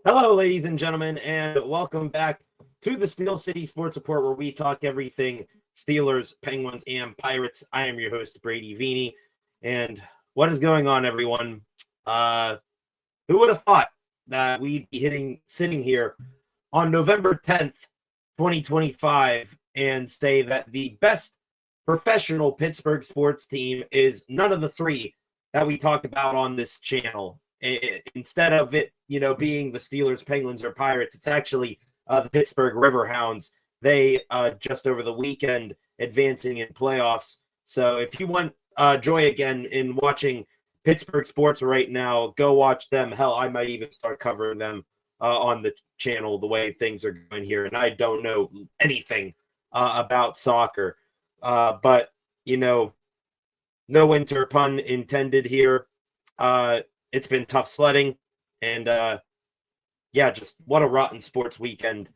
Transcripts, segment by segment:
Hello, ladies and gentlemen, and welcome back to the Steel City Sports Report, where we talk everything Steelers, Penguins, and Pirates. I am your host, Brady Vini, and what is going on, everyone? Who would have thought that we'd be sitting here on November 10th, 2025, and say that the best professional Pittsburgh sports team is none of the three that we talk about on this channel. Instead of it, being the Steelers, Penguins, or Pirates, it's actually the Pittsburgh Riverhounds. They just over the weekend advancing in playoffs. So if you want joy again in watching Pittsburgh sports right now, go watch them. Hell, I might even start covering them on the channel the way things are going here. And I don't know anything about soccer. But, no winter pun intended here. It's been tough sledding. And, just what a rotten sports weekend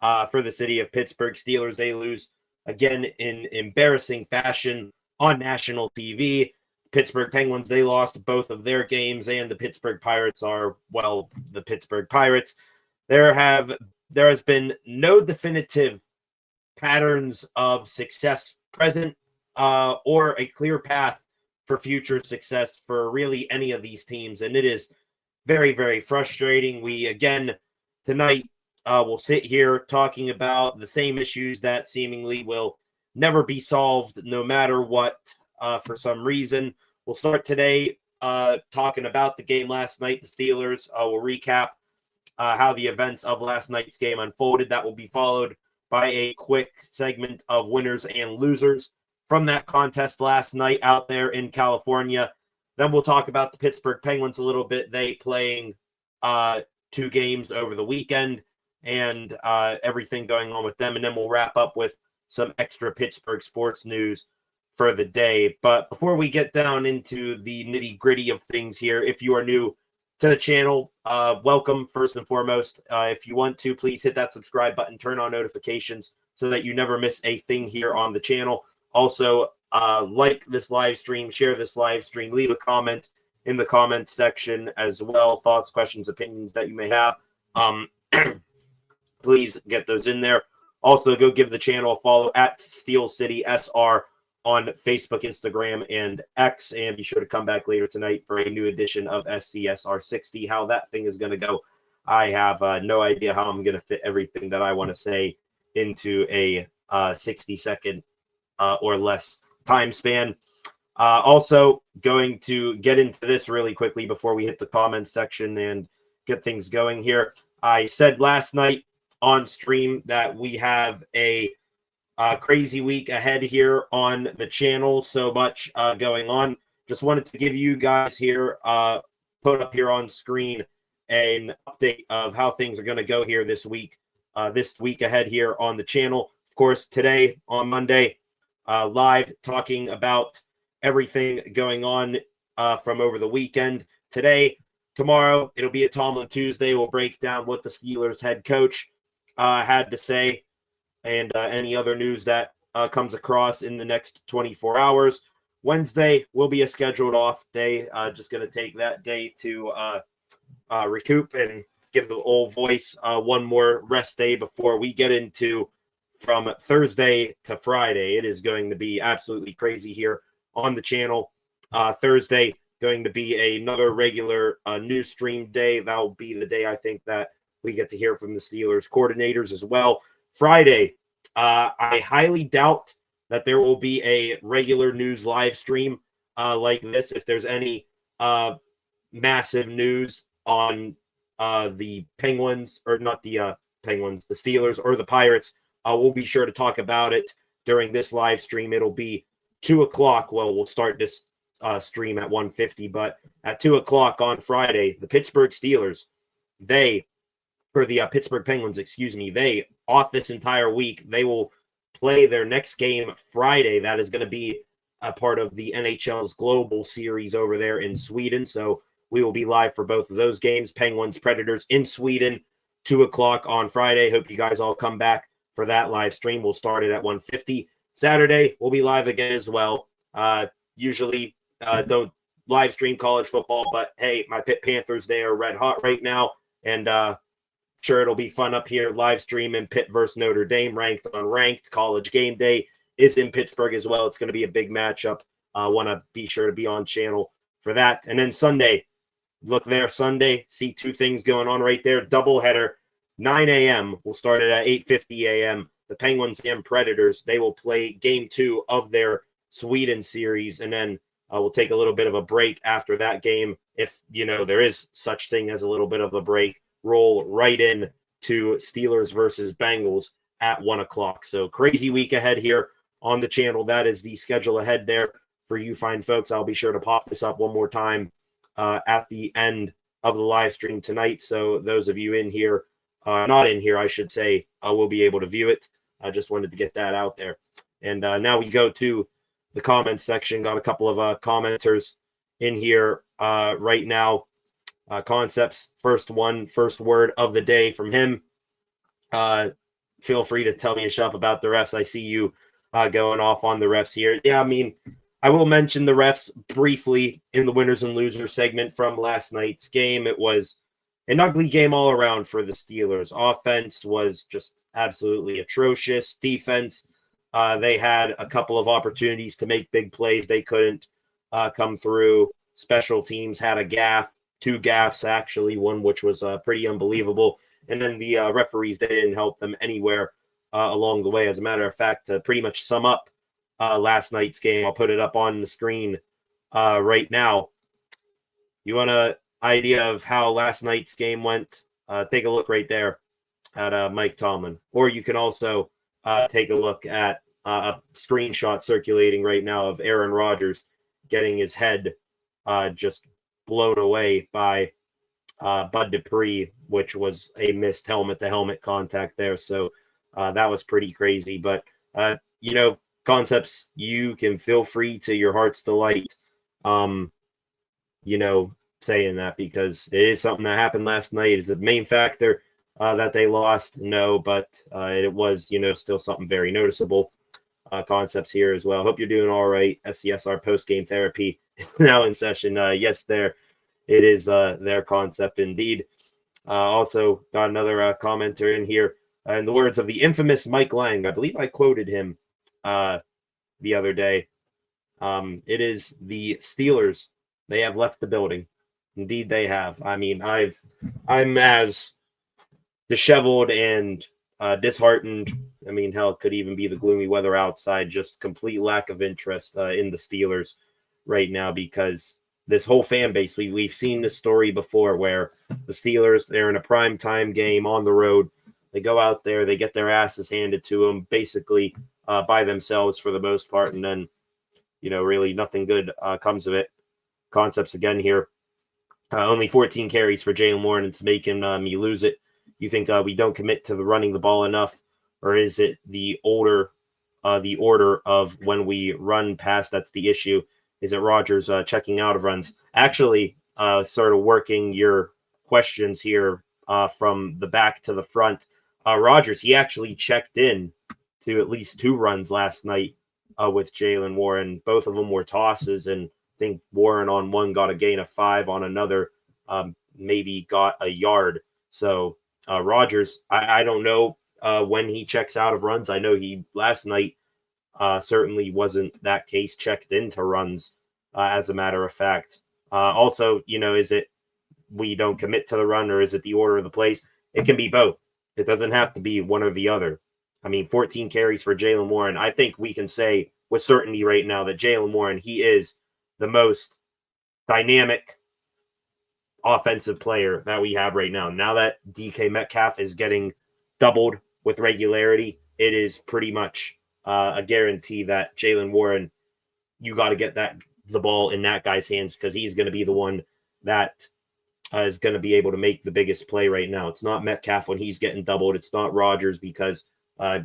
for the city of Pittsburgh. Steelers, they lose again in embarrassing fashion on national TV. Pittsburgh Penguins, they lost both of their games, and the Pittsburgh Pirates are, well, the Pittsburgh Pirates. There has been no definitive patterns of success present or a clear path for future success for really any of these teams, and it is very, very frustrating. We, again, tonight will sit here talking about the same issues that seemingly will never be solved no matter what for some reason. We'll start today talking about the game last night, the Steelers. We'll recap how the events of last night's game unfolded. That will be followed by a quick segment of winners and losers from that contest last night out there in California. Then we'll talk about the Pittsburgh Penguins a little bit. They playing 2 games over the weekend and everything going on with them. And then we'll wrap up with some extra Pittsburgh sports news for the day. But before we get down into the nitty gritty of things here, if you are new to the channel, welcome first and foremost. If you want to, please hit that subscribe button, turn on notifications so that you never miss a thing here on the channel. Also, like this live stream, share this live stream, leave a comment in the comments section as well. Thoughts, questions, opinions that you may have. Please get those in there. Also, go give the channel a follow at Steel City SR on Facebook, Instagram, and X. And be sure to come back later tonight for a new edition of SCSR 60. How that thing is going to go, I have no idea how I'm going to fit everything that I want to say into a 60-second or less time span. Also, going to get into this really quickly before we hit the comments section and get things going here. I said last night on stream that we have a crazy week ahead here on the channel. So much going on. Just wanted to give you guys here, put up here on screen, an update of how things are going to go here this week ahead here on the channel. Of course, today on Monday, live talking about everything going on from over the weekend. Tomorrow, it'll be a Tomlin Tuesday. We'll break down what the Steelers head coach had to say and any other news that comes across in the next 24 hours. Wednesday will be a scheduled off day. Just going to take that day to recoup and give the old voice one more rest day before we get into from Thursday to Friday. It is going to be absolutely crazy here on the channel. Thursday going to be another regular news stream day. That'll be the day I think that we get to hear from the Steelers coordinators as well. Friday, I highly doubt that there will be a regular news live stream like this. If there's any massive news on the Penguins, or not the Penguins, the Steelers or the Pirates, we'll be sure to talk about it during this live stream. It'll be 2 o'clock. Well, we'll start this stream at 1:50, but at 2 o'clock on Friday, the Pittsburgh Steelers, Pittsburgh Penguins, they off this entire week. They will play their next game Friday. That is going to be a part of the NHL's Global Series over there in Sweden. So we will be live for both of those games. Penguins, Predators in Sweden, 2 o'clock on Friday. Hope you guys all come back for that live stream. We'll start it at 1:50. Saturday, we'll be live again as well. Usually don't live stream college football, but hey, my Pitt Panthers, they are red hot right now. And Sure, it'll be fun up here, live streaming Pitt versus Notre Dame, ranked on ranked. College game day is in Pittsburgh as well. It's going to be a big matchup. I want to be sure to be on channel for that. And then Sunday, look there, Sunday, see two things going on right there. Doubleheader, 9 a.m. We'll start it at 8:50 a.m. The Penguins and Predators, they will play game 2 of their Sweden series, and then we'll take a little bit of a break after that game. If, there is such thing as a little bit of a break, roll right in to Steelers versus Bengals at 1 o'clock. So crazy week ahead here on the channel. That is the schedule ahead there for you fine folks. I'll be sure to pop this up one more time at the end of the live stream tonight. So those of you in here, not in here, I should say, will be able to view it. I just wanted to get that out there. And now we go to the comments section. Got a couple of commenters in here right now. Concepts, first word of the day from him. Feel free to tell me a shop about the refs. I see you going off on the refs here. Yeah, I mean, I will mention the refs briefly in the winners and losers segment from last night's game. It was an ugly game all around for the Steelers. Offense was just absolutely atrocious. Defense, they had a couple of opportunities to make big plays. They couldn't come through. Special teams had a gaffe, 2 gaffes actually, one which was pretty unbelievable. And then the referees, they didn't help them anywhere along the way. As a matter of fact, to pretty much sum up last night's game, I'll put it up on the screen right now. You want an idea of how last night's game went? Take a look right there at Mike Tomlin. Or you can also take a look at a screenshot circulating right now of Aaron Rodgers getting his head just blown away by Bud Dupree, which was a missed helmet-to-helmet contact there. So that was pretty crazy. But, Concepts, you can feel free to your heart's delight, saying that, because it is something that happened last night. Is the main factor that they lost? No, but it was, still something very noticeable. Concepts here as well. Hope you're doing all right. SCSR post-game therapy is now in session. Yes, there it is. Their concept indeed. Also got another commenter in here. In the words of the infamous Mike Lang, I believe I quoted him the other day. It is the Steelers. They have left the building. Indeed, they have. I mean, I'm as disheveled and disheartened. I mean, hell, it could even be the gloomy weather outside. Just complete lack of interest in the Steelers right now, because this whole fan base, we've seen this story before, where the Steelers, they're in a prime time game on the road. They go out there, they get their asses handed to them, basically by themselves for the most part, and then, really nothing good comes of it. Concepts again here. Only 14 carries for Jalen Warren, and it's making me lose it. You think we don't commit to the running the ball enough, or is it the order of when we run past that's the issue? Is it Rodgers checking out of runs? Actually, sort of working your questions here from the back to the front. Rodgers, he actually checked in to at least 2 runs last night with Jalen Warren. Both of them were tosses, and I think Warren on one got a gain of 5, on another maybe got a yard. So Rodgers, I don't know when he checks out of runs. I know he last night certainly wasn't that case, checked into runs as a matter of fact. Also, is it we don't commit to the run, or is it the order of the plays? It can be both. It doesn't have to be one or the other. I mean, 14 carries for Jalen Warren. I think we can say with certainty right now that Jalen Warren, he is the most dynamic offensive player that we have right now. Now that DK Metcalf is getting doubled with regularity, it is pretty much a guarantee that Jalen Warren, you got to get the ball in that guy's hands, because he's going to be the one that is going to be able to make the biggest play right now. It's not Metcalf when he's getting doubled. It's not Rodgers, because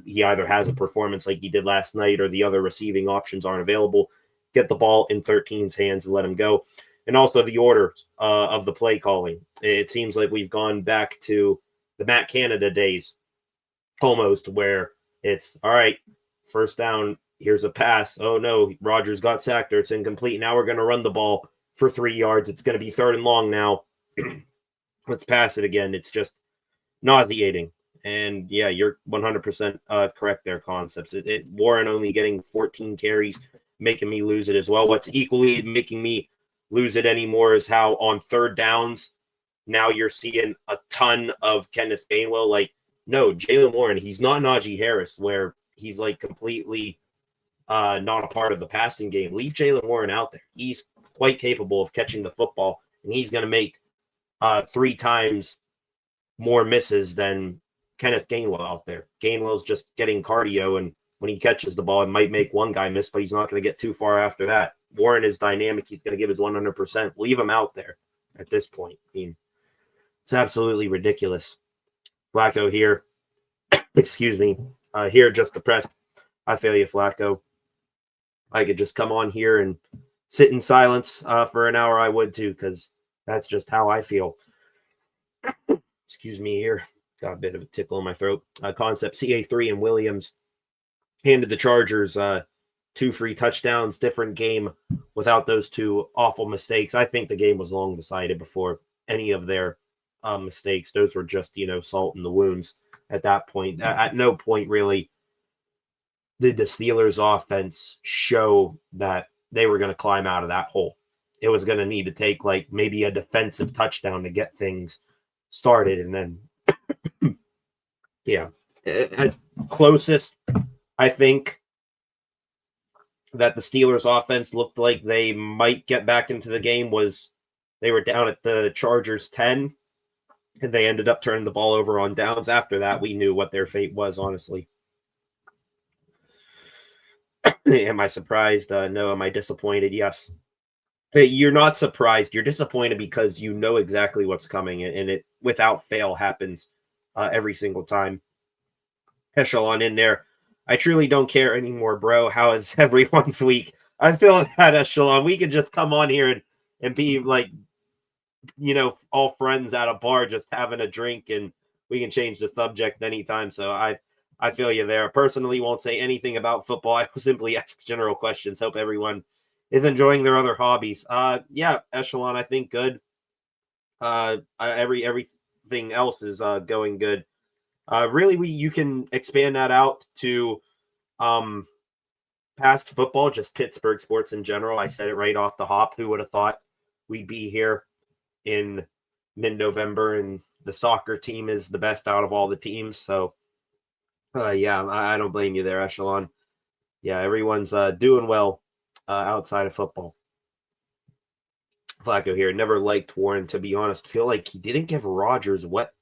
he either has a performance like he did last night, or the other receiving options aren't available. Get the ball in 13's hands and let him go. And also the order of the play calling. It seems like we've gone back to the Matt Canada days almost, where it's, all right, first down, here's a pass. Oh, no, Rodgers got sacked, or it's incomplete. Now we're going to run the ball for 3 yards. It's going to be 3rd and long now. Let's pass it again. It's just, nauseating. And yeah, you're 100% correct there, Concepts. Warren only getting 14 carries, making me lose it as well. What's equally making me lose it anymore is how on third downs, now you're seeing a ton of Kenneth Gainwell. Like, no, Jalen Warren, he's not Najee Harris, where he's like completely not a part of the passing game. Leave Jalen Warren out there. He's quite capable of catching the football, and he's going to make 3 times more misses than Kenneth Gainwell out there. Gainwell's just getting cardio, and when he catches the ball, it might make one guy miss, but he's not going to get too far after that. Warren is dynamic. He's going to give his 100%. Leave him out there at this point. I mean, it's absolutely ridiculous. Flacco here. Excuse me. Here, just depressed. I feel you, Flacco. I could just come on here and sit in silence for an hour. I would too, because that's just how I feel. Excuse me here. Got a bit of a tickle in my throat. Concept CA3 and Williams handed the Chargers 2 free touchdowns. Different game without those 2 awful mistakes. I think the game was long decided before any of their mistakes. Those were just, salt in the wounds at that point. At no point really did the Steelers offense show that they were going to climb out of that hole. It was going to need to take like maybe a defensive touchdown to get things started. And then, yeah, at closest, I think that the Steelers offense looked like they might get back into the game was they were down at the Chargers 10, and they ended up turning the ball over on downs. After that, we knew what their fate was, honestly. Am I surprised? No. Am I disappointed? Yes. You're not surprised. You're disappointed because you know exactly what's coming, and it, without fail, happens every single time. Echelon in there. I truly don't care anymore, bro. How is everyone's week? I feel that, Echelon. We could just come on here and be like, all friends at a bar just having a drink, and we can change the subject anytime. So I feel you there. Personally, won't say anything about football. I will simply ask general questions. Hope everyone is enjoying their other hobbies. Yeah, Echelon, I think good. Everything else is going good. Really, you can expand that out to past football, just Pittsburgh sports in general. I said it right off the hop. Who would have thought we'd be here in mid-November, and the soccer team is the best out of all the teams. So, yeah, I don't blame you there, Echelon. Yeah, everyone's doing well outside of football. Flacco here. Never liked Warren, to be honest. Feel like he didn't give Rodgers what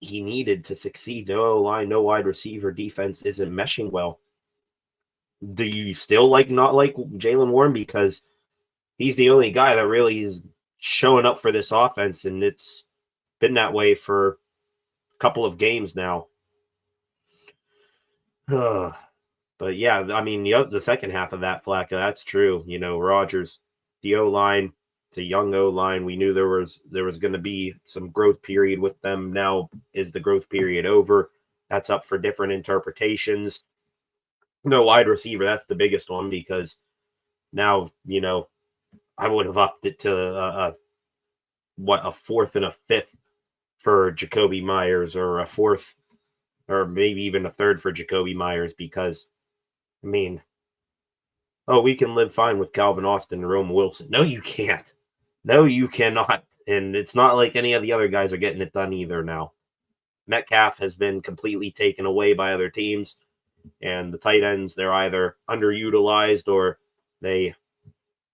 he needed to succeed. No O-line, no wide receiver. Defense isn't meshing well. Do you still not like Jalen Warren? Because he's the only guy that really is showing up for this offense, and it's been that way for a couple of games now. But yeah, I mean, the second half of that, Flacco, that's true. Rodgers, the O-line, the young O-line, we knew there was going to be some growth period with them. Now is the growth period over? That's up for different interpretations. No wide receiver, that's the biggest one, because now, I would have upped it to a 4th and a 5th for Jacoby Myers, or a 4th, or maybe even a 3rd for Jacoby Myers, because, I mean, we can live fine with Calvin Austin and Rome Wilson. No, you can't. No, you cannot. And it's not like any of the other guys are getting it done either now. Metcalf has been completely taken away by other teams, and the tight ends, they're either underutilized or they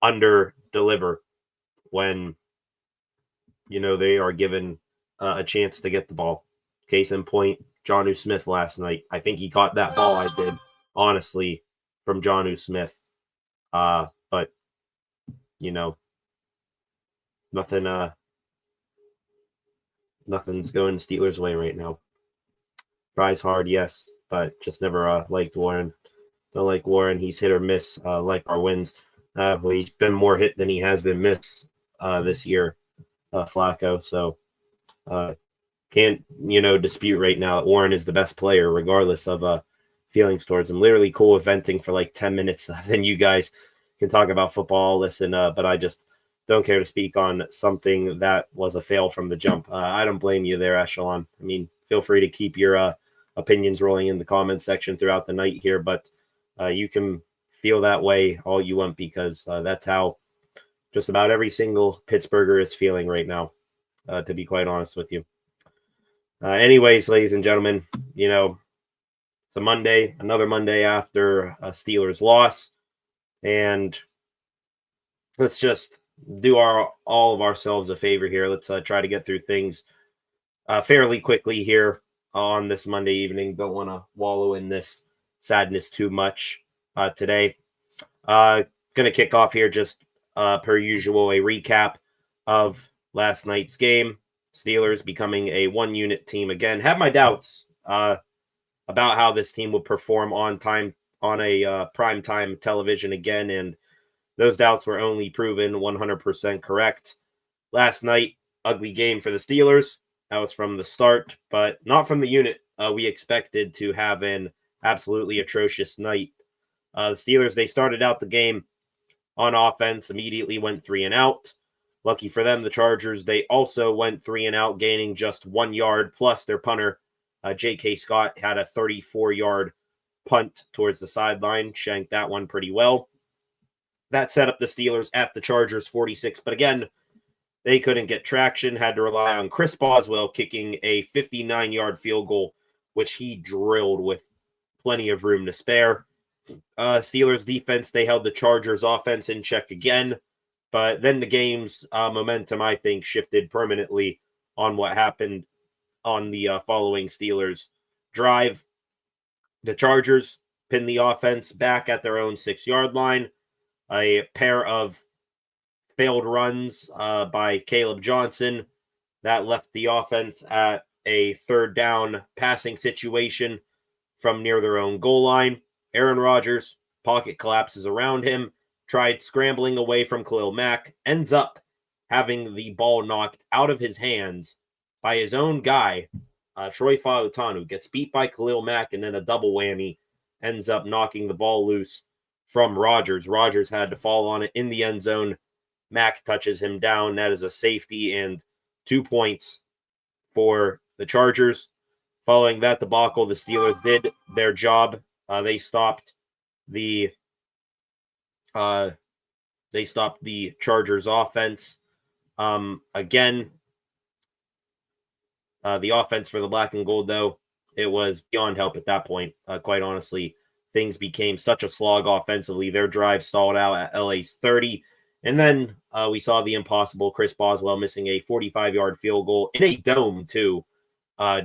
under-deliver when, they are given a chance to get the ball. Case in point, Jonnu Smith last night. I think he caught that ball I did, honestly, from Jonnu Smith. But, nothing's going Steelers' way right now. Tries hard, yes, but just never liked Warren. Don't like Warren. He's hit or miss, like our wins. Well, he's been more hit than he has been miss this year, Flacco. So can't, dispute right now that Warren is the best player, regardless of feelings towards him. Literally cool venting for like 10 minutes. Then you guys can talk about football, listen, but I just don't care to speak on something that was a fail from the jump. I don't blame you there, Echelon. I mean, feel free to keep your opinions rolling in the comment section throughout the night here, but you can feel that way all you want, because that's how just about every single Pittsburgher is feeling right now, to be quite honest with you. Anyways, ladies and gentlemen, it's a Monday, another Monday after a Steelers loss, and let's just do all of ourselves a favor here. Let's try to get through things fairly quickly here on this Monday evening. Don't want to wallow in this sadness too much today. Going to kick off here just per usual, a recap of last night's game. Steelers becoming a one-unit team again. Had my doubts about how this team would perform on a primetime television again, and those doubts were only proven 100% correct. Last night, ugly game for the Steelers. That was from the start, but not from the unit. We expected to have an absolutely atrocious night. The Steelers, they started out the game on offense, immediately went 3 and out. Lucky for them, the Chargers, they also went 3 and out, gaining just 1 yard, plus their punter, J.K. Scott, had a 34-yard punt towards the sideline, shanked that one pretty well. That set up the Steelers at the Chargers 46, but again, they couldn't get traction, had to rely on Chris Boswell kicking a 59-yard field goal, which he drilled with plenty of room to spare. Steelers defense, they held the Chargers offense in check again, but then the game's momentum, I think, shifted permanently on what happened on the following Steelers drive. The Chargers pinned the offense back at their own 6-yard line. A pair of failed runs by Caleb Johnson that left the offense at a 3rd down passing situation from near their own goal line. Aaron Rodgers, pocket collapses around him, tried scrambling away from Khalil Mack, ends up having the ball knocked out of his hands by his own guy, Troy Fautanu, gets beat by Khalil Mack, and then a double whammy ends up knocking the ball loose from Rodgers. Rodgers had to fall on it in the end zone. Mack touches him down. That is a safety and 2 points for the Chargers. Following that debacle, the Steelers did their job. They stopped the Chargers offense. Again, the offense for the black and gold, though, it was beyond help at that point. Quite honestly, things became such a slog offensively. Their drive stalled out at LA's 30. And then we saw the impossible. Chris Boswell missing a 45-yard field goal in a dome, too,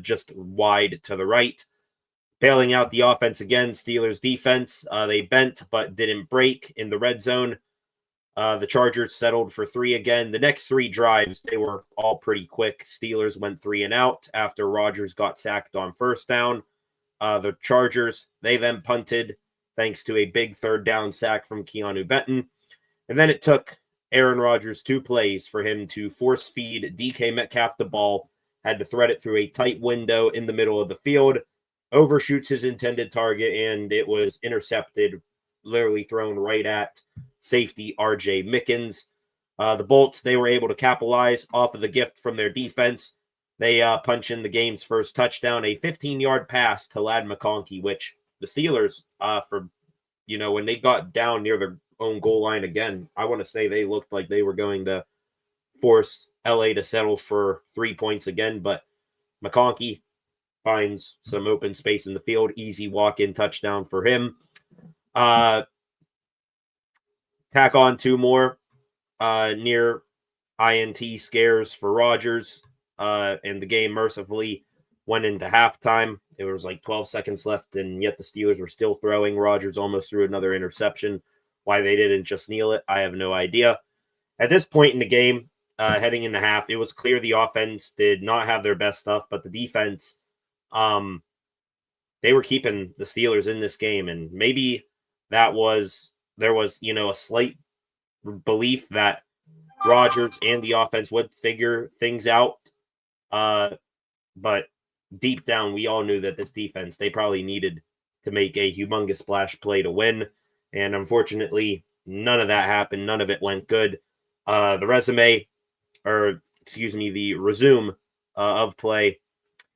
just wide to the right. Bailing out the offense again, Steelers defense. They bent but didn't break in the red zone. The Chargers settled for 3 again. The next 3 drives, they were all pretty quick. Steelers went 3 and out after Rodgers got sacked on 1st down. The Chargers, they then punted thanks to a big 3rd down sack from Keanu Benton. And then it took Aaron Rodgers 2 plays for him to force feed DK Metcalf the ball, had to thread it through a tight window in the middle of the field, overshoots his intended target, and it was intercepted, literally thrown right at safety R.J. Mickens. The Bolts, they were able to capitalize off of the gift from their defense. They punch in the game's first touchdown, a 15-yard pass to Ladd McConkey, which the Steelers, when they got down near their own goal line again, I want to say they looked like they were going to force LA to settle for 3 points again, but McConkey finds some open space in the field. Easy walk-in touchdown for him. Tack on 2 more near INT scares for Rodgers, and the game mercifully went into halftime. There was like 12 seconds left, and yet the Steelers were still throwing. Rodgers almost threw another interception. Why they didn't just kneel it, I have no idea. At this point in the game, heading into half, it was clear the offense did not have their best stuff, but the defense, they were keeping the Steelers in this game, and maybe there was a slight belief that Rodgers and the offense would figure things out. But deep down, we all knew that this defense, they probably needed to make a humongous splash play to win. And unfortunately, none of that happened. None of it went good. The resume of play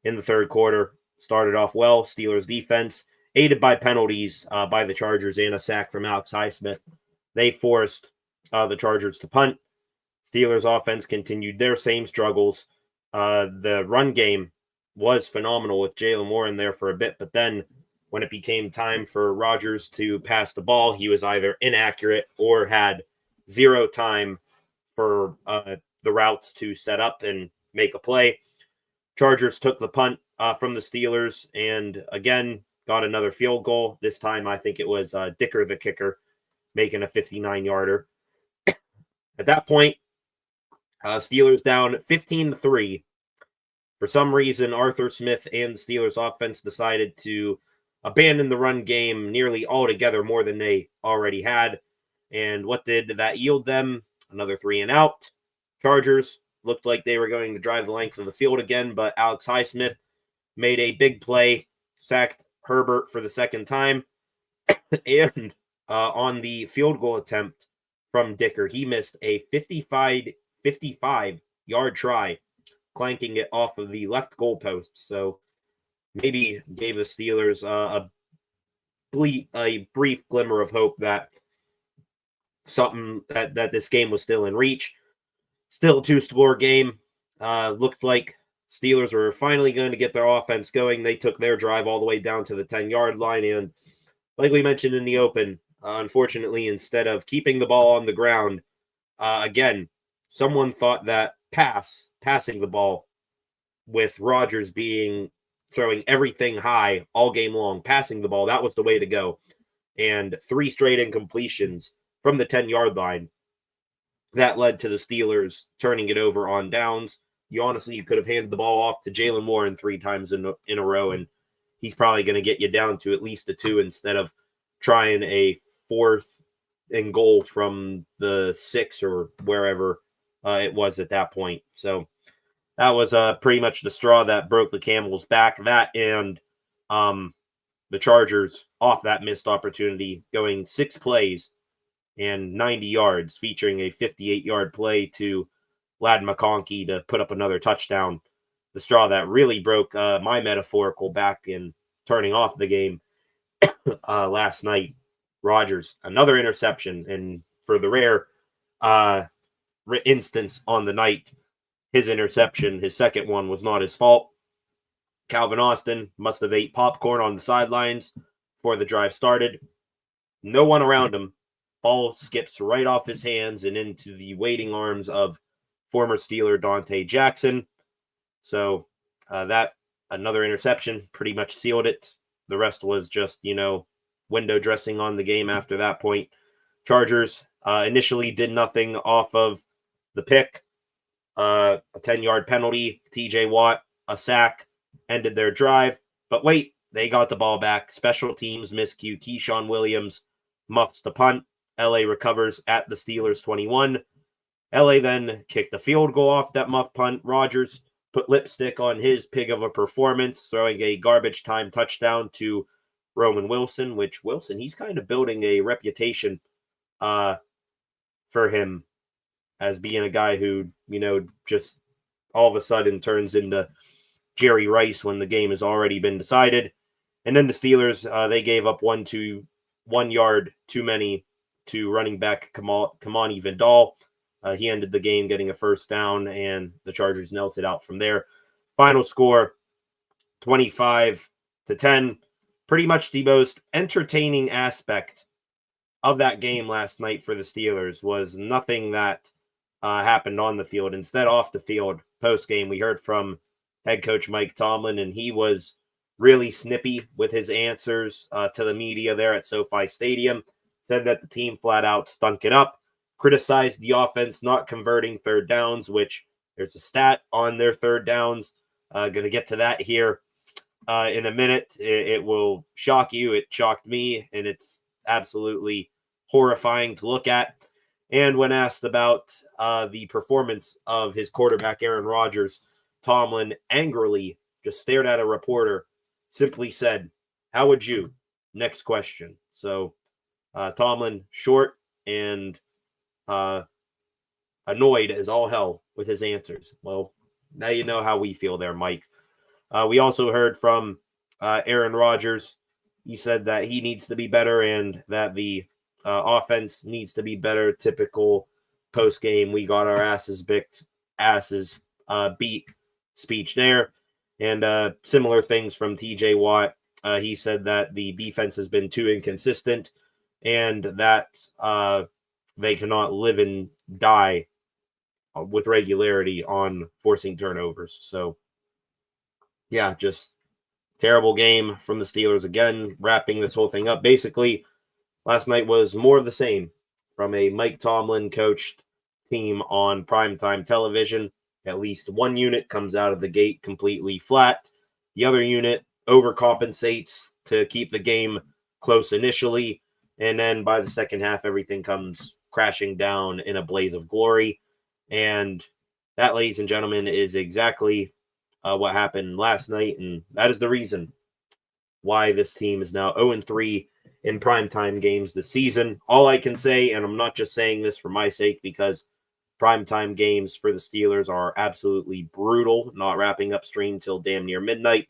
in the third quarter started off well. Steelers defense, aided by penalties by the Chargers and a sack from Alex Highsmith, they forced the Chargers to punt. Steelers offense continued their same struggles. The run game was phenomenal with Jalen Warren there for a bit, but then when it became time for Rodgers to pass the ball, he was either inaccurate or had zero time for the routes to set up and make a play. Chargers took the punt from the Steelers and again got another field goal. This time I think it was Dicker the kicker making a 59-yarder. At that point, Steelers down 15-3. For some reason, Arthur Smith and the Steelers offense decided to abandon the run game nearly altogether, more than they already had. And what did that yield them? Another 3 and out. Chargers looked like they were going to drive the length of the field again, but Alex Highsmith made a big play, sacked Herbert for the second time. And on the field goal attempt from Dicker, he missed a 55-yard try, clanking it off of the left goalpost. So maybe gave the Steelers a brief glimmer of hope that that this game was still in reach. Still a 2-score game. Looked like Steelers were finally going to get their offense going. They took their drive all the way down to the 10-yard line. And like we mentioned in the open, unfortunately, instead of keeping the ball on the ground, again, someone thought that passing the ball with Rodgers throwing everything high all game long, passing the ball, that was the way to go. And 3 straight incompletions from the 10-yard line. That led to the Steelers turning it over on downs. You could have handed the ball off to Jalen Warren 3 times in a row, and he's probably going to get you down to at least a 2 instead of trying a 4th and goal from the 6 or wherever it was at that point. So that was pretty much the straw that broke the camel's back. That and the Chargers off that missed opportunity, going 6 plays and 90 yards, featuring a 58-yard play to Ladd McConkey to put up another touchdown. The straw that really broke my metaphorical back in turning off the game last night. Rodgers, another interception, and for the rare instance on the night, his interception, his second one, was not his fault. Calvin Austin must have ate popcorn on the sidelines before the drive started. No one around him. Ball skips right off his hands and into the waiting arms of former Steeler Dante Jackson. So that another interception pretty much sealed it. The rest was just, window dressing on the game after that point. Chargers initially did nothing off of the pick. A 10-yard penalty, TJ Watt, a sack, ended their drive. But wait, they got the ball back. Special teams miscue. Keyshawn Williams muffs the punt. LA recovers at the Steelers 21. LA then kicked a field goal off that muff punt. Rodgers put lipstick on his pig of a performance, throwing a garbage time touchdown to Roman Wilson, which Wilson, he's kind of building a reputation for him as being a guy who, just all of a sudden turns into Jerry Rice when the game has already been decided. And then the Steelers, they gave up 1 yard too many to running back Kamani Vidal. He ended the game getting a first down, and the Chargers knelt it out from there. Final score, 25-10. Pretty much the most entertaining aspect of that game last night for the Steelers was nothing that happened on the field. Instead, off the field, post-game, we heard from head coach Mike Tomlin, and he was really snippy with his answers to the media there at SoFi Stadium. Said that the team flat out stunk it up. Criticized the offense not converting third downs, which there's a stat on their third downs. Going to get to that here in a minute. It will shock you. It shocked me, and it's absolutely horrifying to look at. And when asked about the performance of his quarterback, Aaron Rodgers, Tomlin angrily just stared at a reporter, simply said, "How would you?" Next question. So Tomlin, short and annoyed as all hell with his answers. Well, now you know how we feel there, Mike. We also heard from Aaron Rodgers. He said that he needs to be better and that the offense needs to be better. Typical post game, we got our asses beat speech there. And similar things from TJ Watt. He said that the defense has been too inconsistent and that they cannot live and die with regularity on forcing turnovers. So, yeah, just terrible game from the Steelers again, wrapping this whole thing up. Basically, last night was more of the same from a Mike Tomlin coached team on primetime television. At least one unit comes out of the gate completely flat. The other unit overcompensates to keep the game close initially. And then by the second half, everything comes crashing down in a blaze of glory. And that, ladies and gentlemen, is exactly what happened last night. And that is the reason why this team is now 0-3 in primetime games this season. All I can say, and I'm not just saying this for my sake, because primetime games for the Steelers are absolutely brutal, not wrapping up stream till damn near midnight.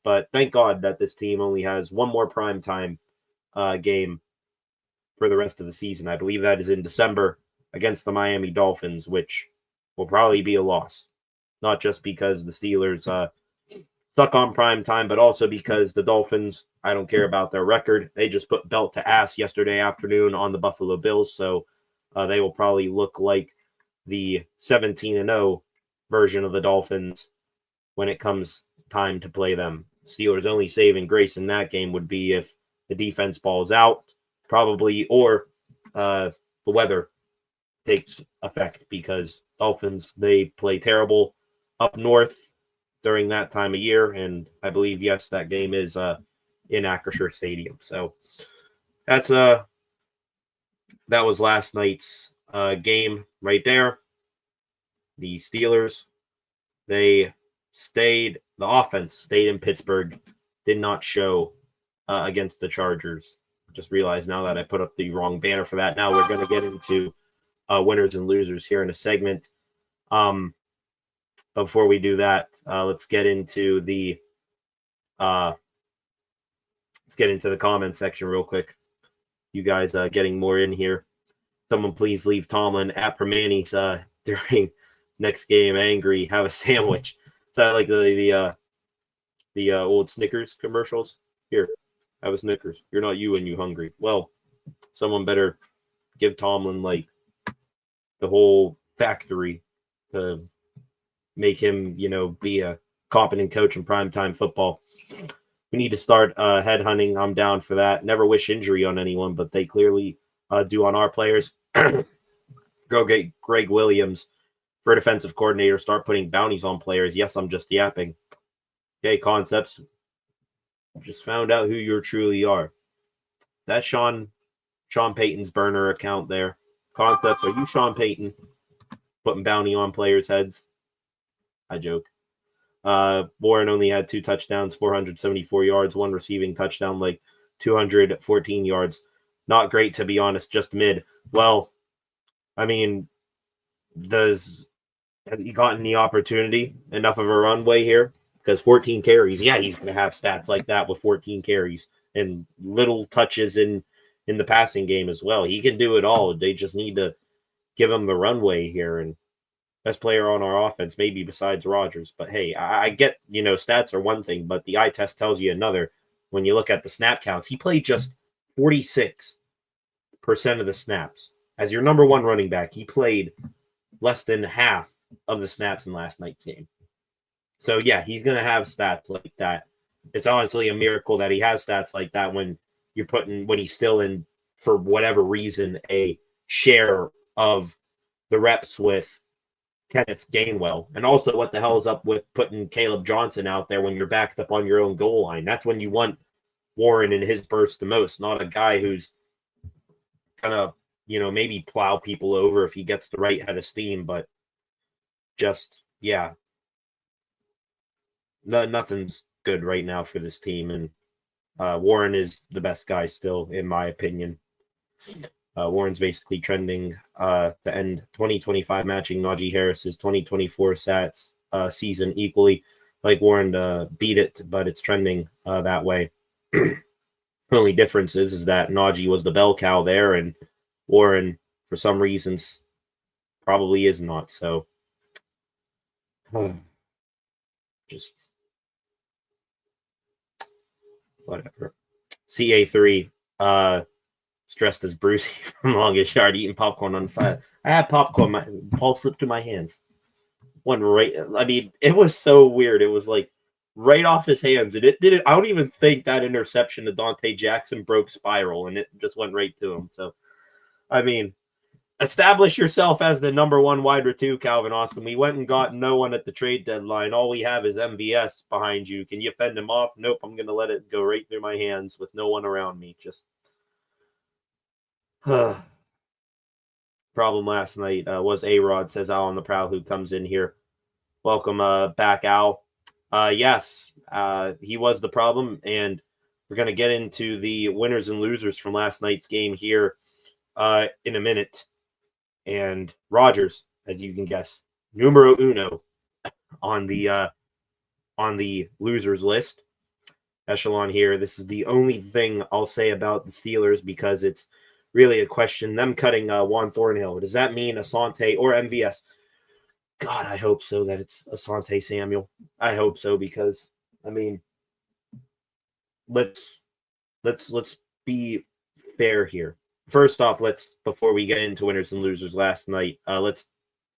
But thank God that this team only has one more primetime game for the rest of the season. I believe that is in December against the Miami Dolphins, which will probably be a loss. Not just because the Steelers stuck on prime time, but also because the Dolphins, I don't care about their record. They just put belt to ass yesterday afternoon on the Buffalo Bills, so they will probably look like the 17-0 version of the Dolphins when it comes time to play them. Steelers' only saving grace in that game would be if the defense balls out, probably, or the weather takes effect, because Dolphins, they play terrible up north during that time of year, and I believe, yes, that game is in Acrisure Stadium. So that's that was last night's game right there. The Steelers, the offense stayed in Pittsburgh, did not show against the Chargers. Just realized now that I put up the wrong banner for that. Now we're going to get into winners and losers here in a segment. Before we do that, let's get into the comment section real quick. You guys getting more in here. Someone please leave Tomlin at Permanis during next game angry. Have a sandwich. Is that like the old Snickers commercials? Here, have a Snickers. You're not you when you hungry. Well, someone better give Tomlin like the whole factory to make him, be a competent coach in primetime football. We need to start headhunting. I'm down for that. Never wish injury on anyone, but they clearly do on our players. Go get Greg Williams for a defensive coordinator. Start putting bounties on players. Yes, I'm just yapping. Okay, Concepts. Just found out who you truly are. That's Sean Payton's burner account there. Concepts, are you Sean Payton putting bounty on players' heads? I joke. Warren only had 2 touchdowns, 474 yards, 1 receiving touchdown, like 214 yards. Not great, to be honest, just mid. Well, I mean, has he gotten the opportunity, enough of a runway here? Because 14 carries, yeah, he's going to have stats like that with 14 carries and little touches in the passing game as well. He can do it all. They just need to give him the runway here. And best player on our offense, maybe besides Rodgers. But hey, I get, stats are one thing, but the eye test tells you another. When you look at the snap counts, he played just 46% of the snaps. As your number one running back, he played less than half of the snaps in last night's game. So yeah, he's going to have stats like that. It's honestly a miracle that he has stats like that when he's still in, for whatever reason, a share of the reps with Kenneth Gainwell. And also, what the hell is up with putting Caleb Johnson out there when you're backed up on your own goal line? That's when you want Warren in his burst the most, not a guy who's gonna, maybe plow people over if he gets the right head of steam. But just, yeah, nothing's good right now for this team. And Warren is the best guy still, in my opinion. Warren's basically trending the end 2025, matching Najee Harris's 2024 stats season equally. Like Warren to beat it, but it's trending that way. The only difference is that Najee was the bell cow there, and Warren, for some reasons, probably is not. So, just whatever. CA3, stressed as Brucey from Longest Yard, eating popcorn on the side. I had popcorn. My ball slipped through my hands. One right. I mean, it was so weird. It was like right off his hands, and it didn't. I don't even think that interception to Dante Jackson broke spiral, and it just went right to him. So, I mean, establish yourself as the number one wide receiver, Calvin Austin. We went and got no one at the trade deadline. All we have is MVS behind you. Can you fend him off? Nope. I'm going to let it go right through my hands with no one around me. Just problem last night was A-Rod, says Al on the Prowl, who comes in here. Welcome back, Al. Yes, he was the problem, and we're going to get into the winners and losers from last night's game here in a minute. And Rodgers, as you can guess, numero uno on the losers list echelon here. This is the only thing I'll say about the Steelers because it's really a question. Them cutting Juan Thornhill, does that mean Asante or MVS? God, I hope so that it's Asante Samuel. I hope so because I mean, let's be fair here. First off, before we get into winners and losers last night, let's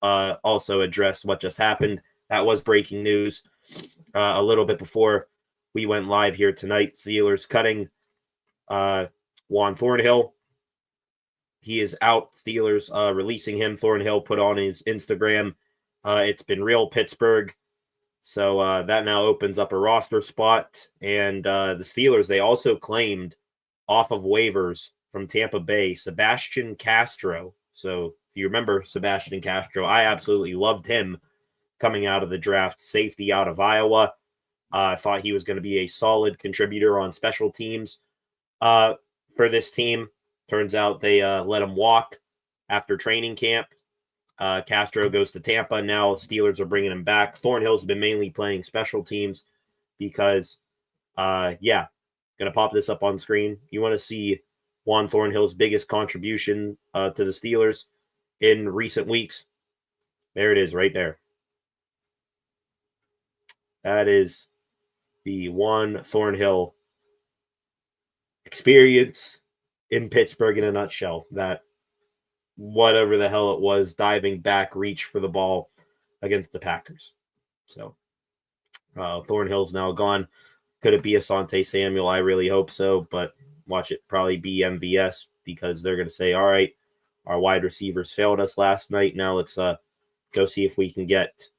also address what just happened. That was breaking news a little bit before we went live here tonight. Steelers cutting Juan Thornhill. He is out. Steelers releasing him. Thornhill put on his Instagram. It's been real, Pittsburgh. So that now opens up a roster spot. And the Steelers, they also claimed off of waivers from Tampa Bay, Sebastian Castro. So if you remember Sebastian Castro, I absolutely loved him coming out of the draft, safety out of Iowa. I thought he was going to be a solid contributor on special teams for this team. Turns out they let him walk after training camp. Castro goes to Tampa. Now Steelers are bringing him back. Thornhill's been mainly playing special teams because, going to pop this up on screen. You want to see Juan Thornhill's biggest contribution to the Steelers in recent weeks. There it is right there. That is the Juan Thornhill experience in Pittsburgh in a nutshell. That whatever the hell it was, diving back, reach for the ball against the Packers. So Thornhill's now gone. Could it be Asante Samuel? I really hope so, but watch it probably be MVS because they're going to say, all right, our wide receivers failed us last night. Now let's go see if we can get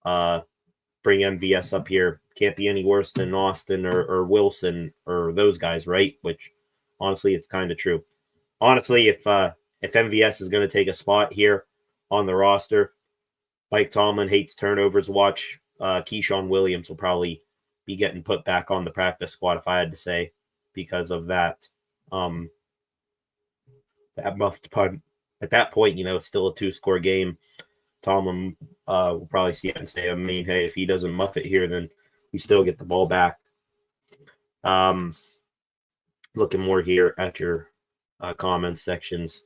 bring MVS up here. Can't be any worse than Austin or Wilson or those guys, right? Which honestly, it's kind of true. Honestly, if MVS is going to take a spot here on the roster, Mike Tomlin hates turnovers. Watch Keyshawn Williams will probably be getting put back on the practice squad if I had to say because of that. That muffed punt. At that point, it's still a 2-score game. Tomlin will probably see it and say, I mean, hey, if he doesn't muff it here, then we still get the ball back. Looking more here at your comments sections.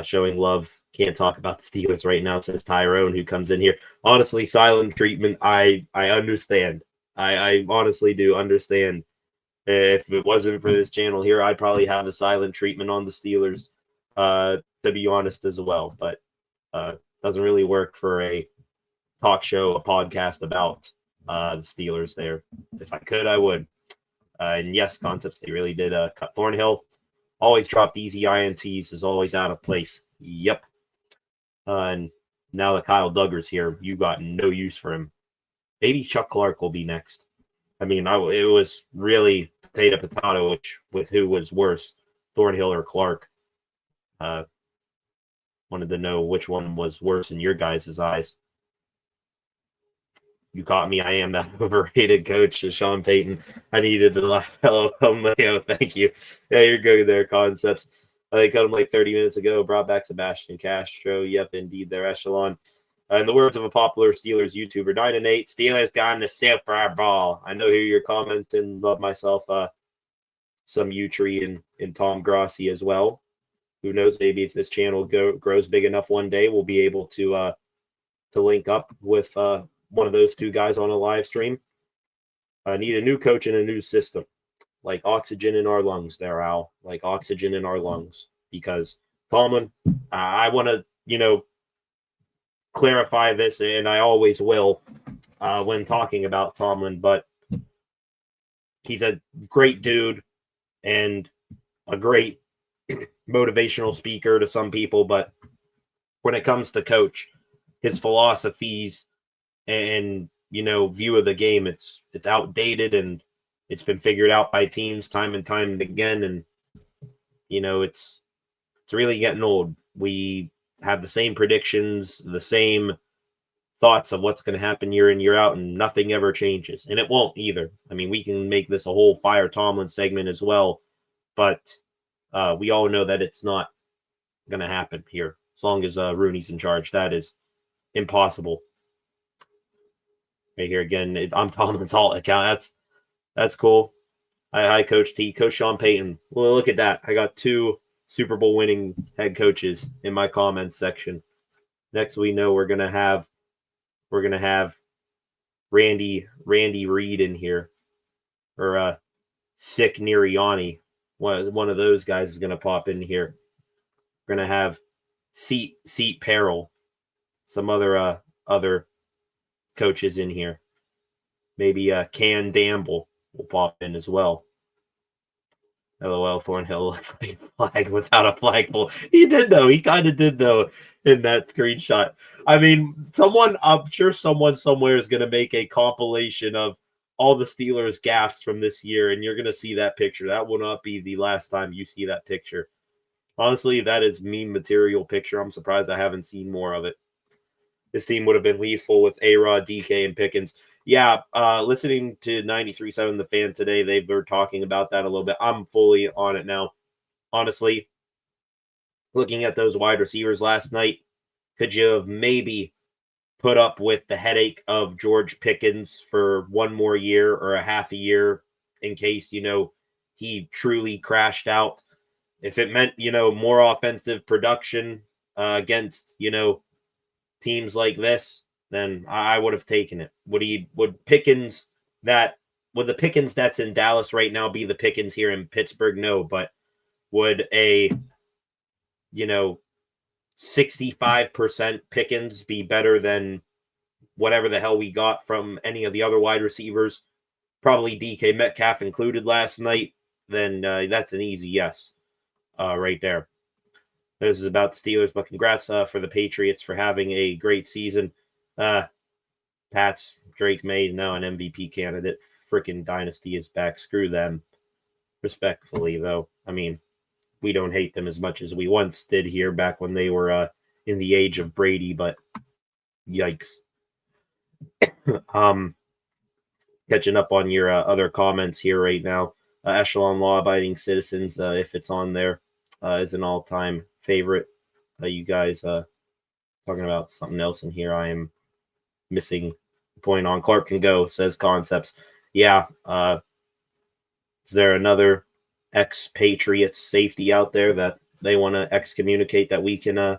Showing love. Can't talk about the Steelers right now, says Tyrone, who comes in here. Honestly, silent treatment, I understand. I honestly do understand. If it wasn't for this channel here, I'd probably have the silent treatment on the Steelers, to be honest, as well. But doesn't really work for a talk show, a podcast about the Steelers there. If I could, I would. And yes, Concepts, they really did cut Thornhill. Always dropped easy INTs, is always out of place. Yep. And now that Kyle Duggar's here, you got no use for him. Maybe Chuck Clark will be next. I mean, it was really potato, with who was worse, Thornhill or Clark. Wanted to know which one was worse in your guys' eyes. You caught me. I am that overrated coach, Sean Payton. I needed to laugh. Hello, Leo. Thank you. Yeah, you're good there, Concepts. They cut him like 30 minutes ago. Brought back Sebastian Castro. Yep, indeed, their echelon. In the words of a popular Steelers YouTuber, 9-8, Steelers gone to Super Bowl. I know here you're commenting. Love myself some Utree and Tom Grossi as well. Who knows? Maybe if this channel grows big enough one day, we'll be able to link up with one of those two guys on a live stream. I need a new coach and a new system, like oxygen in our lungs. There, Al, like oxygen in our lungs. Because Tomlin, I want to clarify this, and I always will when talking about Tomlin, but he's a great dude and a great motivational speaker to some people, but when it comes to coach, his philosophies and view of the game, it's outdated, and it's been figured out by teams time and time again, and it's really getting old. We have the same predictions, the same thoughts of what's going to happen year in, year out, and nothing ever changes. And it won't either. I mean, we can make this a whole Fire Tomlin segment as well, but we all know that it's not going to happen here. As long as Rooney's in charge, that is impossible. Right here again, I'm Tomlin's alt account. That's cool. Hi, Coach T. Coach Sean Payton. Well, look at that. I got 2 Super Bowl winning head coaches in my comments section. Next, we know we're gonna have Randy Reed in here, or Sick Niriani. One of those guys is gonna pop in here. We're gonna have Seat Peril, some other coaches in here. Maybe Can Damble will pop in as well. LOL, Thornhill looks like a flag without a flagpole. He did though. He kind of did though in that screenshot. I mean, I'm sure someone somewhere is going to make a compilation of all the Steelers gaffes from this year, and you're going to see that picture. That will not be the last time you see that picture. Honestly, that is meme material picture. I'm surprised I haven't seen more of it. This team would have been lethal with A-Rod, DK, and Pickens. Yeah, listening to 93.7 The Fan today, they were talking about that a little bit. I'm fully on it now. Honestly, looking at those wide receivers last night, could you have maybe put up with the headache of George Pickens for one more year or a half a year in case, he truly crashed out? If it meant, more offensive production against, teams like this, then I would have taken it. Would the Pickens that's in Dallas right now be the Pickens here in Pittsburgh? No, but would a 65% Pickens be better than whatever the hell we got from any of the other wide receivers, probably DK Metcalf included last night? Then that's an easy yes right there. This is about the Steelers, but congrats for the Patriots for having a great season. Pats, Drake May is now an MVP candidate. Freaking dynasty is back. Screw them. Respectfully, though. I mean, we don't hate them as much as we once did here back when they were in the age of Brady, but yikes. Catching up on your other comments here right now. Echelon Law-Abiding Citizens, if it's on there, is an all-time favorite. You guys talking about something else in here I am missing the point on. Clark can go, says Concepts. Yeah. Is there another ex-Patriots safety out there that they want to excommunicate that we can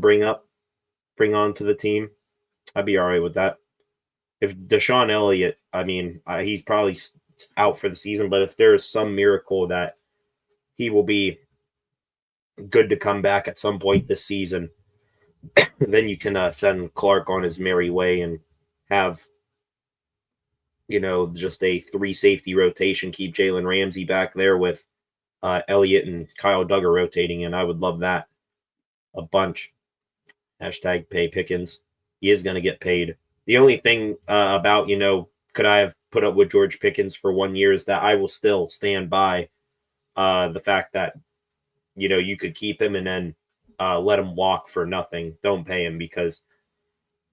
bring on to the team? I'd be all right with that. If Deshaun Elliott, I mean, he's probably out for the season, but if there is some miracle that he will be good to come back at some point this season, then you can send Clark on his merry way and have, just a 3 safety rotation, keep Jalen Ramsey back there with Elliott and Kyle Duggar rotating, and I would love that a bunch. Hashtag pay Pickens. He is going to get paid. The only thing about, could I have put up with George Pickens for 1 year is that I will still stand by the fact that, you could keep him and then let him walk for nothing. Don't pay him because,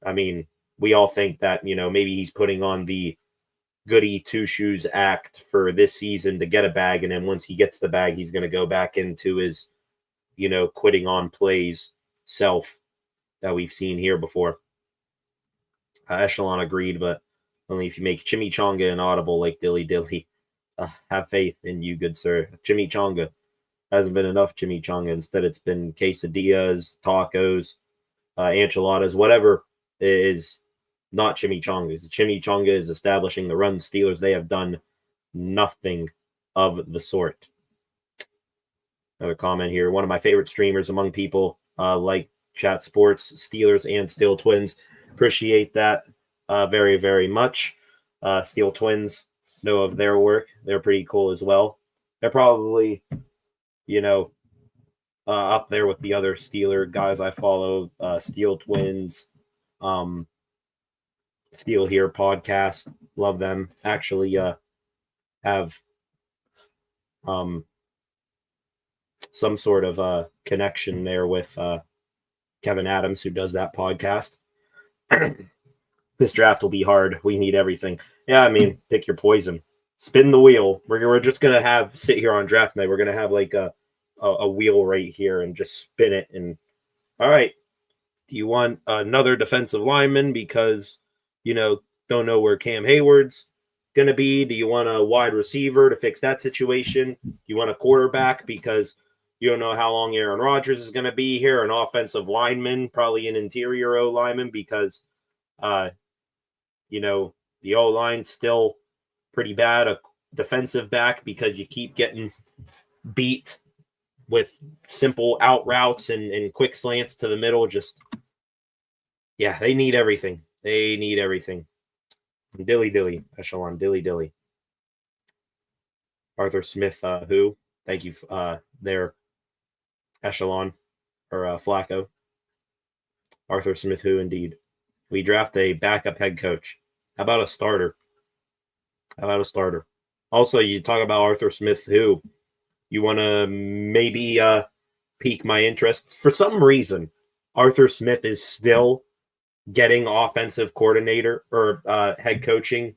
I mean, we all think that, maybe he's putting on the goody two-shoes act for this season to get a bag, and then once he gets the bag, he's going to go back into his, quitting on plays self that we've seen here before. Echelon agreed, but only if you make chimichanga inaudible like Dilly Dilly. Have faith in you, good sir. Chimichanga. Hasn't been enough chimichanga. Instead, it's been quesadillas, tacos, enchiladas, whatever is not chimichangas. Chimichanga is establishing the run. Steelers, they have done nothing of the sort. Another comment here. One of my favorite streamers among people like Chat Sports, Steelers, and Steel Twins. Appreciate that very, very much. Steel Twins, know of their work. They're pretty cool as well. They're probably, up there with the other Steeler guys I follow. Steel Twins, Steel Here podcast. Love them. Actually have some sort of connection there with Kevin Adams, who does that podcast. This draft will be hard. We need everything. Yeah, I mean, pick your poison. Spin the wheel. We're just going to sit here on draft night. We're going to have like a wheel right here and just spin it. And all right, do you want another defensive lineman because, don't know where Cam Hayward's going to be? Do you want a wide receiver to fix that situation? Do you want a quarterback because you don't know how long Aaron Rodgers is going to be here? An offensive lineman, probably an interior O lineman because, the O-line's still pretty bad. A defensive back because you keep getting beat with simple out routes and quick slants to the middle. They need everything. They need everything. Dilly Dilly, Echelon, Dilly Dilly. Arthur Smith, who? Thank you, there, Echelon, or Flacco. Arthur Smith, who indeed. We draft a backup head coach. How about a starter? Also, you talk about Arthur Smith, who you want to maybe pique my interest. For some reason, Arthur Smith is still getting offensive coordinator or head coaching,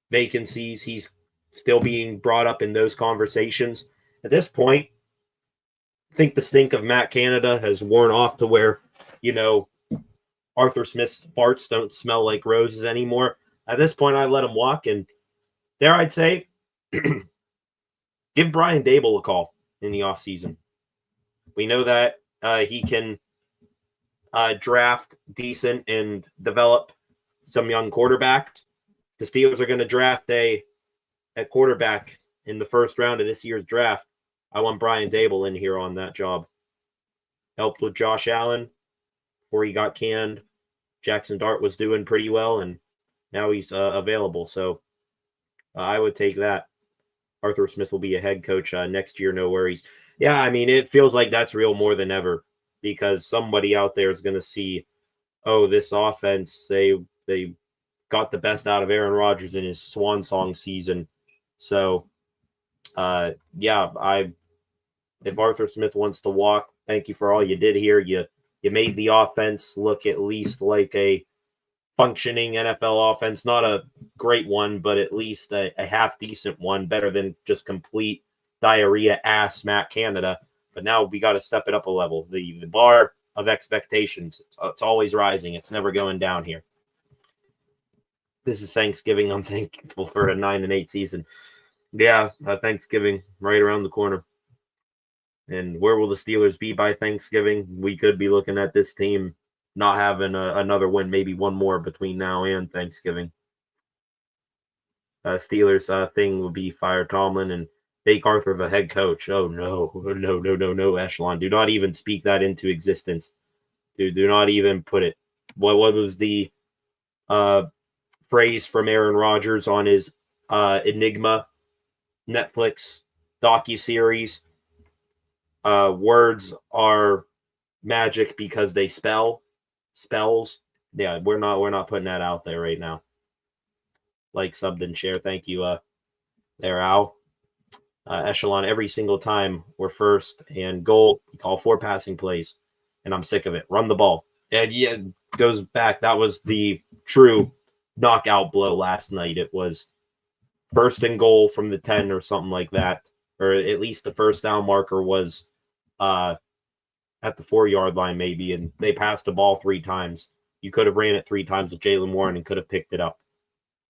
vacancies. He's still being brought up in those conversations. At this point, I think the stink of Matt Canada has worn off to where, Arthur Smith's farts don't smell like roses anymore. At this point, I let him walk, and there I'd say give Brian Dable a call in the offseason. We know that he can draft decent and develop some young quarterbacks. The Steelers are going to draft a quarterback in the first round of this year's draft. I want Brian Dable in here on that job. Helped with Josh Allen before he got canned. Jackson Dart was doing pretty well, and now he's available. So I would take that. Arthur Smith will be a head coach next year, no worries. Yeah, I mean, it feels like that's real more than ever because somebody out there is going to see, this offense, they got the best out of Aaron Rodgers in his swan song season. So, if Arthur Smith wants to walk, thank you for all you did here. You made the offense look at least like a functioning NFL offense, not a great one, but at least a half decent one, better than just complete diarrhea ass Matt Canada. But now we got to step it up a level. The bar of expectations, it's always rising. It's never going down here. This is Thanksgiving. I'm thankful for a 9-8 season. Yeah, Thanksgiving right around the corner. And where will the Steelers be by Thanksgiving? We could be looking at this team not having another win, maybe one more between now and Thanksgiving. Steelers thing will be fire Tomlin and make Arthur the head coach. Oh, no, Echelon. Do not even speak that into existence. Do not even put it. What was the phrase from Aaron Rodgers on his Enigma Netflix docuseries? Words are magic because they spells. Yeah, we're not putting that out there right now. Like, subbed and share. Thank you, there, Al. Echelon, every single time we're first and goal, we call 4 passing plays, and I'm sick of it. Run the ball. And yeah, it goes back. That was the true knockout blow last night. It was first and goal from the 10 or something like that, or at least the first down marker was at the 4-yard line maybe, and they passed the ball 3 times. You could have ran it 3 times with Jaylen Warren and could have picked it up,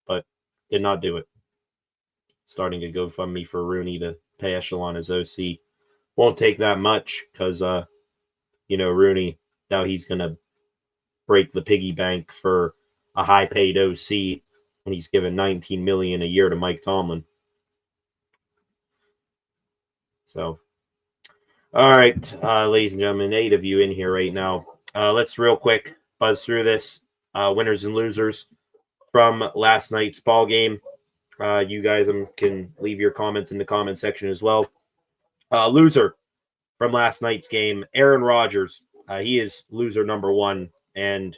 but did not do it. Starting a GoFundMe for Rooney to pay Echelon as OC. Won't take that much because, Rooney, now he's going to break the piggy bank for a high-paid OC when he's given $19 million a year to Mike Tomlin. So, all right, ladies and gentlemen, 8 of you in here right now. Let's real quick buzz through this. Winners and losers from last night's ball game. You guys can leave your comments in the comment section as well. Loser from last night's game, Aaron Rodgers. He is loser number 1, and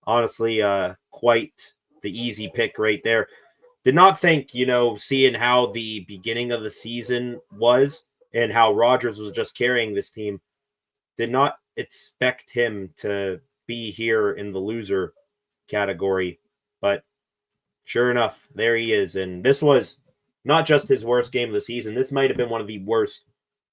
honestly, quite the easy pick right there. Did not think, seeing how the beginning of the season was and how Rodgers was just carrying this team, did not expect him to be here in the loser category, but sure enough, there he is. And this was not just his worst game of the season. This might have been one of the worst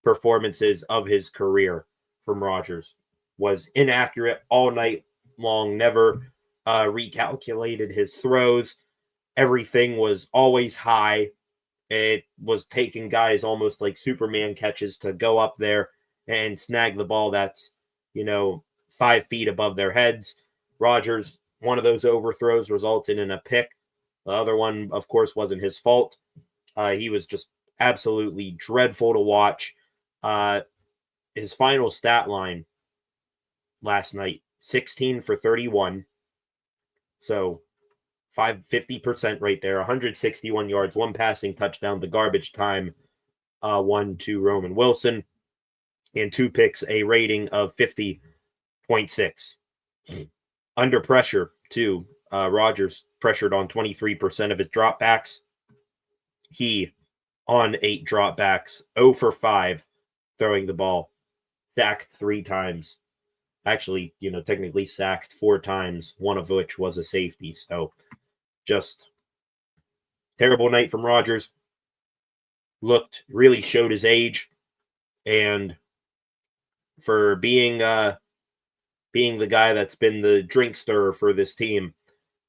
performances of his career from Rodgers. Was inaccurate all night long, never recalculated his throws. Everything was always high. It was taking guys almost like Superman catches to go up there and snag the ball that's, 5 feet above their heads. Rodgers, one of those overthrows resulted in a pick. The other one, of course, wasn't his fault. He was just absolutely dreadful to watch. His final stat line last night, 16 for 31. So 50% right there, 161 yards, 1 passing touchdown, the garbage time, 1 to Roman Wilson, and 2 picks, a rating of 50.6. Under pressure, too. Rodgers pressured on 23% of his dropbacks. He on 8 dropbacks, 0 for 5 throwing the ball, sacked 3 times. Actually, technically sacked 4 times, one of which was a safety. So just terrible night from Rodgers. Really showed his age. And for being the guy that's been the drink stirrer for this team,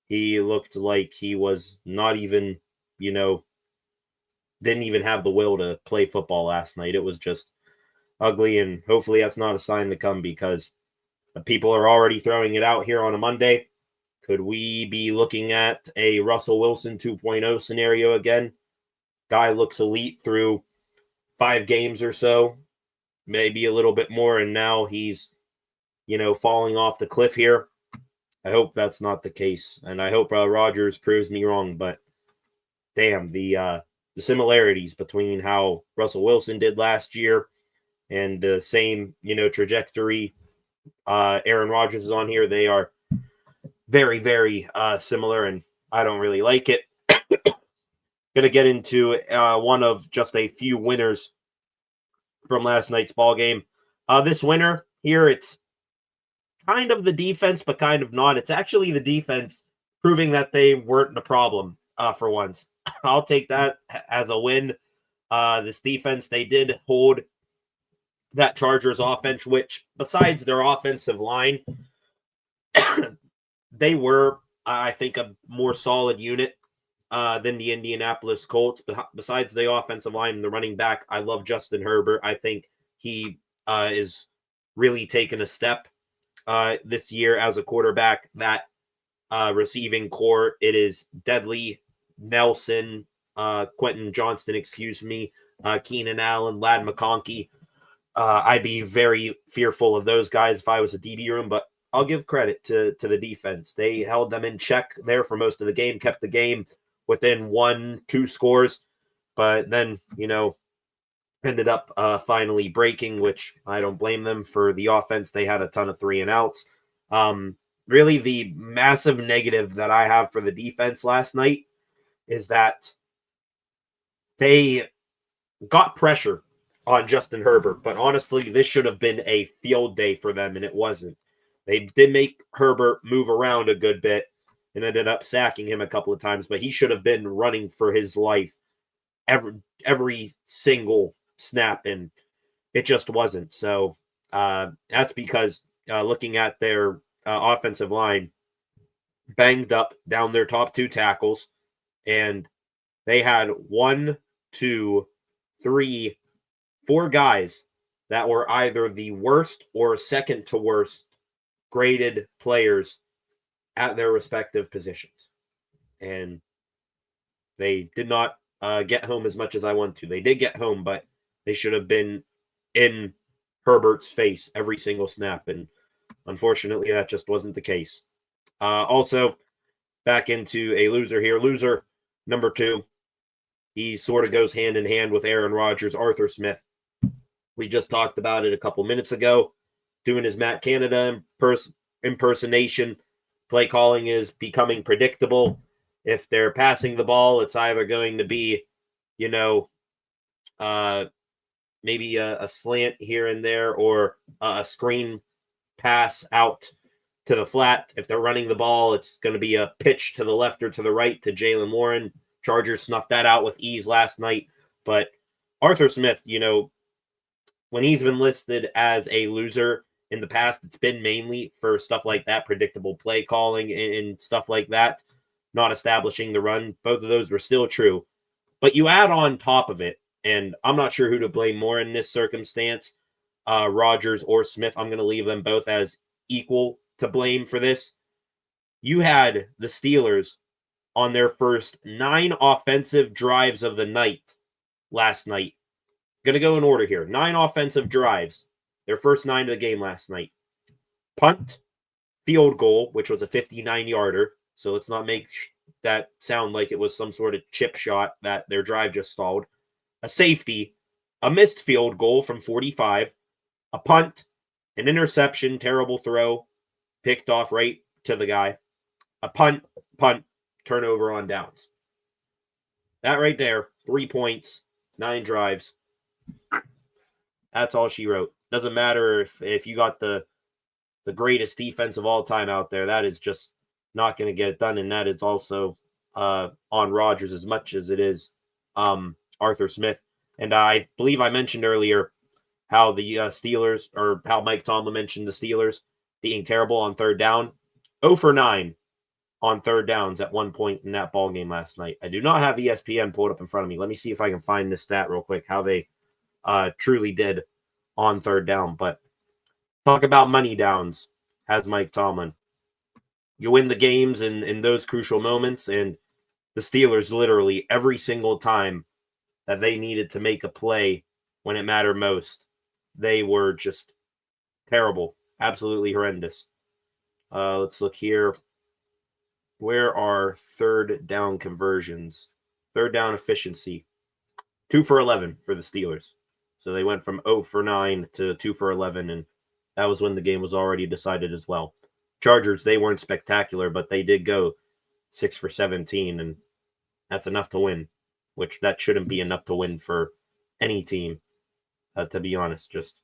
he looked like he was not even, didn't even have the will to play football last night. It was just ugly, and hopefully that's not a sign to come because people are already throwing it out here on a Monday. Could we be looking at a Russell Wilson 2.0 scenario again? Guy looks elite through 5 games or so, maybe a little bit more, and now he's, falling off the cliff here. I hope that's not the case, and I hope Rodgers proves me wrong, but damn, the similarities between how Russell Wilson did last year and the same, trajectory Aaron Rodgers is on here, they are very, very similar, and I don't really like it. Going to get into one of just a few winners from last night's ball game. This winner here, it's kind of the defense, but kind of not. It's actually the defense proving that they weren't the problem for once. I'll take that as a win. This defense, they did hold that Chargers offense, which besides their offensive line, they were, I think, a more solid unit than the Indianapolis Colts. Besides the offensive line and the running back, I love Justin Herbert. I think he is really taking a step this year as a quarterback. That receiving core, it is Deadly, Nelson, Quentin Johnston, Keenan Allen, Ladd McConkey. I'd be very fearful of those guys if I was a DB room, but I'll give credit to the defense. They held them in check there for most of the game, kept the game within 1-2 scores, but then, ended up finally breaking, which I don't blame them for the offense. They had a ton of 3 and outs. Really, the massive negative that I have for the defense last night is that they got pressure on Justin Herbert, but honestly, this should have been a field day for them, and it wasn't. They did make Herbert move around a good bit, and ended up sacking him a couple of times, but he should have been running for his life every single snap, and it just wasn't. So that's because looking at their offensive line, banged up down their top 2 tackles, and they had 1, 2, 3, 4 guys that were either the worst or second to worst graded players at their respective positions. And they did not get home as much as I want to. They did get home, but they should have been in Herbert's face every single snap. And unfortunately, that just wasn't the case. Also, back into a loser here. Loser number 2. He sort of goes hand in hand with Aaron Rodgers, Arthur Smith. We just talked about it a couple minutes ago. Doing his Matt Canada impersonation. Play calling is becoming predictable. If they're passing the ball, it's either going to be, maybe a slant here and there, or a screen pass out to the flat. If they're running the ball, it's going to be a pitch to the left or to the right to Jaylen Warren. Chargers snuffed that out with ease last night. But Arthur Smith, when he's been listed as a loser in the past, it's been mainly for stuff like that, predictable play calling and stuff like that, not establishing the run. Both of those were still true. But you add on top of it, and I'm not sure who to blame more in this circumstance, Rodgers or Smith. I'm going to leave them both as equal to blame for this. You had the Steelers on their first 9 offensive drives of the night last night. Going to go in order here. 9 offensive drives. Their first 9 of the game last night. Punt, field goal, which was a 59-yarder. So let's not make that sound like it was some sort of chip shot that their drive just stalled. A safety, a missed field goal from 45, a punt, an interception, terrible throw, picked off right to the guy, a punt, turnover on downs. That right there, 3 points, 9 drives. That's all she wrote. Doesn't matter if you got the greatest defense of all time out there. That is just not going to get it done, and that is also on Rodgers as much as it is Arthur Smith. And I believe I mentioned earlier how the Steelers, or how Mike Tomlin mentioned the Steelers being terrible on third down. 0 for 9 on third downs at one point in that ball game last night. I do not have ESPN pulled up in front of me. Let me see if I can find this stat real quick, how they truly did on third down. But talk about money downs, has Mike Tomlin. You win the games in those crucial moments, and the Steelers literally every single time that they needed to make a play when it mattered most, they were just terrible, absolutely horrendous. Let's look here. Where are third down conversions? Third down efficiency. 2 for 11 for the Steelers. So they went from 0 for 9 to 2 for 11, and that was when the game was already decided as well. Chargers, they weren't spectacular, but they did go 6 for 17, and that's enough to win, which that shouldn't be enough to win for any team, to be honest. Just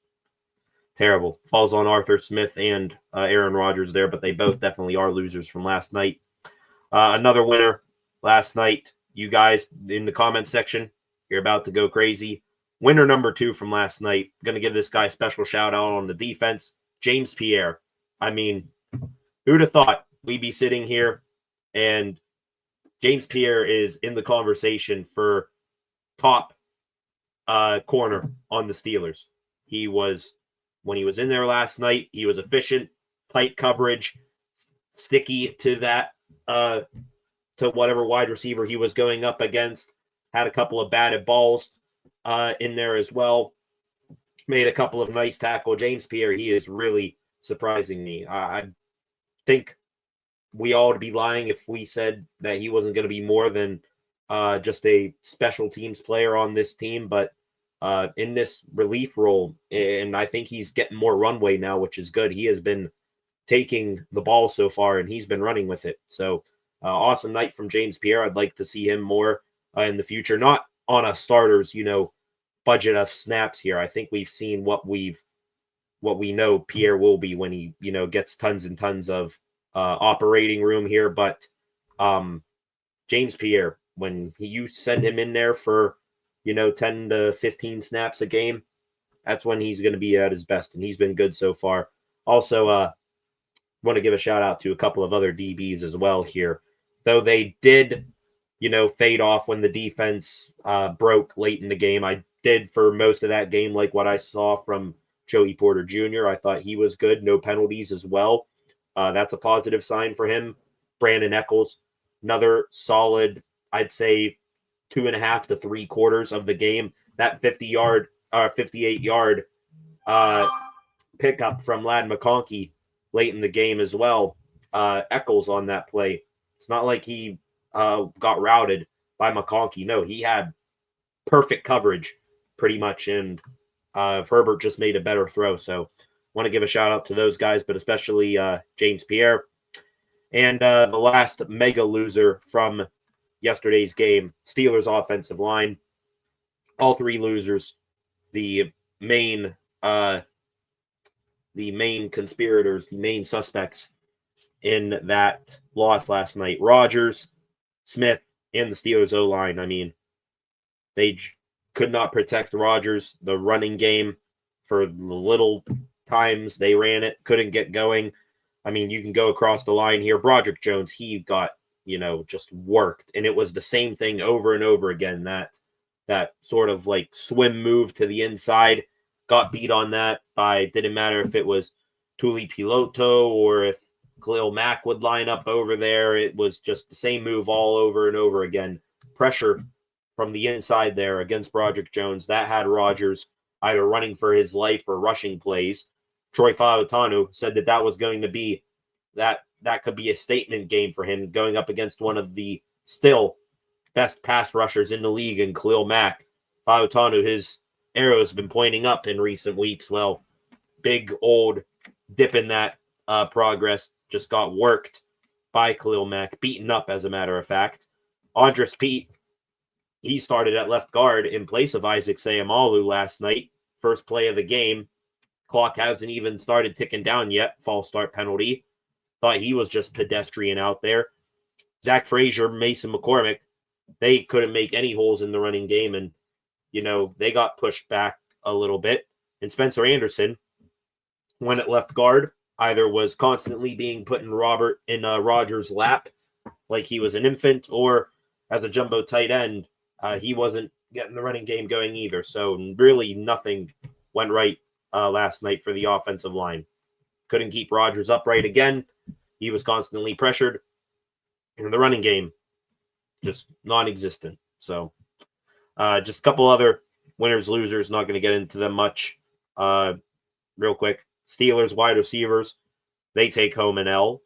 terrible. Falls on Arthur Smith and Aaron Rodgers there, but they both definitely are losers from last night. Another winner last night, you guys in the comment section, you're about to go crazy. Winner number 2 from last night. Going to give this guy a special shout out on the defense, James Pierre. I mean, who'd have thought we'd be sitting here and James Pierre is in the conversation for top corner on the Steelers. When he was in there last night, he was efficient, tight coverage, sticky to that, to whatever wide receiver he was going up against. Had a couple of batted balls in there as well. Made a couple of nice tackles. James Pierre, he is really surprising me. I think we all would be lying if we said that he wasn't going to be more than just a special teams player on this team, but in this relief role, and I think he's getting more runway now, which is good. He has been taking the ball so far, and he's been running with it. So awesome night from James Pierre. I'd like to see him more in the future, not on a starter's, budget of snaps here. I think we've seen what we know Pierre will be when he, gets tons and tons of operating room here. But James Pierre, when you send him in there for, 10 to 15 snaps a game, that's when he's going to be at his best, and he's been good so far. Also, want to give a shout out to a couple of other DBs as well here, though they did, fade off when the defense broke late in the game. I did for most of that game like what I saw from Joey Porter Jr. I thought he was good, no penalties as well. That's a positive sign for him. Brandon Echols, another solid, I'd say 2.5 to 3 quarters of the game. That 58-yard pickup from Ladd McConkey late in the game as well. Echols on that play. It's not like he got routed by McConkey. No, he had perfect coverage pretty much, and Herbert just made a better throw. So want to give a shout out to those guys, but especially James Pierre. And the last mega loser from yesterday's game, Steelers offensive line. All three losers, the main conspirators, the main suspects in that loss last night. Rodgers, Smith, and the Steelers O-line. I mean, they could not protect Rodgers. The running game, for the little times they ran it, couldn't get going. I mean, you can go across the line here. Broderick Jones, he got, just worked. And it was the same thing over and over again. That sort of like swim move to the inside, got beat on that by, didn't matter if it was Tuli Piloto or if Khalil Mack would line up over there. It was just the same move all over and over again. Pressure from the inside there against Broderick Jones. That had Rodgers either running for his life or rushing plays. Troy Fautanu said that was going to be, that could be a statement game for him going up against one of the still best pass rushers in the league in Khalil Mack. Fautanu, his arrow has been pointing up in recent weeks. Well, big old dip in that progress, just got worked by Khalil Mack, beaten up as a matter of fact. Andres Pete, he started at left guard in place of Isaac Seumalo last night. First play of the game. Clock hasn't even started ticking down yet. False start penalty. Thought he was just pedestrian out there. Zach Frazier, Mason McCormick, they couldn't make any holes in the running game, and, they got pushed back a little bit. And Spencer Anderson, when at left guard, either was constantly being put in Rodgers' lap like he was an infant, or as a jumbo tight end, he wasn't getting the running game going either. So really nothing went right last night for the offensive line. Couldn't keep Rodgers upright again. He was constantly pressured. And the running game, just non-existent. So just a couple other winners, losers. Not going to get into them much. Real quick. Steelers wide receivers, they take home an L.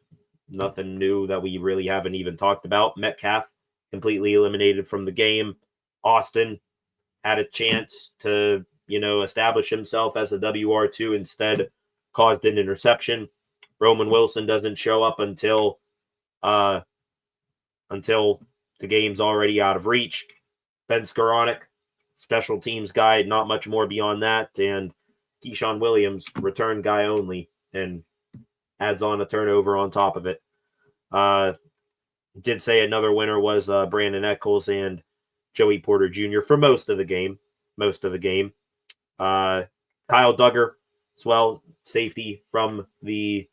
Nothing new that we really haven't even talked about. Metcalf completely eliminated from the game. Austin had a chance to, establish himself as a WR2, instead caused an interception. Roman Wilson doesn't show up until the game's already out of reach. Ben Skoranek, special teams guy, not much more beyond that. And Keyshawn Williams, return guy only, and adds on a turnover on top of it. Did say another winner was Brandon Echols and Joey Porter Jr. for most of the game. Kyle Duggar as well, safety from the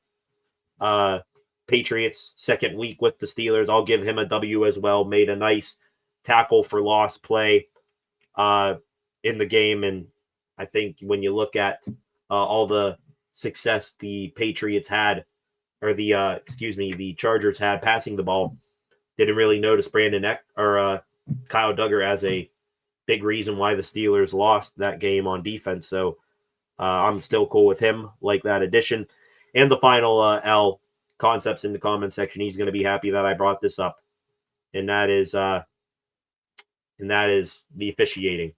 Patriots, second week with the Steelers. I'll give him a W as well. Made a nice tackle for loss play in the game. And I think when you look at all the success the Patriots had, or the Chargers had passing the ball, didn't really notice Kyle Duggar as a big reason why the Steelers lost that game on defense. So I'm still cool with him, like that addition. And the final L, Concepts in the comment section. He's going to be happy that I brought this up, and that is the officiating.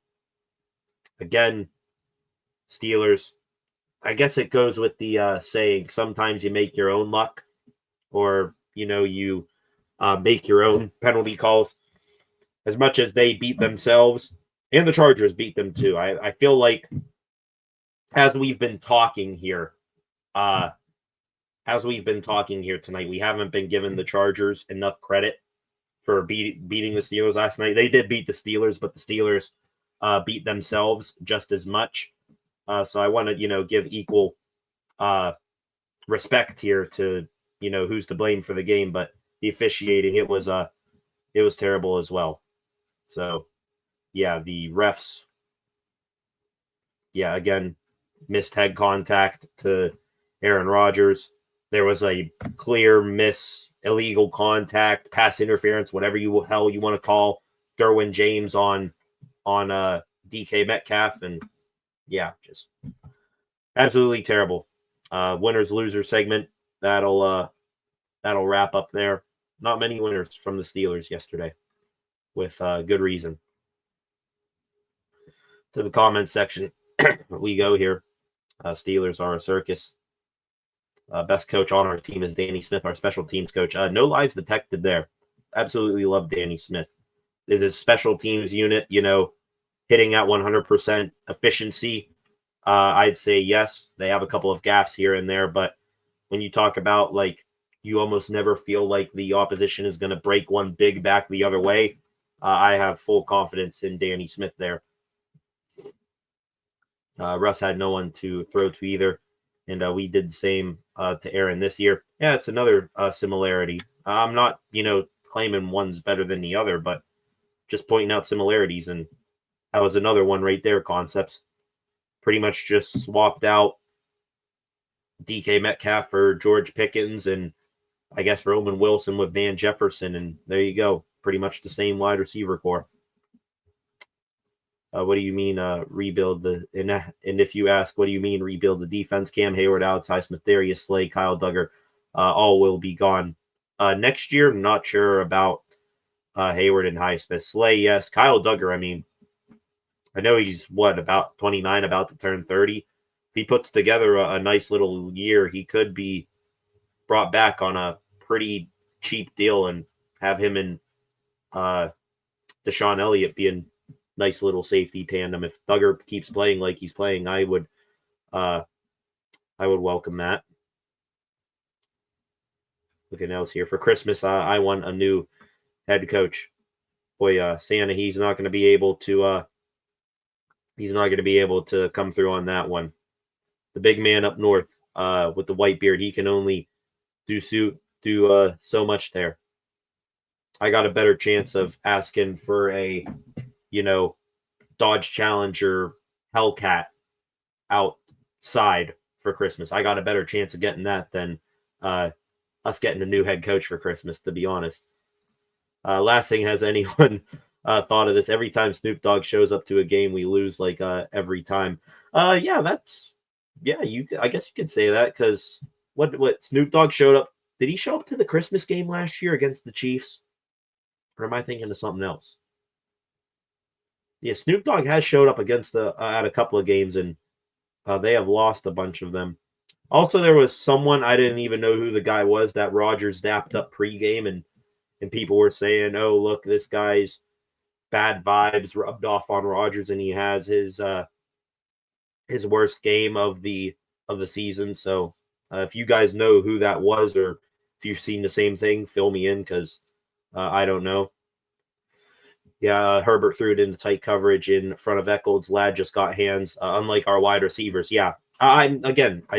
Again, Steelers. I guess it goes with the saying, sometimes you make your own luck, or you make your own penalty calls. As much as they beat themselves, and the Chargers beat them too. I feel like, as we've been talking here tonight, we haven't been given the Chargers enough credit for beating the Steelers last night. They did beat the Steelers, but the Steelers beat themselves just as much. So I want to, give equal respect here to, who's to blame for the game, but the officiating, it was terrible as well. So, yeah, the refs, again, missed head contact to Aaron Rodgers. There was a clear illegal contact, pass interference, whatever hell you want to call Derwin James on DK Metcalf, and just absolutely terrible. Winners losers segment that'll wrap up there. Not many winners from the Steelers yesterday, with good reason. To the comments section we go here. Steelers are a circus. Best coach on our team is Danny Smith, our special teams coach. No lies detected there. Absolutely love Danny Smith. Is his special teams unit, hitting at 100% efficiency? I'd say yes. They have a couple of gaffes here and there, but when you talk about, you almost never feel like the opposition is going to break one big back the other way. I have full confidence in Danny Smith there. Russ had no one to throw to either, and we did the same to Aaron this year. Yeah, it's another similarity. I'm not, claiming one's better than the other, but just pointing out similarities, and that was another one right there, Concepts. Pretty much just swapped out DK Metcalf for George Pickens, and I guess Roman Wilson with Van Jefferson, and there you go. Pretty much the same wide receiver core. What do you mean rebuild and if you ask, what do you mean rebuild the defense? Cam Hayward, Alex Highsmith, Darius Slay, Kyle Duggar, all will be gone next year. I'm not sure about Hayward and Highsmith. Slay, yes. Kyle Duggar, I know he's about 29, about to turn 30. If he puts together a nice little year, he could be brought back on a pretty cheap deal and have him and Deshaun Elliott be a nice little safety tandem. If Duggar keeps playing like he's playing, I would welcome that. Looking else here for Christmas, I want a new head coach. Boy, Santa, he's not going to be able to. He's not going to be able to come through on that one. The big man up north with the white beard, he can only do so much there. I got a better chance of asking for a, Dodge Challenger Hellcat outside for Christmas. I got a better chance of getting that than us getting a new head coach for Christmas, to be honest. Last thing, has anyone thought of this? Every time Snoop Dogg shows up to a game, we lose every time. I guess you could say that, because what Snoop Dogg showed up. Did he show up to the Christmas game last year against the Chiefs? Or am I thinking of something else? Yeah, Snoop Dogg has showed up against at a couple of games, and they have lost a bunch of them. Also, there was someone, I didn't even know who the guy was, that Rodgers dapped up pregame, and people were saying, oh, look, this guy's bad vibes rubbed off on Rodgers, and he has his worst game of the season. So if you guys know who that was, or if you've seen the same thing, fill me in, because I don't know. Yeah, Herbert threw it into tight coverage in front of Echols. Ladd just got hands, unlike our wide receivers. Yeah, I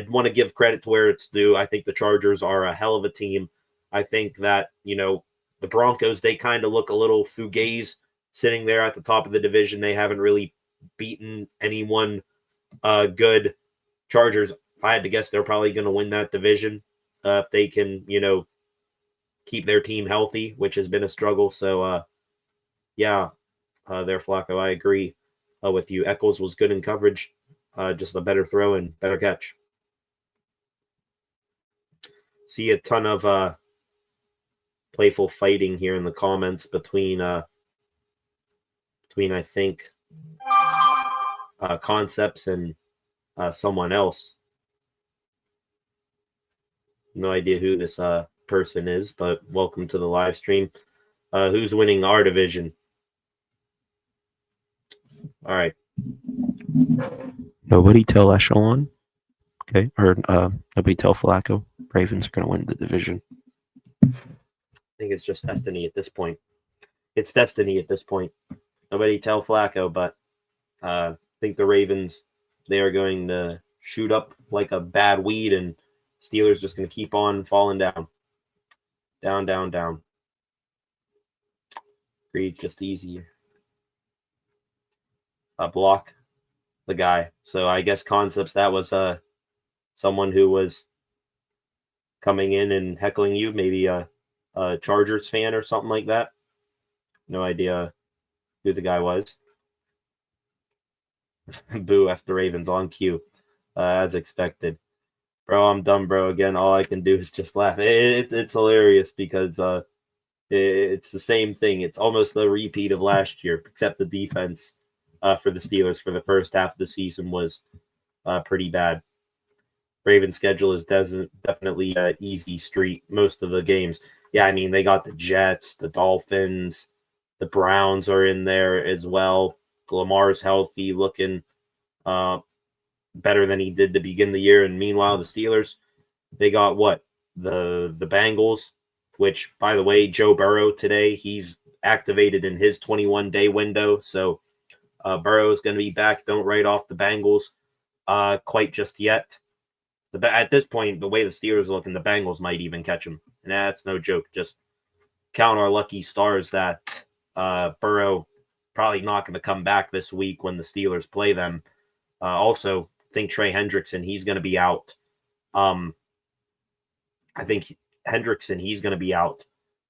want to give credit to where it's due. I think the Chargers are a hell of a team. I think that, the Broncos, they kind of look a little fugazi sitting there at the top of the division. They haven't really beaten anyone good. Chargers, if I had to guess, they're probably going to win that division if they can, keep their team healthy, which has been a struggle. So, there, Flacco, I agree with you. Echols was good in coverage, just a better throw and better catch. See a ton of playful fighting here in the comments between I think Concepts and someone else. No idea who this person is, but welcome to the live stream. Who's winning our division? All right. Nobody tell Echelon. Okay. Or nobody tell Flacco. Ravens are going to win the division. I think it's just destiny at this point. it's destiny at this point. Nobody tell Flacco, but I think the Ravens, they are going to shoot up like a bad weed, and Steelers just going to keep on falling down. Down, down, down. Breathe just easier. Block the guy. So I guess Concepts, that was someone who was coming in and heckling you, maybe a Chargers fan or something like that. No idea who the guy was. Boo after Ravens on cue, as expected. Bro, I'm done, bro. Again, all I can do is just laugh. It's hilarious because it's the same thing. It's almost a repeat of last year, except the defense for the Steelers for the first half of the season was pretty bad. Ravens' schedule is definitely easy street most of the games. Yeah, I mean, they got the Jets, the Dolphins, the Browns are in there as well. Lamar's healthy, looking better than he did to begin the year. And meanwhile, the Steelers, they got what? The Bengals, which, by the way, Joe Burrow today, he's activated in his 21-day window. So Burrow is going to be back. Don't write off the Bengals quite just yet. At this point, the way the Steelers are looking, the Bengals might even catch him. And that's no joke. Just count our lucky stars that Burrow probably not going to come back this week when the Steelers play them. Also, I think Trey Hendrickson, he's going to be out. I think Hendrickson, he's going to be out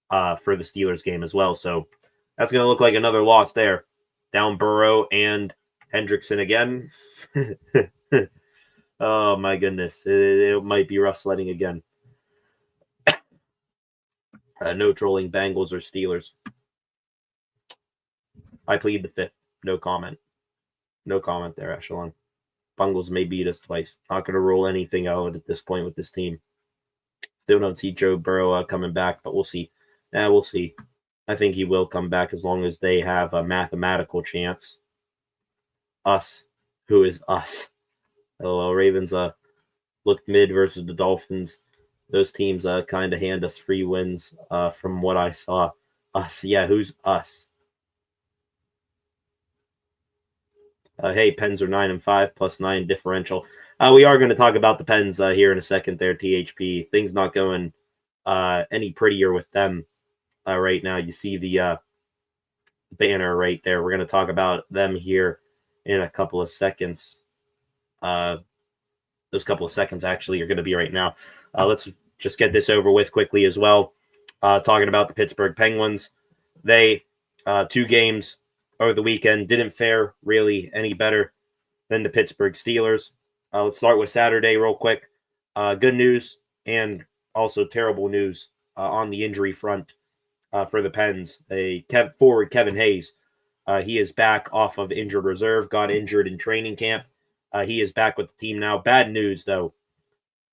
for the Steelers game as well. So that's going to look like another loss there. Down Burrow and Hendrickson again. Oh, my goodness. It might be rough sledding again. No trolling Bengals or Steelers. I plead the fifth. No comment. No comment there, Echelon. Bengals may beat us twice. Not going to rule anything out at this point with this team. Still don't see Joe Burrow coming back, but we'll see. We'll see. I think he will come back as long as they have a mathematical chance. Us. Who is us? LOL. Ravens looked mid versus the Dolphins. Those teams kind of hand us free wins from what I saw. Us. Yeah, who's us? Hey, Pens are 9-5 +9 differential. We are going to talk about the Pens here in a second there, THP. Things not going any prettier with them right now. You see the banner right there. We're going to talk about them here in a couple of seconds. Those couple of seconds actually are going to be right now. Let's just get this over with quickly as well. Talking about the Pittsburgh Penguins. They, 2 games over the weekend, didn't fare really any better than the Pittsburgh Steelers. Let's start with Saturday real quick. Good news and also terrible news on the injury front for the Pens. Forward Kevin Hayes, he is back off of injured reserve, got injured in training camp. He is back with the team now. Bad news, though,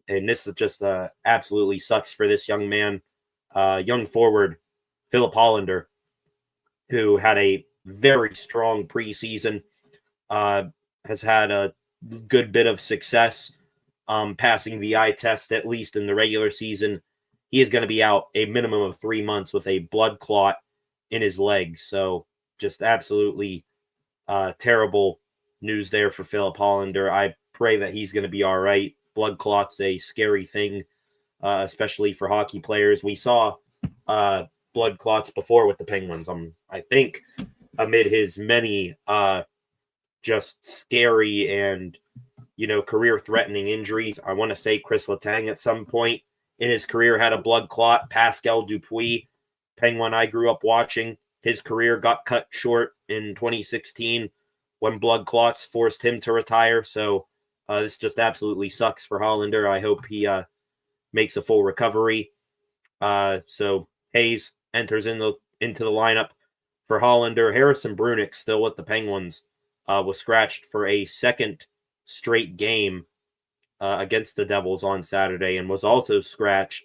and this is just absolutely sucks for this young man. Young forward, Philip Hollander, who had a very strong preseason, has had a good bit of success passing the eye test, at least in the regular season. He is going to be out a minimum of 3 months with a blood clot in his leg. So just absolutely terrible news there for Philip Hollander. I pray that he's going to be all right. Blood clot's a scary thing, especially for hockey players. We saw blood clots before with the Penguins. I think amid his many just scary and career-threatening injuries. I want to say Chris Letang at some point in his career had a blood clot. Pascal Dupuis, Penguin I grew up watching, his career got cut short in 2016 when blood clots forced him to retire. So this just absolutely sucks for Hollander. I hope he makes a full recovery. So Hayes enters into the lineup for Hollander. Harrison Brunick, still with the Penguins, was scratched for a second straight game against the Devils on Saturday and was also scratched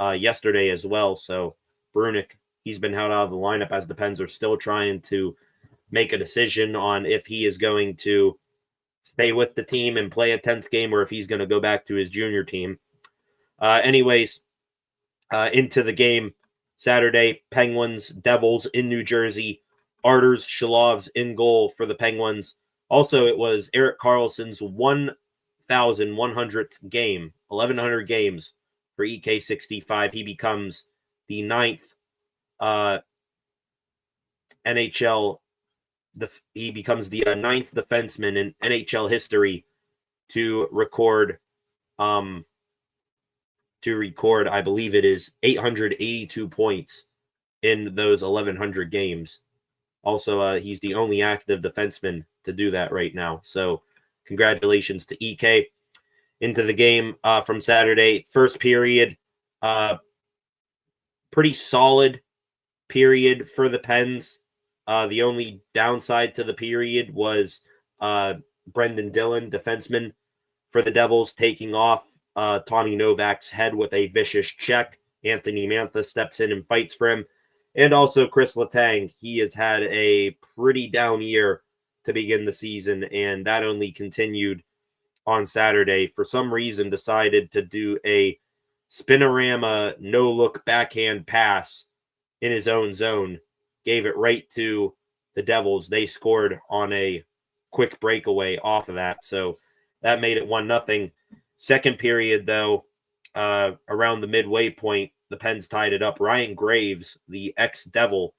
yesterday as well. So Brunick, he's been held out of the lineup as the Pens are still trying to make a decision on if he is going to stay with the team and play a 10th game or if he's going to go back to his junior team. Anyways, into the game Saturday, Penguins, Devils in New Jersey. Arturs Shalovs in goal for the Penguins. Also, it was Erik Karlsson's 1,100th game, 1,100 games for EK65. He becomes the ninth NHL. He becomes the ninth defenseman in NHL history to record. I believe it is 882 points in those 1,100 games. Also, he's the only active defenseman to do that right now. So, congratulations to EK. Into the game from Saturday, first period, pretty solid period for the Pens. The only downside to the period was Brendan Dillon, defenseman for the Devils, taking off Tommy Novak's head with a vicious check. Anthony Mantha steps in and fights for him. And also Chris Letang. He has had a pretty down year to begin the season, and that only continued on Saturday. For some reason, decided to do a spinorama no-look backhand pass in his own zone. Gave it right to the Devils. They scored on a quick breakaway off of that, so that made it 1-0. Second period, though, around the midway point, the Pens tied it up. Ryan Graves, the ex-Devil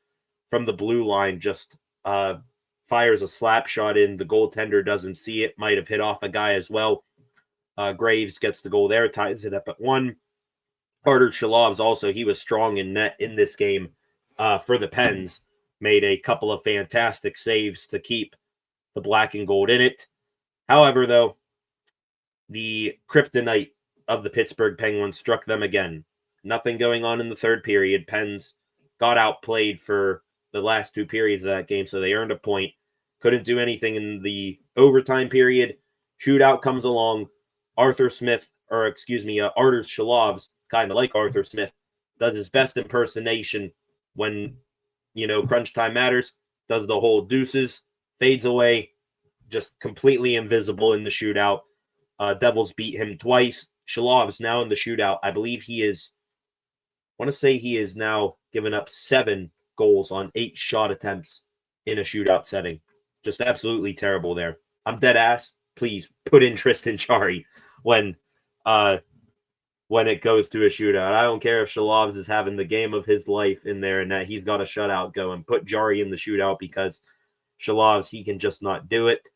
from the blue line, just fires a slap shot in. The goaltender doesn't see it. Might have hit off a guy as well. Graves gets the goal there, ties it up at 1. Arturs Shalovs also, he was strong in net in this game for the Pens. Made a couple of fantastic saves to keep the black and gold in it. However, though, the kryptonite of the Pittsburgh Penguins struck them again. Nothing going on in the third period. Pens got outplayed for the last two periods of that game, so they earned a point. Couldn't do anything in the overtime period. Shootout comes along. Arturs Shalovs, kind of like Arthur Smith, does his best impersonation when, crunch time matters. Does the whole deuces, fades away, just completely invisible in the shootout. Devils beat him twice. Shalovs now in the shootout. I believe he is now given up 7 goals on 8 shot attempts in a shootout setting. Just absolutely terrible there. I'm dead ass. Please put in Tristan Jarry when it goes to a shootout. I don't care if Shalovs is having the game of his life in there and that he's got a shutout going. Put Jarry in the shootout because Shalovs, he can just not do it.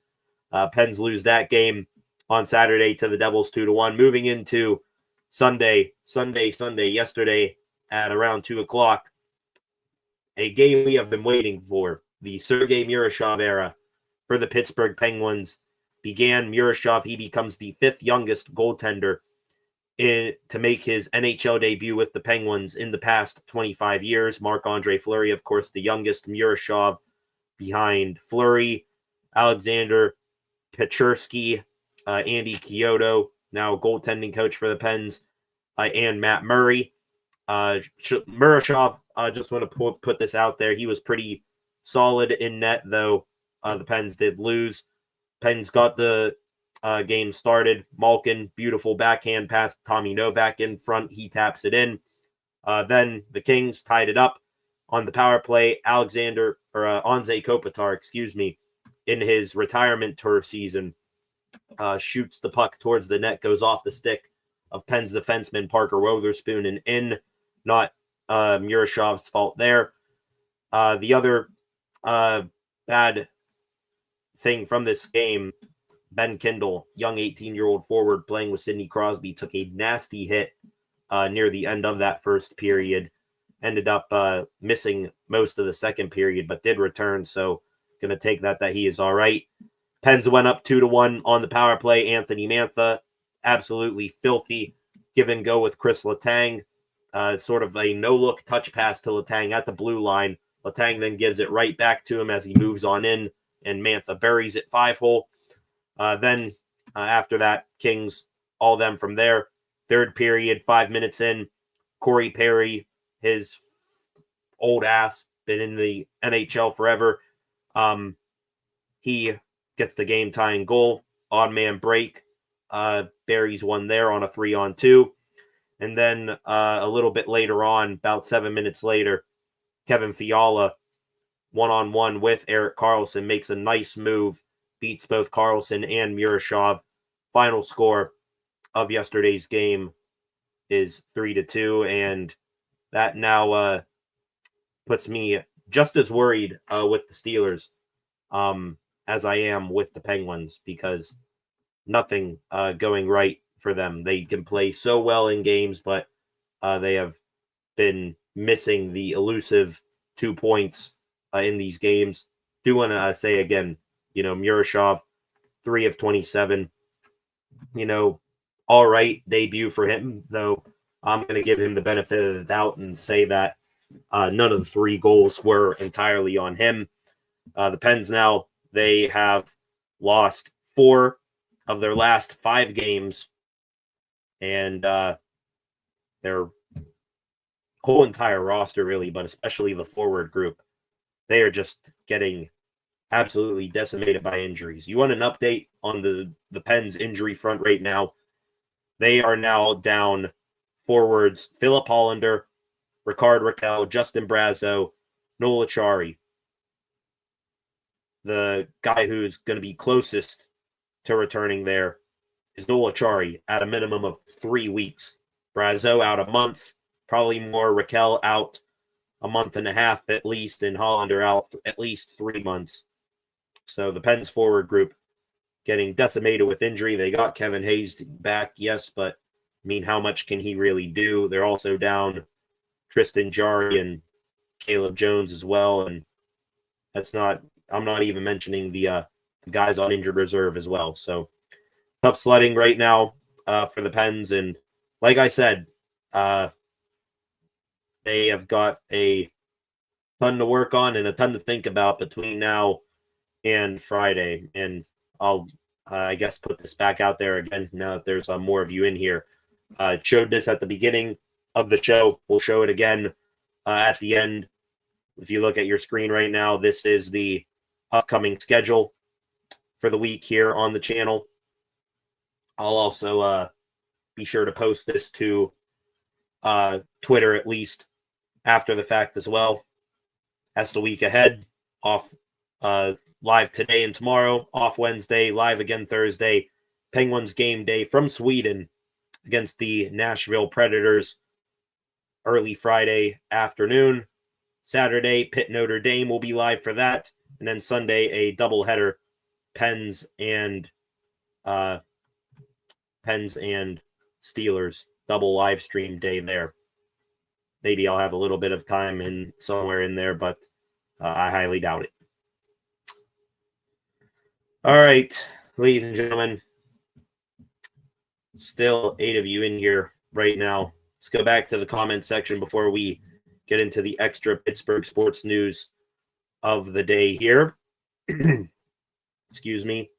Pens lose that game on Saturday to the Devils 2-1. Moving into Sunday, yesterday at around 2 o'clock, a game we have been waiting for. The Sergei Murashov era for the Pittsburgh Penguins began. Murashov, he becomes the 5th youngest goaltender to make his NHL debut with the Penguins in the past 25 years. Marc-Andre Fleury, of course, the youngest. Murashov behind Fleury, Alexander Pechersky, Andy Chiodo, now goaltending coach for the Pens, and Matt Murray. Murashov, just want to put this out there. He was pretty solid in net, though the Pens did lose. Pens got the game started. Malkin, beautiful backhand pass. Tommy Novak in front. He taps it in. Then the Kings tied it up on the power play. Anze Kopitar, in his retirement tour season, shoots the puck towards the net, goes off the stick of Pens defenseman Parker Wotherspoon and in. Not Murashov's fault there. The other bad thing from this game, Ben Kindle, young 18-year-old forward playing with Sidney Crosby, took a nasty hit near the end of that first period. Ended up missing most of the second period, but did return, so going to take that he is all right. Pens went up 2-1 on the power play. Anthony Mantha, absolutely filthy give and go with Chris Letang. Sort of a no-look touch pass to Letang at the blue line. Letang then gives it right back to him as he moves on in, and Mantha buries it 5-hole. Then after that, Kings, all them from there. Third period, 5 minutes in, Corey Perry, his old ass, been in the NHL forever. He gets the game-tying goal. Odd man break. Buries one there on a 3-on-2. And then a little bit later on, about 7 minutes later, Kevin Fiala, one-on-one with Erik Karlsson, makes a nice move, beats both Karlsson and Murashov. Final score of yesterday's game is 3-2, and that now puts me just as worried with the Steelers as I am with the Penguins, because nothing going right for them. They can play so well in games, but they have been missing the elusive 2 points in these games. Do want to say again, Murashov, 3 of 27, all right debut for him, though I'm going to give him the benefit of the doubt and say that none of the 3 goals were entirely on him. The Pens now, they have lost 4 of their last 5 games, and their whole entire roster, really, but especially the forward group, they are just getting absolutely decimated by injuries. You want an update on the Pens injury front right now? They are now down forwards Philip Hollander, Ricard Raquel, Justin Brazeau, Noel Acciari. The guy who's going to be closest to returning there is Noel Acciari at a minimum of 3 weeks. Brazeau out a month, probably more. Raquel out a month and a half at least, and Hollander out at least 3 months. So the Pens forward group getting decimated with injury. They got Kevin Hayes back, yes, but how much can he really do? They're also down Tristan Jarry and Caleb Jones as well, and I'm not even mentioning the guys on injured reserve as well. So tough sledding right now for the Pens, and like I said, they have got a ton to work on and a ton to think about between now and Friday. And I'll, I guess, put this back out there again now that there's more of you in here. Showed this at the beginning of the show. We'll show it again at the end. If you look at your screen right now, this is the upcoming schedule for the week here on the channel. I'll also be sure to post this to Twitter, at least after the fact as well. That's the week ahead. Off live today and tomorrow. Off Wednesday. Live again Thursday. Penguins game day from Sweden against the Nashville Predators early Friday afternoon. Saturday, Pitt Notre Dame will be live for that. And then Sunday, a doubleheader, Pens and Steelers, double live stream day there. Maybe I'll have a little bit of time in somewhere in there, but I highly doubt it. All right, ladies and gentlemen, still 8 of you in here right now. Let's go back to the comment section before we get into the extra Pittsburgh sports news of the day here. Excuse me.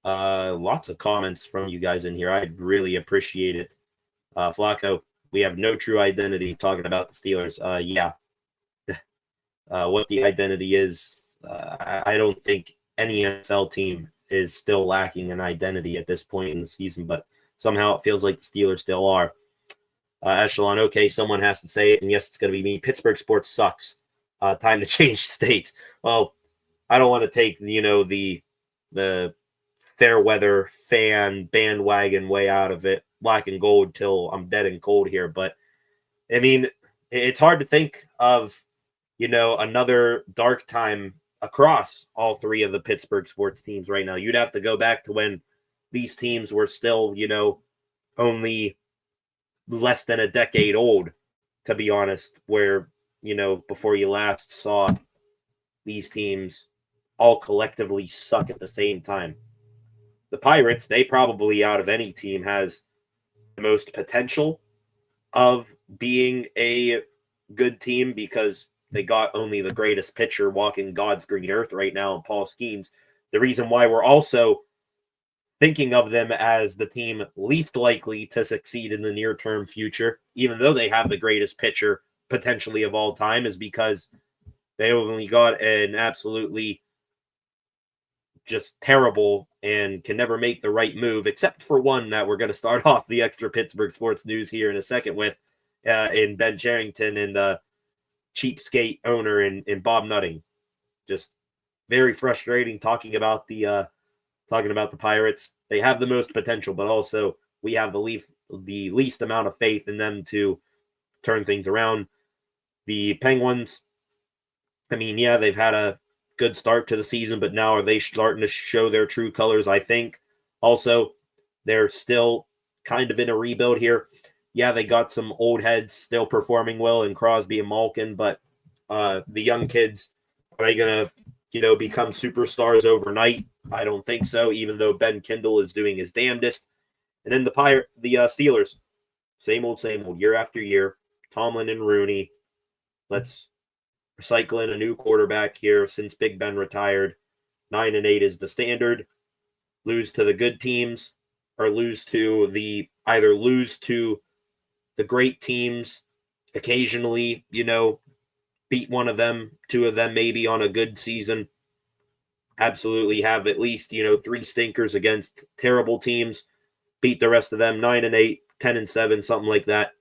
Lots of comments from you guys in here. I really appreciate it. Flacco, we have no true identity talking about the Steelers. Yeah. What the identity is, I don't think any NFL team is still lacking an identity at this point in the season, but somehow it feels like the Steelers still are. Echelon, okay, someone has to say it, and yes, it's going to be me. Pittsburgh sports sucks. Time to change states. Well, I don't want to take, the fair weather fan bandwagon way out of it, black and gold till I'm dead and cold here. But, it's hard to think of, another dark time across all 3 of the Pittsburgh sports teams right now. You'd have to go back to when these teams were still, only less than a decade old, to be honest, where, before you last saw these teams all collectively suck at the same time. The Pirates, they probably out of any team has the most potential of being a good team because they got only the greatest pitcher walking God's green earth right now in Paul Skeens. The reason why we're also thinking of them as the team least likely to succeed in the near-term future, even though they have the greatest pitcher potentially of all time, is because they only got an absolutely just terrible and can never make the right move, except for one that we're going to start off the extra Pittsburgh sports news here in a second with, in Ben Cherington and cheapskate owner in Bob Nutting. Just very frustrating talking about the Pirates. They have the most potential, but also we have the least amount of faith in them to turn things around. The Penguins, I mean, yeah, they've had a good start to the season, but now are they starting to show their true colors? I think. Also, they're still kind of in a rebuild here. Yeah, they got some old heads still performing well in Crosby and Malkin, but the young kids, are they going to, become superstars overnight? I don't think so, even though Ben Kindle is doing his damnedest. And then the Steelers, same old, year after year. Tomlin and Rooney. Let's recycle in a new quarterback here since Big Ben retired. 9-8 is the standard. Lose to the good teams, or lose to the great teams. Occasionally, beat one of them, two of them maybe on a good season. Absolutely have at least, 3 stinkers against terrible teams. Beat the rest of them 9-8, 10-7, something like that.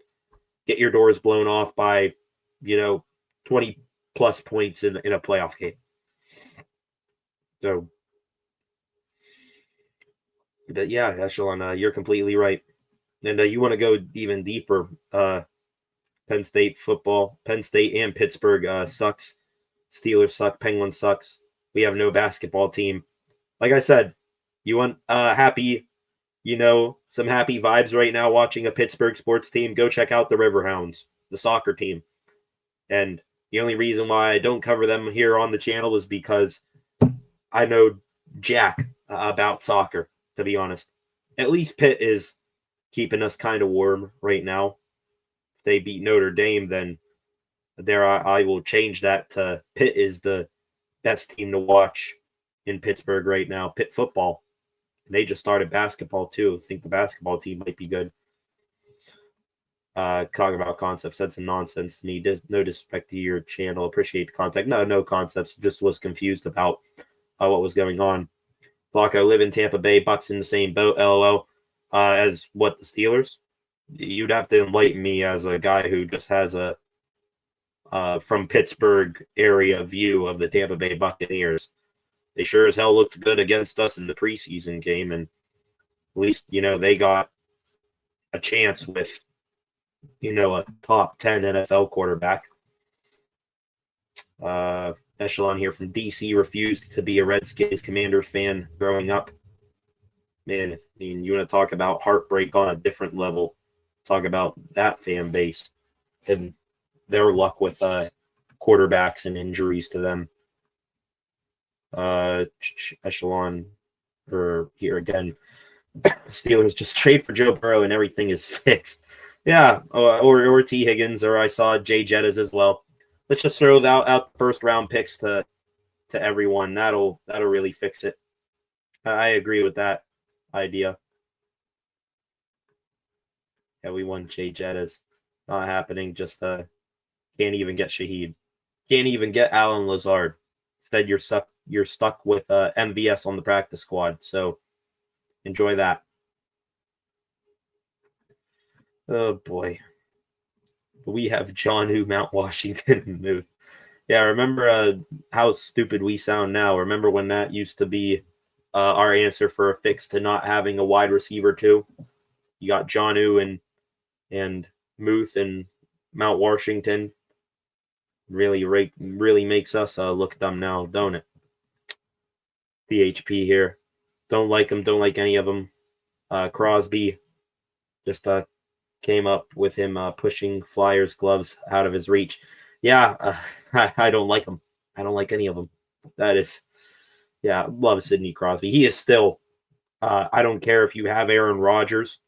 Get your doors blown off by, 20 plus points in a playoff game. So, but yeah, Echelon, you're completely right. And you want to go even deeper. Penn State football, Penn State and Pittsburgh sucks. Steelers suck. Penguins sucks. We have no basketball team. Like I said, you want happy, some happy vibes right now watching a Pittsburgh sports team. Go check out the Riverhounds, the soccer team. And the only reason why I don't cover them here on the channel is because I know jack about soccer, to be honest. At least Pitt is keeping us kind of warm right now. If they beat Notre Dame, then I will change that to Pitt is the best team to watch in Pittsburgh right now. Pitt football. They just started basketball too. I think the basketball team might be good. Talking about concepts, that's some nonsense to me. No disrespect to your channel. Appreciate the contact. No concepts. Just was confused about what was going on. Block, I live in Tampa Bay. Bucks in the same boat. LOL. As what, the Steelers? You'd have to enlighten me as a guy who just has a from Pittsburgh area view of the Tampa Bay Buccaneers. They sure as hell looked good against us in the preseason game, and at least they got a chance with a top 10 NFL quarterback. Echelon here from DC refused to be a Redskins Commanders fan growing up. Man, I mean, you want to talk about heartbreak on a different level. Talk about that fan base and their luck with quarterbacks and injuries to them. Echelon for here again. Steelers just trade for Joe Burrow and everything is fixed. Yeah, or T. Higgins, or I saw Jay Jettas as well. Let's just throw out first round picks to everyone. That'll really fix it. I agree with that idea. Yeah, we won Jay Jettas. Not happening. Just can't even get Shaheed. Can't even get Alan Lazard. Instead, you're stuck with MVS on the practice squad. So enjoy that. Oh boy. We have John who Mount Washington moved. Yeah, remember how stupid we sound now. Remember when that used to be our answer for a fix to not having a wide receiver too? You got John and Muth and Mount Washington. Really makes us look dumb now, don't it? PHP here. Don't like him. Don't like any of them. Crosby just came up with him pushing Flyers gloves out of his reach. Yeah, I don't like him. I don't like any of them. That is, yeah, love Sidney Crosby. He is still, I don't care if you have Aaron Rodgers.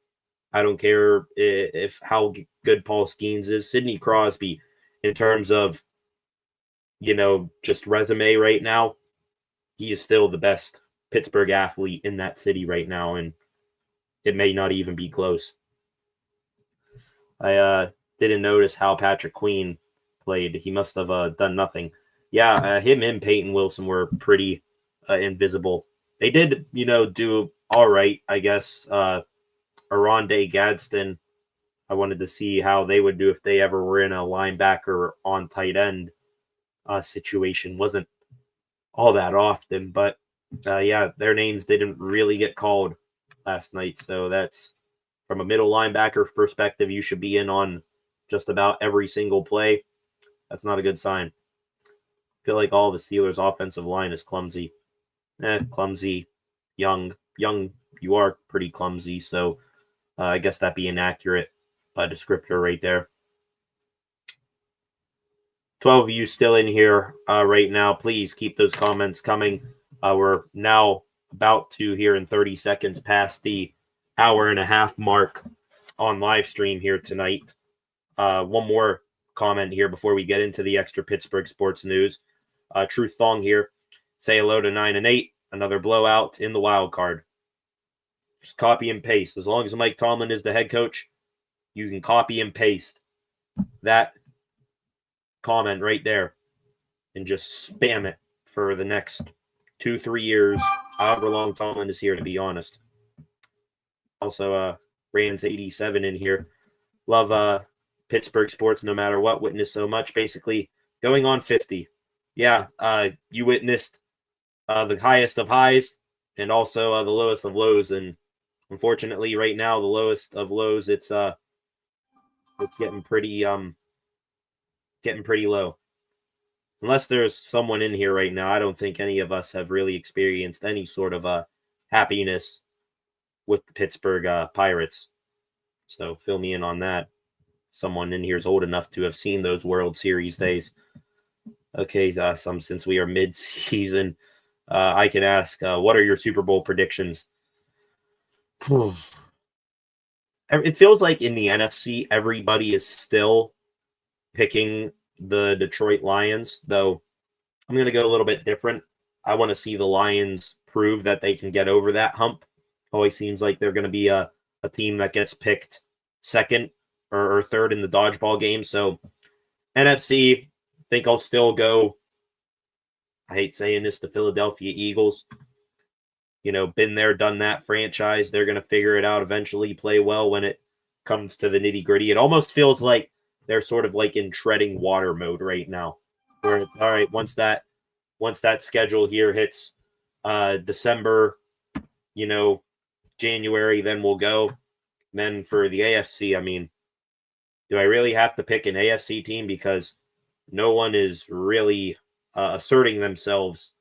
I don't care if how good Paul Skeens is. Sidney Crosby, in terms of, just resume right now, he is still the best Pittsburgh athlete in that city right now, and it may not even be close. I didn't notice how Patrick Queen played. He must have done nothing. Yeah, him and Peyton Wilson were pretty invisible They did, do all right, I guess. Aronde Gadsden, I wanted to see how they would do if they ever were in a linebacker on tight end situation. Wasn't all that often, but yeah, their names didn't really get called last night. So that's from a middle linebacker perspective, you should be in on just about every single play. That's not a good sign. I feel like all the Steelers' offensive line is clumsy. Clumsy, young. You are pretty clumsy, so I guess that'd be an accurate descriptor right there. 12 of you still in here right now. Please keep those comments coming. We're now about to, here in 30 seconds, past the hour and a half mark on live stream here tonight. One more comment here before we get into the extra Pittsburgh sports news. Truth Thong here. Say hello to 9 and 8. Another blowout in the wild card. Just copy and paste. As long as Mike Tomlin is the head coach, you can copy and paste that comment right there and just spam it for the next 2-3 years, however long Tomlin is here, to be honest. Also, Rand's 87 in here. Love Pittsburgh sports no matter what. Witnessed so much. Basically, going on 50. Yeah, you witnessed the highest of highs and also the lowest of lows. And unfortunately, right now, the lowest of lows, it's getting pretty low. Unless there's someone in here right now, I don't think any of us have really experienced any sort of happiness with the Pittsburgh Pirates. So fill me in on that. Someone in here is old enough to have seen those World Series days. Okay, since we are mid-season, I can ask, what are your Super Bowl predictions? It feels like in the NFC, everybody is still picking the Detroit Lions, though I'm going to go a little bit different. I want to see the Lions prove that they can get over that hump. Always seems like they're going to be a team that gets picked second or third in the dodgeball game. So NFC, I think I'll still go, I hate saying this, the Philadelphia Eagles. Been there, done that franchise. They're going to figure it out eventually, play well when it comes to the nitty gritty. It almost feels like they're sort of like in treading water mode right now. Where it's, all right, once that schedule here hits December, January, then we'll go. And then for the AFC, I mean, do I really have to pick an AFC team because no one is really asserting themselves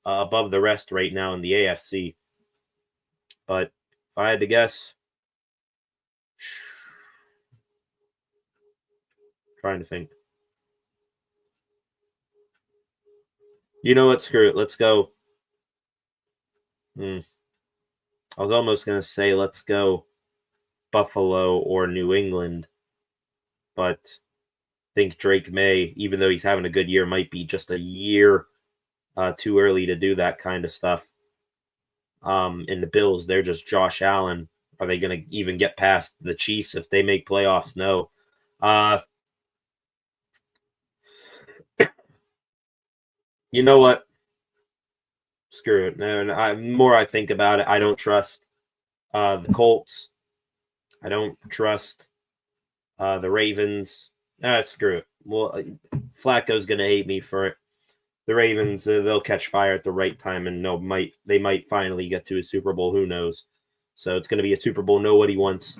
above the rest right now in the AFC? But if I had to guess, trying to think. You know what? Screw it. Let's go. I was almost going to say let's go Buffalo or New England, but I think Drake May, even though he's having a good year, might be just a year too early to do that kind of stuff. In the Bills, they're just Josh Allen. Are they going to even get past the Chiefs if they make playoffs? No. You know what? Screw it. No, more I think about it, I don't trust the Colts. I don't trust the Ravens. Screw it. Well, Flacco's going to hate me for it. The Ravens, they'll catch fire at the right time, and they might finally get to a Super Bowl. Who knows? So it's going to be a Super Bowl nobody wants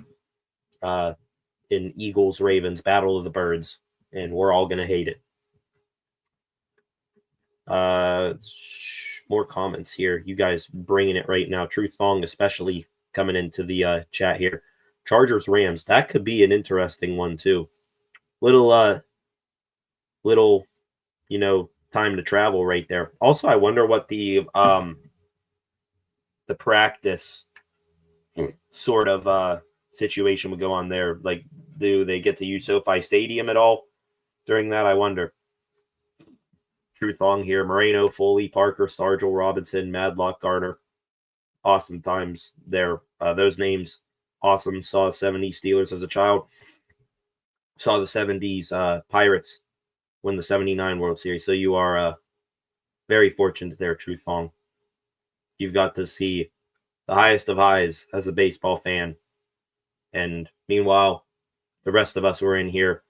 in Eagles-Ravens, Battle of the Birds, and we're all going to hate it. More comments here. You guys bringing it right now. Truth Thong especially coming into the chat here. Chargers-Rams, that could be an interesting one too. Little, time to travel right there. Also, I wonder what the practice sort of situation would go on there. Like, do they get to use SoFi Stadium at all during that? I wonder. True Thong here. Moreno, Foley, Parker, Stargell, Robinson, Madlock, Garner. Awesome times there. Those names, awesome. Saw the 70s Steelers as a child. Saw the 70s Pirates win the 79 World Series. So you are very fortunate there, True Thong. you've got to see the highest of highs as a baseball fan. And meanwhile, the rest of us were in here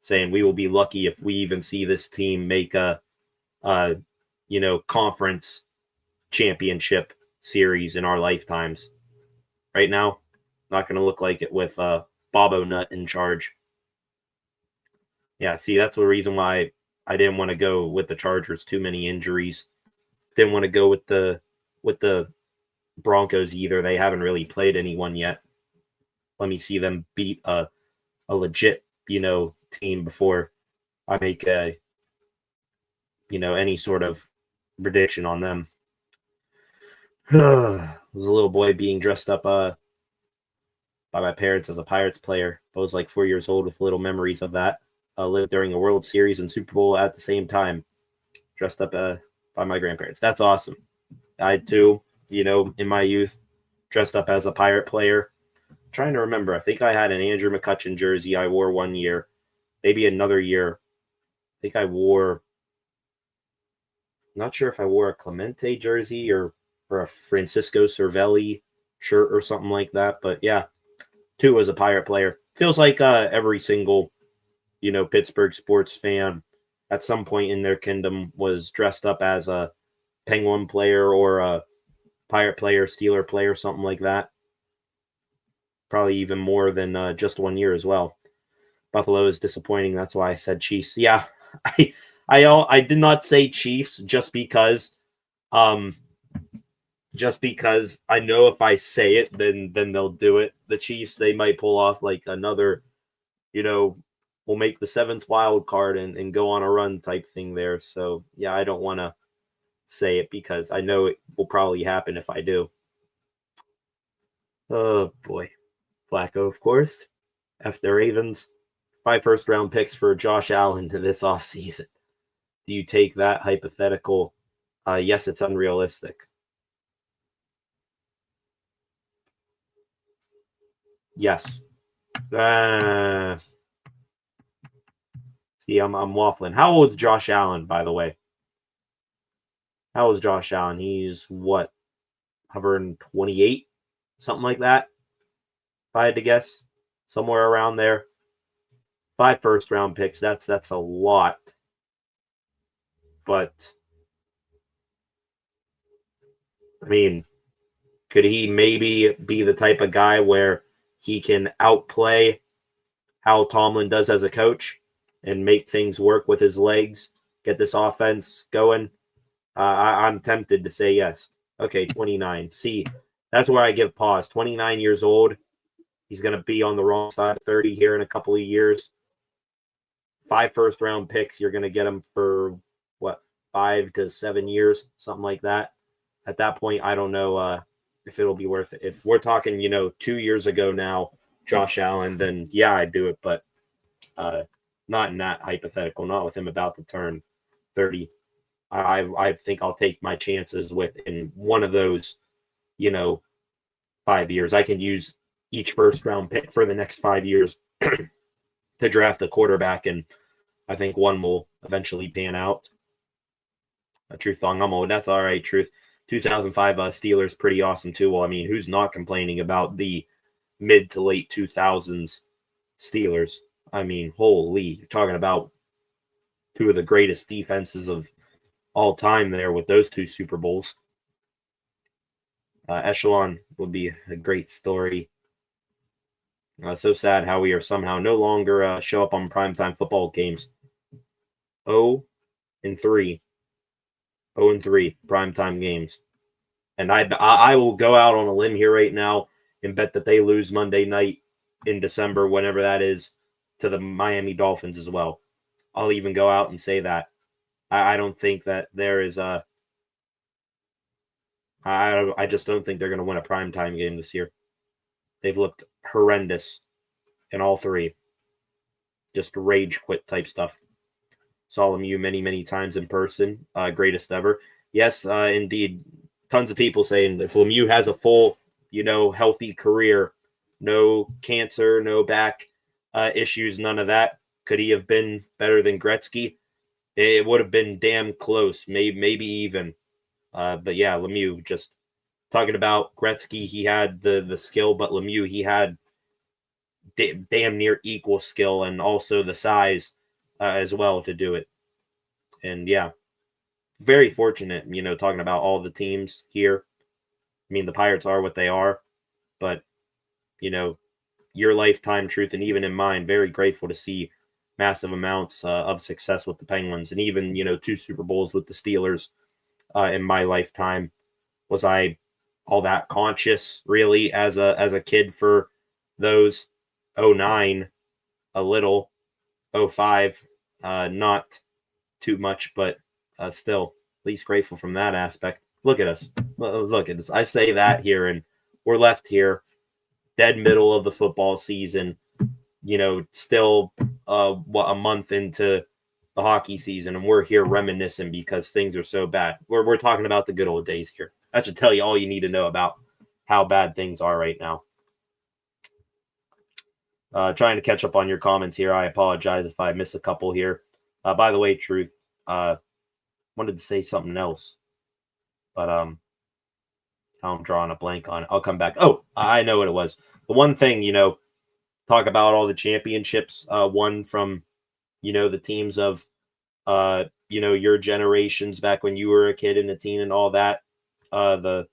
saying we will be lucky if we even see this team make a conference championship series in our lifetimes. Right now, not going to look like it with Bobo Nut in charge. Yeah, see, that's the reason why I didn't want to go with the Chargers. Too many injuries. Didn't want to go with the Broncos either. They haven't really played anyone yet. Let me see them beat a legit, team before I make any sort of prediction on them. I was a little boy being dressed up by my parents as a Pirates player. I was like 4 years old with little memories of that. Lived during a World Series and Super Bowl at the same time, dressed up by my grandparents. That's awesome. I too, in my youth, dressed up as a Pirate player. I'm trying to remember. I think I had an Andrew McCutchen jersey I wore one year. Maybe another year. I think I wore, not sure if I wore a Clemente jersey or a Francisco Cervelli shirt or something like that. But yeah, too as a Pirate player. Feels like every single, Pittsburgh sports fan at some point in their kingdom was dressed up as a Penguin player or a Pirate player, Steeler player, something like that. Probably even more than just 1 year as well. Buffalo is disappointing. That's why I said Chiefs. Yeah, I did not say Chiefs just because I know if I say it, then they'll do it. The Chiefs, they might pull off like another, we'll make the 7th wild card and go on a run type thing there. So yeah, I don't want to say it because I know it will probably happen if I do. Oh boy. Flacco, of course. F the Ravens. 5 first-round picks for Josh Allen to this offseason. Do you take that hypothetical? Yes, it's unrealistic. Yes. See, I'm waffling. How old is Josh Allen, by the way? How old is Josh Allen? He's what? Hovering 28? Something like that? If I had to guess. Somewhere around there. 5 first-round picks. That's a lot. But, I mean, could he maybe be the type of guy where he can outplay how Tomlin does as a coach and make things work with his legs, get this offense going? I'm tempted to say yes. Okay, 29. See, that's where I give pause. 29 years old. He's going to be on the wrong side of 30 here in a couple of years. 5 first-round picks. You're going to get him for, 5 to 7 years, something like that. At that point, I don't know if it'll be worth it. If we're talking, 2 years ago now, Josh Allen, then yeah, I'd do it. But not in that hypothetical, not with him about to turn 30. I think I'll take my chances in one of those, 5 years. I can use each first-round pick for the next 5 years to draft a quarterback, and I think one will eventually pan out. Truth Thong, I'm old. That's all right, Truth. 2005 Steelers, pretty awesome too. Well, I mean, who's not complaining about the mid to late 2000s Steelers? I mean, holy, you're talking about 2 of the greatest defenses of all time there with those 2 Super Bowls. Echelon would be a great story. So sad how we are somehow no longer show up on primetime football games. 0-3. 0-3 primetime games. And I will go out on a limb here right now and bet that they lose Monday night in December, whenever that is, to the Miami Dolphins as well. I'll even go out and say that. I don't think that there is a... I just don't think they're going to win a primetime game this year. They've looked horrendous in all 3. Just rage quit type stuff. Saw Lemieux many, many times in person. Greatest ever. Yes, indeed. Tons of people saying if Lemieux has a full, healthy career, no cancer, no back issues, none of that, could he have been better than Gretzky? It would have been damn close, maybe even. But yeah, Lemieux just talking about Gretzky, he had the skill, but Lemieux, he had damn near equal skill and also the size as well to do it. And yeah, very fortunate, talking about all the teams here. I mean, the Pirates are what they are, but, your lifetime truth, and even in mine, very grateful to see massive amounts of success with the Penguins, and even, 2 Super Bowls with the Steelers in my lifetime. Was I all that conscious really as a kid for those? 09, a little. 05, not too much, but still at least grateful from that aspect. Look at us. Look at this. I say that here, and we're left here dead middle of the football season, still a month into the hockey season, and we're here reminiscing because things are so bad. We're talking about the good old days here. That should tell you all you need to know about how bad things are right now. Trying to catch up on your comments here. I apologize if I miss a couple here. By the way, Truth, wanted to say something else, but I'm drawing a blank on it. I'll come back. Oh, I know what it was. The one thing, talk about all the championships won from, the teams of, your generations back when you were a kid and a teen and all that. The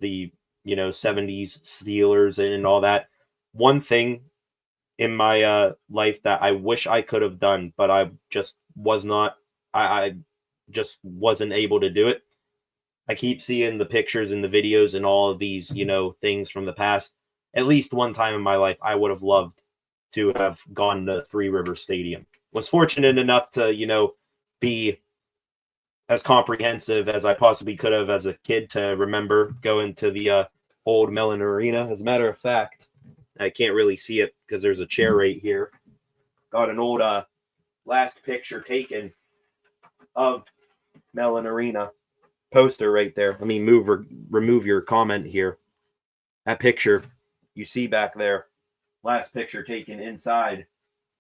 70s Steelers and all that. One thing in my life that I wish I could have done, but I just was not, I just wasn't able to do it. I keep seeing the pictures and the videos and all of these, things from the past. At least one time in my life, I would have loved to have gone to Three Rivers Stadium. Was fortunate enough to, be as comprehensive as I possibly could have as a kid to remember going to the old Mellon Arena. As a matter of fact, I can't really see it because there's a chair right here. Got an old last picture taken of Mellon Arena poster right there. Let me remove your comment here. That picture you see back there, last picture taken inside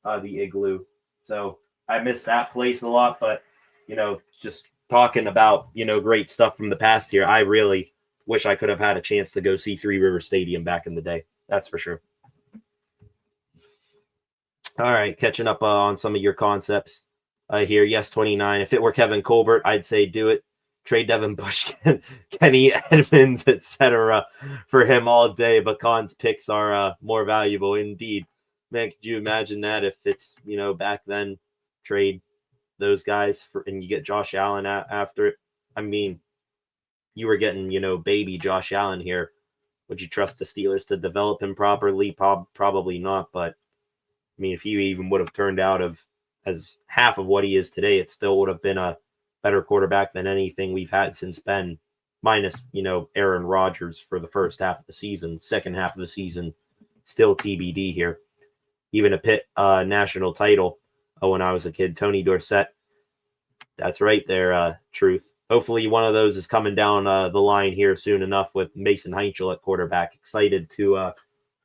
the igloo. So I miss that place a lot, but just talking about great stuff from the past here, I really wish I could have had a chance to go see Three River Stadium back in the day. That's for sure. All right, catching up on some of your concepts here. Yes, 29. If it were Kevin Colbert, I'd say do it. Trade Devin Bush, Kenny Edmonds, etc. for him all day. But Khan's picks are more valuable indeed. Man, could you imagine that if it's, back then, trade those guys and you get Josh Allen after it? I mean, you were getting, baby Josh Allen here. Would you trust the Steelers to develop him properly? Probably not. But, I mean, if he even would have turned out as half of what he is today, it still would have been a better quarterback than anything we've had since Ben, minus, Aaron Rodgers for the first half of the season. Second half of the season, still TBD here. Even a Pitt national title when I was a kid. Tony Dorsett. That's right there, Truth. Hopefully one of those is coming down the line here soon enough with Mason Heinchel at quarterback. Excited to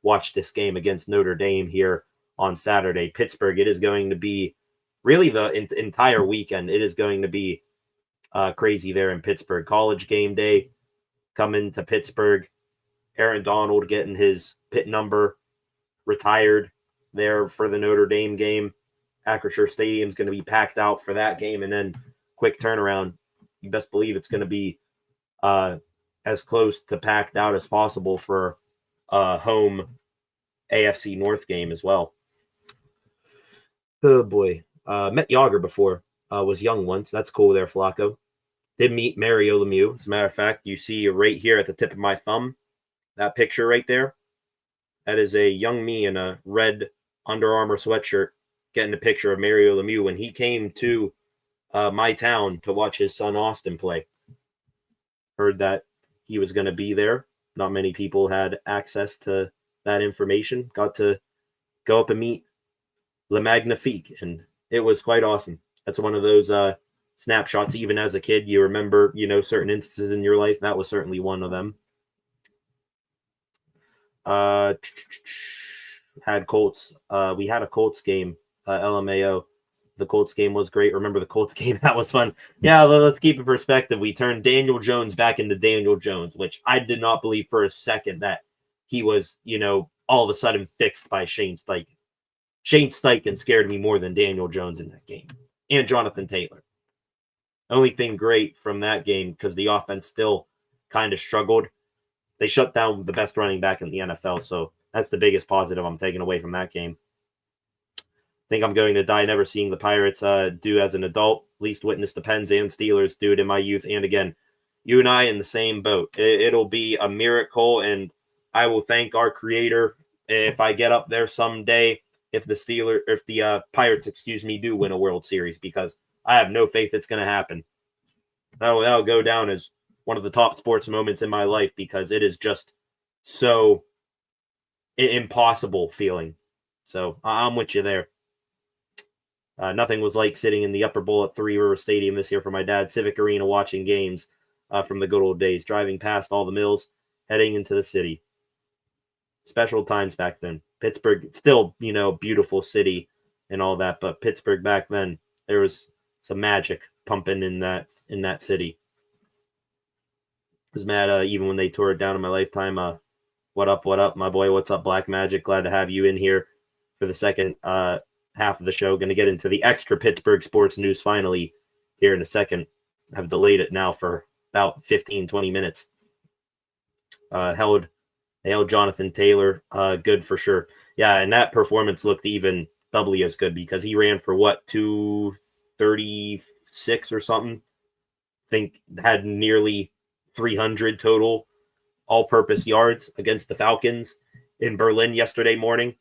watch this game against Notre Dame here on Saturday. Pittsburgh, it is going to be really the entire weekend. It is going to be crazy there in Pittsburgh. College game day coming to Pittsburgh. Aaron Donald getting his Pitt number retired there for the Notre Dame game. Acrisure Stadium is going to be packed out for that game, and then quick turnaround. You best believe it's going to be as close to packed out as possible for a home AFC North game as well. Oh boy. Met Yager before. Was young once. That's cool there, Flacco. Did meet Mario Lemieux. As a matter of fact, you see right here at the tip of my thumb, that picture right there. That is a young me in a red Under Armour sweatshirt getting a picture of Mario Lemieux when he came to my town to watch his son Austin play. Heard that he was going to be there. Not many people had access to that information. Got to go up and meet Le Magnifique, and it was quite awesome. That's one of those snapshots, even as a kid, you remember, certain instances in your life. That was certainly one of them. Had Colts. We had a Colts game, LMAO. the Colts game was great. Remember the Colts game? That was fun. Yeah, let's keep in perspective. We turned Daniel Jones back into Daniel Jones, which I did not believe for a second that he was, all of a sudden fixed by Shane Steichen. Shane Steichen scared me more than Daniel Jones in that game, and Jonathan Taylor. Only thing great from that game, because the offense still kind of struggled, they shut down the best running back in the NFL, so that's the biggest positive I'm taking away from that game. I think I'm going to die never seeing the Pirates do as an adult. Least witness the Pens and Steelers do it in my youth. And again, you and I in the same boat. It'll be a miracle, and I will thank our creator if I get up there someday if the Pirates, do win a World Series, because I have no faith it's going to happen. That'll go down as one of the top sports moments in my life, because it is just so impossible feeling. So I'm with you there. Nothing was like sitting in the upper bowl at Three River Stadium this year for my dad, Civic Arena, watching games from the good old days, driving past all the mills, heading into the city. Special times back then. Pittsburgh, still, beautiful city and all that, but Pittsburgh back then, there was some magic pumping in that city. I was mad even when they tore it down in my lifetime. What up, my boy? What's up, Black Magic? Glad to have you in here for the second half of the show. Going to get into the extra Pittsburgh sports news finally here in a second. I've delayed it now for about 15-20 minutes. They held Jonathan Taylor good for sure. Yeah, and that performance looked even doubly as good, because he ran for 236 or something. I think had nearly 300 total all-purpose yards against the Falcons in Berlin yesterday morning.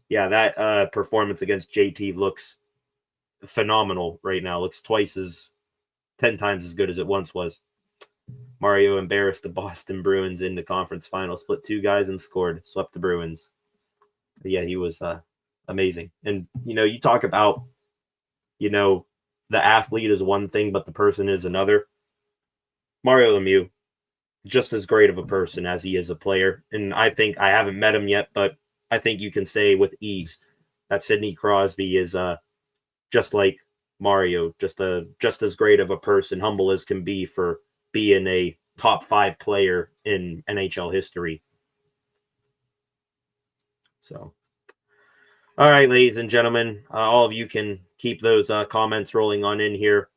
Yeah, that performance against JT looks phenomenal right now. Looks 10 times as good as it once was. Mario embarrassed the Boston Bruins in the conference final, split 2 guys and scored, swept the Bruins. But yeah, he was amazing. And, you talk about, the athlete is one thing, but the person is another. Mario Lemieux, just as great of a person as he is a player. And I think, I haven't met him yet, but I think you can say with ease that Sidney Crosby is just like Mario, just as great of a person, humble as can be, for being a top 5 player in NHL history. So, all right, ladies and gentlemen, all of you can keep those comments rolling on in here.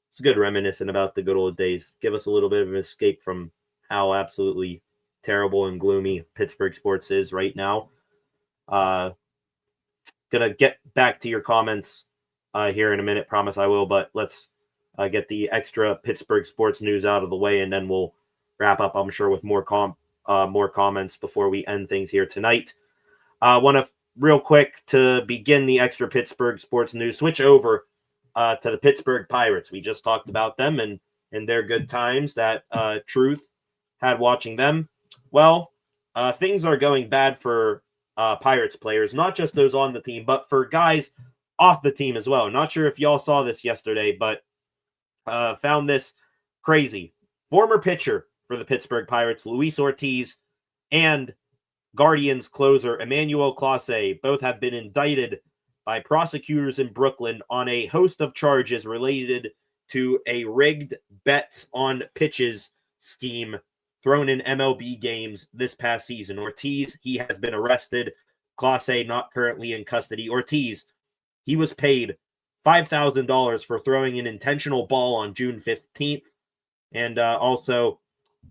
It's good reminiscing about the good old days. Give us a little bit of an escape from how absolutely terrible and gloomy Pittsburgh sports is right now. Gonna get back to your comments here in a minute. Promise I will, but let's get the extra Pittsburgh sports news out of the way, and then we'll wrap up, I'm sure, with more comments before we end things here tonight. Want to real quick, to begin the extra Pittsburgh sports news, switch over to the Pittsburgh Pirates. We just talked about them and their good times that Truth had watching them. Well, things are going bad for Pirates players, not just those on the team, but for guys off the team as well. Not sure if y'all saw this yesterday, but found this crazy. Former pitcher for the Pittsburgh Pirates, Luis Ortiz, and Guardians closer Emmanuel Clase both have been indicted by prosecutors in Brooklyn on a host of charges related to a rigged bets on pitches scheme thrown in MLB games this past season. Ortiz, he has been arrested. Clase not currently in custody. Ortiz, he was paid $5,000 for throwing an intentional ball on June 15th. And also,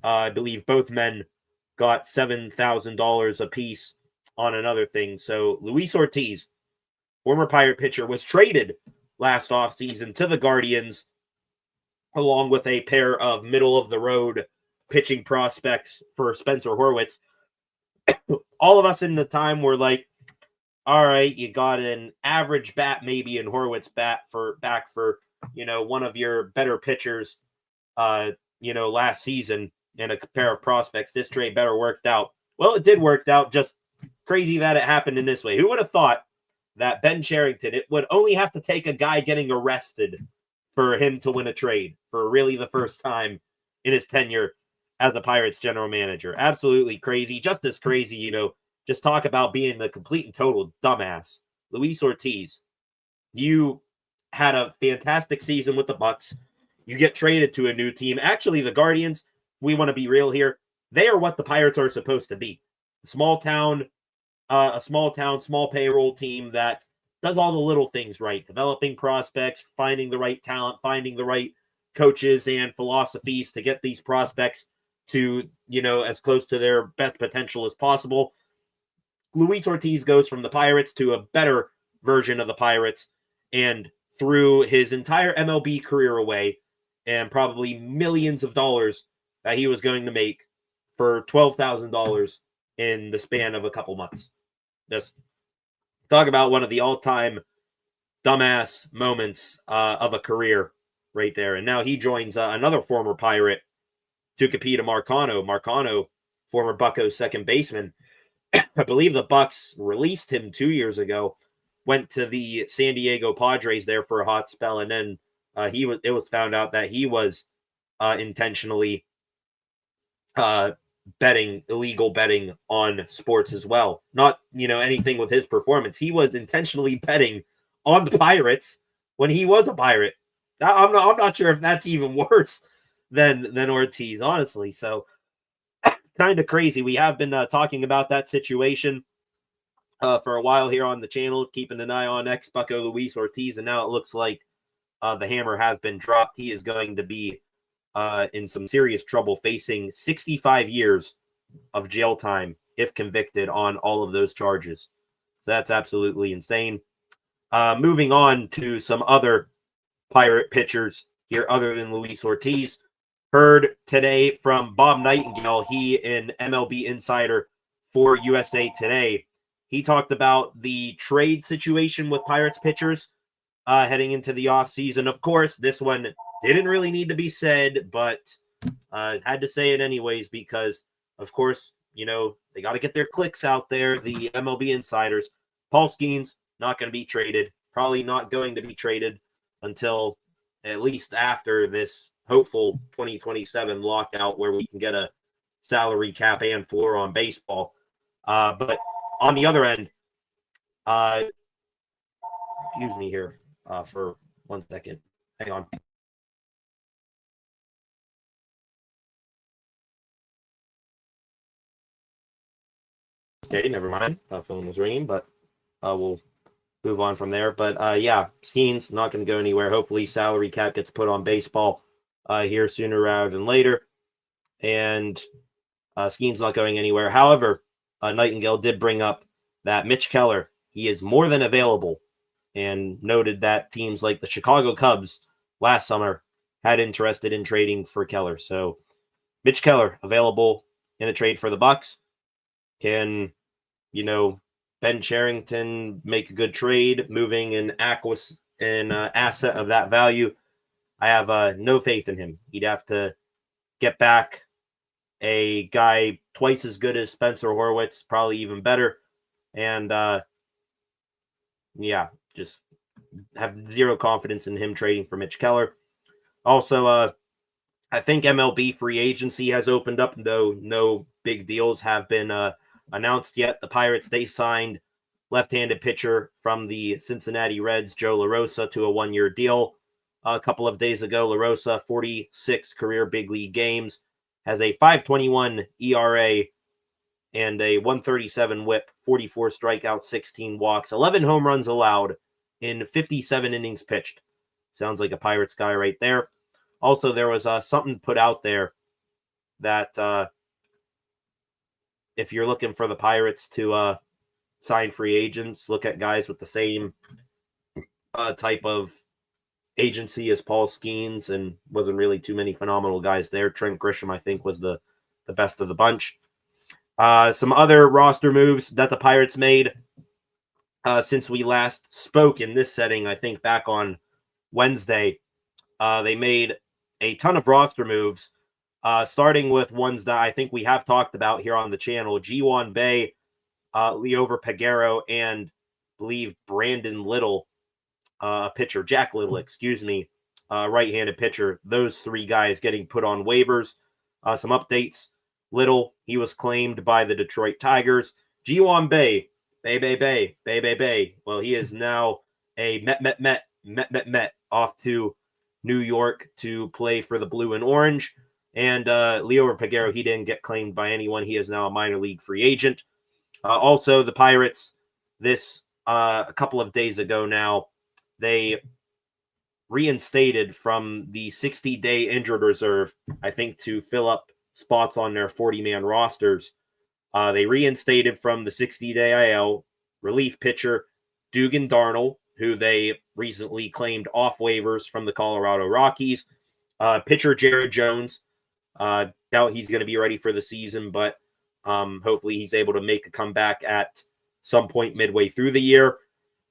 I believe both men got $7,000 apiece on another thing. So Luis Ortiz, former Pirate pitcher, was traded last offseason to the Guardians, along with a pair of middle-of-the-road pitching prospects for Spencer Horwitz. All of us in the time were like, all right, you got an average bat maybe in Horwitz back for one of your better pitchers last season, and a pair of prospects. This trade better worked out. Well, it did work out. Just crazy that it happened in this way. Who would have thought that Ben Cherington, it would only have to take a guy getting arrested for him to win a trade for really the first time in his tenure as the Pirates general manager. Absolutely crazy. Just as crazy, just talk about being the complete and total dumbass. Luis Ortiz, you had a fantastic season with the Bucks. You get traded to a new team. Actually, the Guardians, we want to be real here, they are what the Pirates are supposed to be. A small town, small payroll team that does all the little things right. Developing prospects, finding the right talent, finding the right coaches and philosophies to get these prospects to, as close to their best potential as possible. Luis Ortiz goes from the Pirates to a better version of the Pirates and threw his entire MLB career away and probably millions of dollars that he was going to make for $12,000 in the span of a couple months. Just talk about one of the all-time dumbass moments of a career right there. And now he joins another former Pirate, Tucupita Marcano. Marcano, former Buccos second baseman. I believe the Bucks released him 2 years ago, went to the San Diego Padres there for a hot spell, and then it was found out that he was intentionally illegal betting on sports as well. Not, anything with his performance. He was intentionally betting on the Pirates when he was a Pirate. I'm not sure if that's even worse than Ortiz, honestly. So kind of crazy. We have been talking about that situation for a while here on the channel, keeping an eye on ex-Bucco Luis Ortiz, and now it looks like the hammer has been dropped. He is going to be in some serious trouble, facing 65 years of jail time if convicted on all of those charges. So that's absolutely insane. Moving on to some other Pirate pitchers here other than Luis Ortiz. Heard today from Bob Nightingale, he an MLB insider for USA Today. He talked about the trade situation with Pirates pitchers heading into the offseason. Of course, this one didn't really need to be said, but had to say it anyways because, of course, they got to get their clicks out there, the MLB insiders. Paul Skeens, not going to be traded. Probably not going to be traded until at least after this hopeful 2027 lockout where we can get a salary cap and floor on baseball. But on the other end, excuse me here for 1 second. Hang on. Okay, never mind. Phone was ringing, but we'll move on from there. But yeah, Skeens not going to go anywhere. Hopefully salary cap gets put on baseball here sooner rather than later. And Skeens not going anywhere. However, Nightingale did bring up that Mitch Keller, he is more than available, and noted that teams like the Chicago Cubs last summer had interested in trading for Keller. So Mitch Keller available in a trade for the Bucks. Can, Ben Cherington make a good trade, moving an asset of that value? I have no faith in him. He'd have to get back a guy twice as good as Spencer Horwitz, probably even better. And just have zero confidence in him trading for Mitch Keller. Also, I think MLB free agency has opened up, though no big deals have been announced yet. The Pirates, they signed left-handed pitcher from the Cincinnati Reds, Joe LaRosa, to a one-year deal a couple of days ago. LaRosa, 46 career big league games, has a 5.21 ERA and a 137 whip, 44 strikeouts, 16 walks, 11 home runs allowed in 57 innings pitched. Sounds like a Pirates guy right there. Also, there was something put out there that if you're looking for the Pirates to sign free agents, look at guys with the same type of agency as Paul Skeens, and wasn't really too many phenomenal guys there. Trent Grisham, I think, was the best of the bunch. Some other roster moves that the Pirates made since we last spoke in this setting, I think back on Wednesday. They made a ton of roster moves, starting with ones that I think we have talked about here on the channel. G1 Bay, Leover Peguero, and I believe Brandon Little, pitcher, Jack Little, right-handed pitcher. Those three guys getting put on waivers. Some updates. Little, he was claimed by the Detroit Tigers. G1 Bay, Bay. Well, he is now a Met met off to New York to play for the Blue and Orange. And Leo Peguero, he didn't get claimed by anyone. He is now a minor league free agent. Also, the Pirates, a couple of days ago now, they reinstated from the 60-day injured reserve, I think, to fill up spots on their 40-man rosters. They reinstated from the 60-day IL relief pitcher Dugan Darnell, who they recently claimed off waivers from the Colorado Rockies. Pitcher Jared Jones, doubt he's going to be ready for the season, but hopefully he's able to make a comeback at some point midway through the year.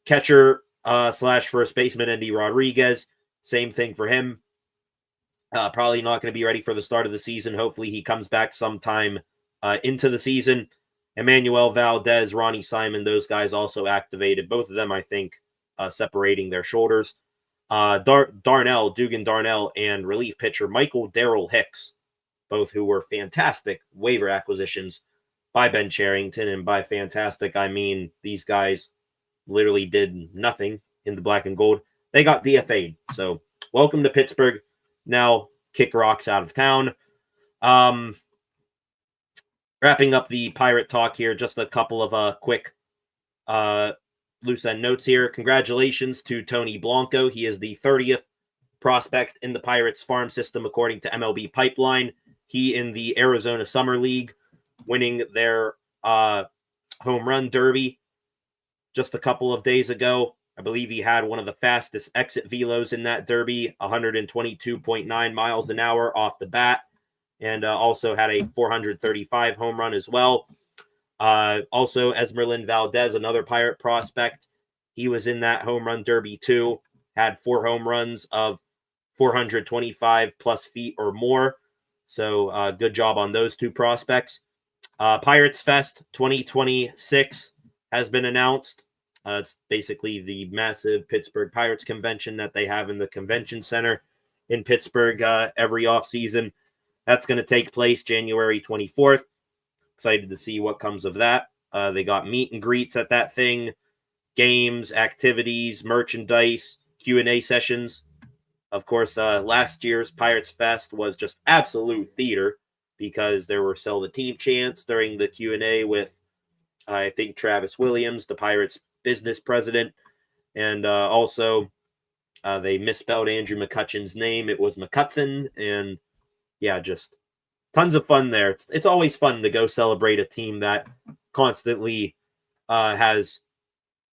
Catcher slash first baseman Andy Rodriguez, same thing for him. Probably not going to be ready for the start of the season. Hopefully he comes back sometime into the season. Emmanuel Valdez, Ronnie Simon, those guys also activated. Both of them, I think, separating their shoulders. Dugan Darnell, and relief pitcher Michael Darrell Hicks, both who were fantastic waiver acquisitions by Ben Cherington. And by fantastic, I mean these guys literally did nothing in the black and gold. They got DFA'd. So welcome to Pittsburgh. Now kick rocks out of town. Wrapping up the Pirate talk here, just a couple of quick loose end notes here. Congratulations to Tony Blanco. He is the 30th prospect in the Pirates farm system, according to MLB Pipeline. He in the Arizona Summer League, winning their home run derby just a couple of days ago. I believe he had one of the fastest exit velos in that derby, 122.9 miles an hour off the bat, and also had a 435 home run as well. Also, Esmeralyn Valdez, another Pirate prospect, he was in that home run derby too, had 4 home runs of 425 plus feet or more. So good job on those 2 prospects. Pirates Fest 2026 has been announced. It's basically the massive Pittsburgh Pirates convention that they have in the convention center in Pittsburgh every offseason. That's going to take place January 24th. Excited to see what comes of that. They got meet and greets at that thing, games, activities, merchandise, Q&A sessions. Of course, last year's Pirates Fest was just absolute theater because there were sell the team chants during the Q&A with, I think, Travis Williams, the Pirates business president, and also they misspelled Andrew McCutcheon's name. It was McCutcheon, and yeah, just tons of fun there. It's always fun to go celebrate a team that constantly has,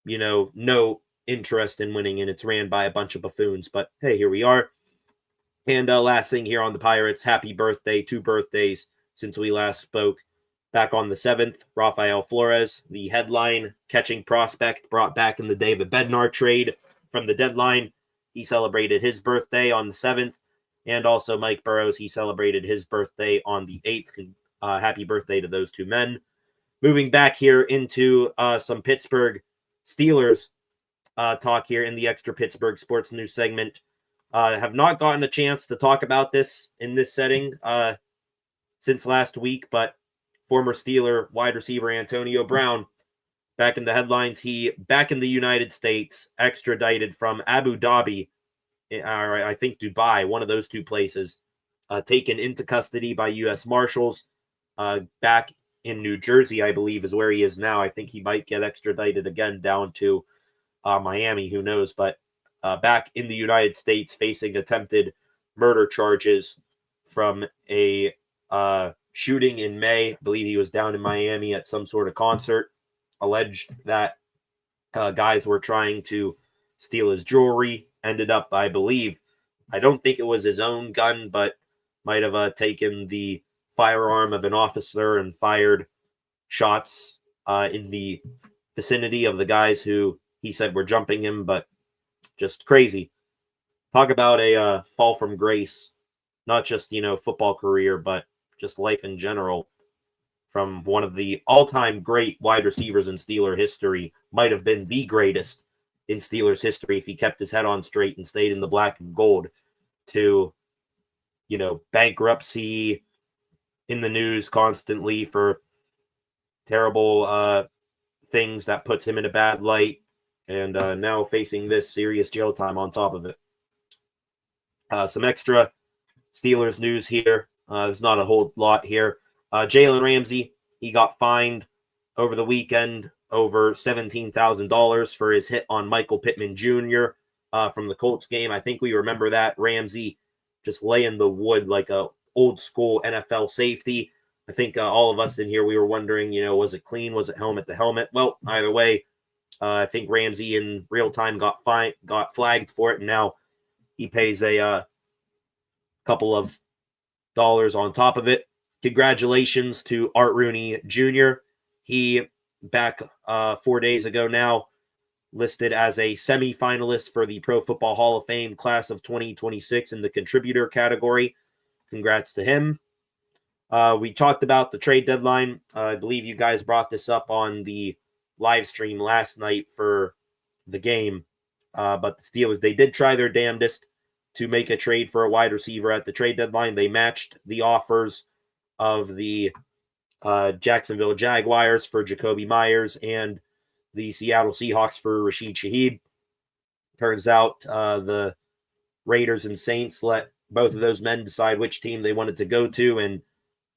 no interest in winning, and it's ran by a bunch of buffoons. But hey, here we are. And last thing here on the Pirates, happy birthday, 2 birthdays since we last spoke. Back on the 7th, Rafael Flores, the headline catching prospect brought back in the David Bednar trade from the deadline. He celebrated his birthday on the 7th. And also Mike Burrows, he celebrated his birthday on the 8th. Happy birthday to those 2 men. Moving back here into some Pittsburgh Steelers talk here in the Extra Pittsburgh Sports News segment. Have not gotten a chance to talk about this in this setting since last week, but former Steeler wide receiver Antonio Brown, back in the headlines. He, back in the United States, extradited from Abu Dhabi, or I think Dubai, one of those 2 places, taken into custody by U.S. Marshals. Back in New Jersey, I believe, is where he is now. I think he might get extradited again down to Miami, who knows, but back in the United States facing attempted murder charges from a shooting in May. I believe he was down in Miami at some sort of concert. Alleged that guys were trying to steal his jewelry. Ended up, I believe, I don't think it was his own gun, but might have taken the firearm of an officer and fired shots in the vicinity of the guys who he said were jumping him. But just crazy. Talk about a fall from grace. Not just, football career, but just life in general, from one of the all-time great wide receivers in Steeler history, might have been the greatest in Steelers history if he kept his head on straight and stayed in the black and gold, to, bankruptcy, in the news constantly for terrible things that puts him in a bad light, and now facing this serious jail time on top of it. Some extra Steelers news here. There's not a whole lot here. Jalen Ramsey, he got fined over the weekend over $17,000 for his hit on Michael Pittman Jr. From the Colts game. I think we remember that. Ramsey just laying the wood like a old school NFL safety. I think all of us in here, we were wondering, was it clean? Was it helmet to helmet? Well, either way, I think Ramsey in real time got flagged for it, and now he pays a couple of dollars on top of it. Congratulations to Art Rooney Jr. He, back 4 days ago now, listed as a semi-finalist for the Pro Football Hall of Fame class of 2026 in the contributor category. Congrats to him. We talked about the trade deadline. I believe you guys brought this up on the live stream last night for the game. But the Steelers, they did try their damnedest to make a trade for a wide receiver at the trade deadline. They matched the offers of the Jacksonville Jaguars for Jacoby Myers and the Seattle Seahawks for Rashid Shaheed. Turns out the Raiders and Saints let both of those men decide which team they wanted to go to, and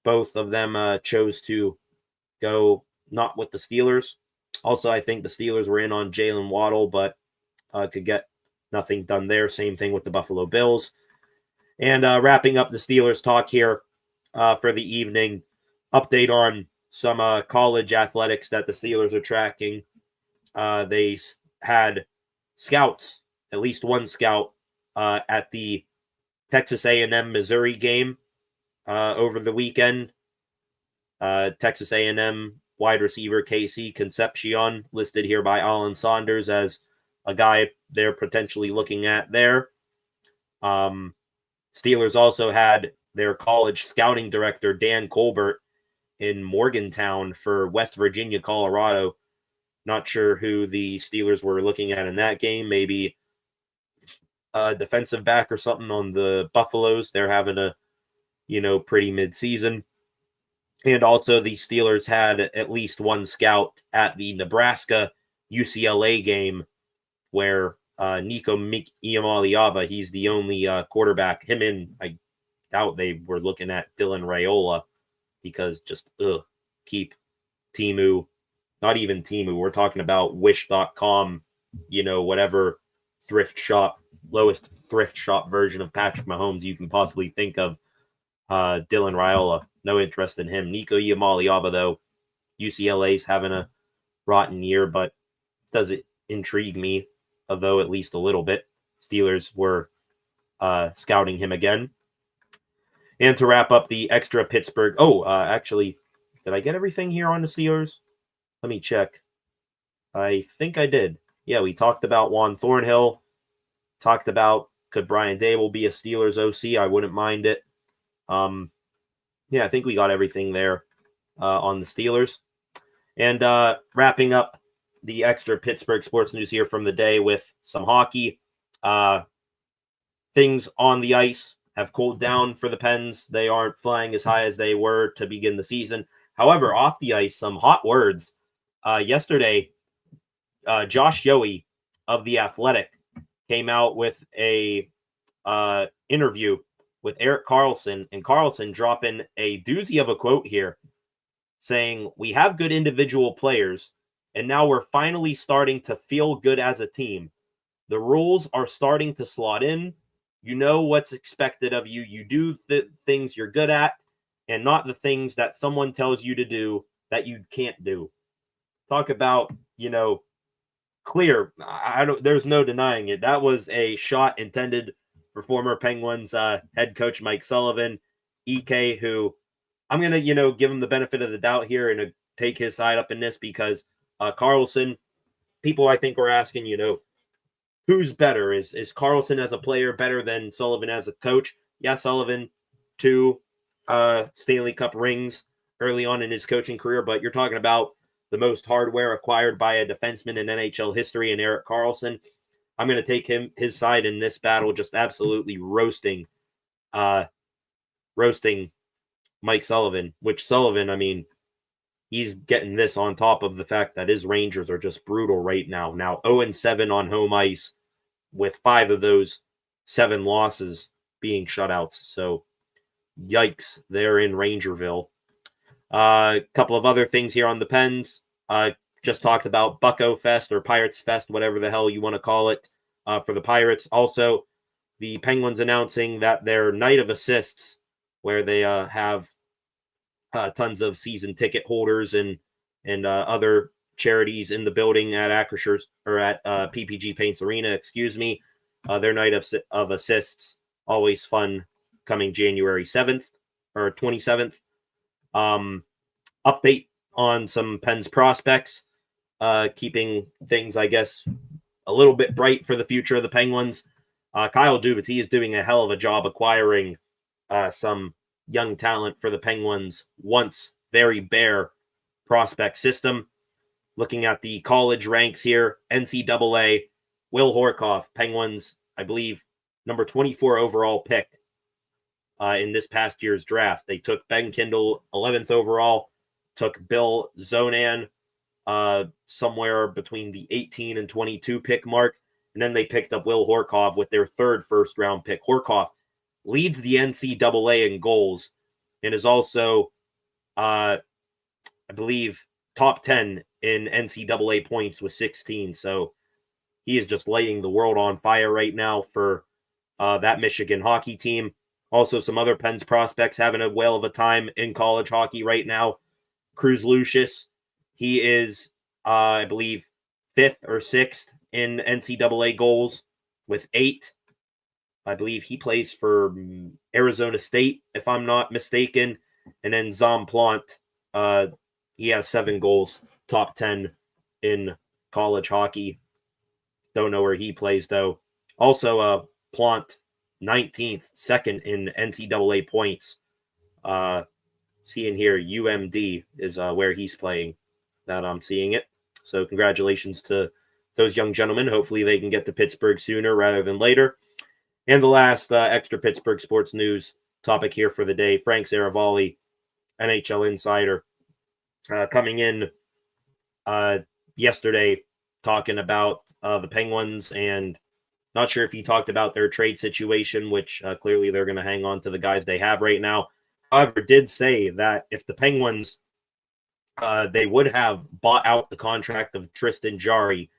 both of them chose to go not with the Steelers. Also, I think the Steelers were in on Jalen Waddle, but could get nothing done there. Same thing with the Buffalo Bills. And wrapping up the Steelers talk here for the evening, update on some college athletics that the Steelers are tracking. They had scouts, at least one scout, at the Texas A&M Missouri game over the weekend. Texas A&M wide receiver KC Concepcion, listed here by Alan Saunders as a guy they're potentially looking at there. Steelers also had their college scouting director, Dan Colbert, in Morgantown for West Virginia, Colorado. Not sure who the Steelers were looking at in that game. Maybe a defensive back or something on the Buffaloes. They're having a, pretty mid-season. And also the Steelers had at least one scout at the Nebraska UCLA game where Nico Iamaleava, he's the only quarterback. Him and I doubt they were looking at Dylan Raiola because just keep Timu, not even Timu. We're talking about Wish.com, whatever thrift shop, lowest thrift shop version of Patrick Mahomes you can possibly think of. Dylan Raiola, no interest in him. Nico Iamaleava, though, UCLA's having a rotten year, but does it intrigue me, although at least a little bit. Steelers were scouting him again. And to wrap up the extra Pittsburgh... actually, did I get everything here on the Steelers? Let me check. I think I did. Yeah, we talked about Juan Thornhill. Talked about could Brian Dable be a Steelers OC? I wouldn't mind it. I think we got everything there on the Steelers. And wrapping up the extra Pittsburgh sports news here from the day with some hockey. Things on the ice have cooled down for the Pens. They aren't flying as high as they were to begin the season. However, off the ice, some hot words. Yesterday, Josh Yohe of The Athletic came out with a interview with Erik Karlsson, and Karlsson dropping a doozy of a quote here, saying, "We have good individual players, and now we're finally starting to feel good as a team. The rules are starting to slot in. You know what's expected of you. You do the things you're good at, and not the things that someone tells you to do that you can't do." Talk about, clear. There's no denying it. That was a shot intended for former Penguins head coach Mike Sullivan, EK, who I'm going to, give him the benefit of the doubt here and take his side up in this because Karlsson, people I think were asking, who's better? Is Karlsson as a player better than Sullivan as a coach? Yeah, Sullivan, 2 Stanley Cup rings early on in his coaching career, but you're talking about the most hardware acquired by a defenseman in NHL history in Erik Karlsson. I'm going to take his side in this battle, just absolutely roasting Mike Sullivan, which Sullivan, he's getting this on top of the fact that his Rangers are just brutal right now. Now 0-7 on home ice, with 5 of those 7 losses being shutouts. So, yikes, they're in Rangerville. A couple of other things here on the Pens. Just talked about Bucko Fest or Pirates Fest, whatever the hell you want to call it, for the Pirates. Also, the Penguins announcing that their Night of Assists, where they have tons of season ticket holders and other charities in the building at Acrisure or at PPG Paints Arena, excuse me. Their Night of Assists, always fun, coming January 7th or 27th. Update on some Pens prospects, keeping things, I guess, a little bit bright for the future of the Penguins. Kyle Dubas, he is doing a hell of a job acquiring some young talent for the Penguins' once very bare prospect system. Looking at the college ranks here, NCAA, Will Horkoff, Penguins, I believe, number 24 overall pick in this past year's draft. They took Ben Kindle, 11th overall, took Bill Zonan somewhere between the 18 and 22 pick mark, and then they picked up Will Horkoff with their 3rd first-round pick. Horkoff leads the NCAA in goals and is also, I believe, top 10 in NCAA points with 16. So he is just lighting the world on fire right now for that Michigan hockey team. Also, some other Pens prospects having a whale of a time in college hockey right now. Cruz Lucius, he is, I believe, 5th or 6th in NCAA goals with 8. I believe he plays for Arizona State, if I'm not mistaken. And then Zom Plant, he has 7 goals, top 10 in college hockey. Don't know where he plays, though. Also, Plant, 19th, 2nd in NCAA points. Seeing here, UMD is where he's playing, that I'm seeing it. So congratulations to those young gentlemen. Hopefully they can get to Pittsburgh sooner rather than later. And the last extra Pittsburgh sports news topic here for the day, Frank Saravalli, NHL insider, coming in yesterday talking about the Penguins, and not sure if he talked about their trade situation, which clearly they're going to hang on to the guys they have right now. However, did say that if the Penguins, they would have bought out the contract of Tristan Jarry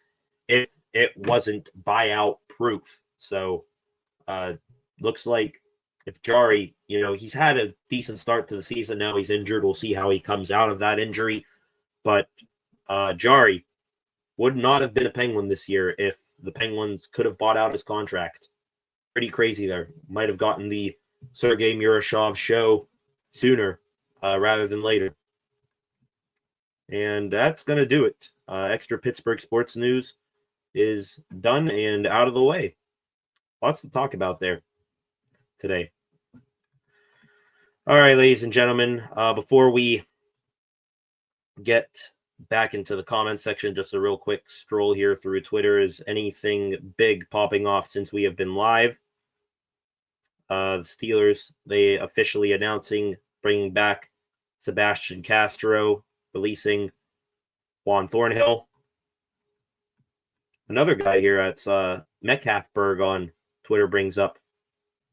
if it wasn't buyout proof. So looks like if Jarry, he's had a decent start to the season. Now he's injured. We'll see how he comes out of that injury. But Jarry would not have been a Penguin this year if the Penguins could have bought out his contract. Pretty crazy there. Might have gotten the Sergei Murashov show sooner rather than later. And that's going to do it. Extra Pittsburgh sports news is done and out of the way. Lots to talk about there today. All right, ladies and gentlemen, before we get back into the comment section, just a real quick stroll here through Twitter. Is anything big popping off since we have been live? The Steelers, they officially announcing bringing back Sebastian Castro, releasing Juan Thornhill. Another guy here at Metcalfberg on Twitter brings up,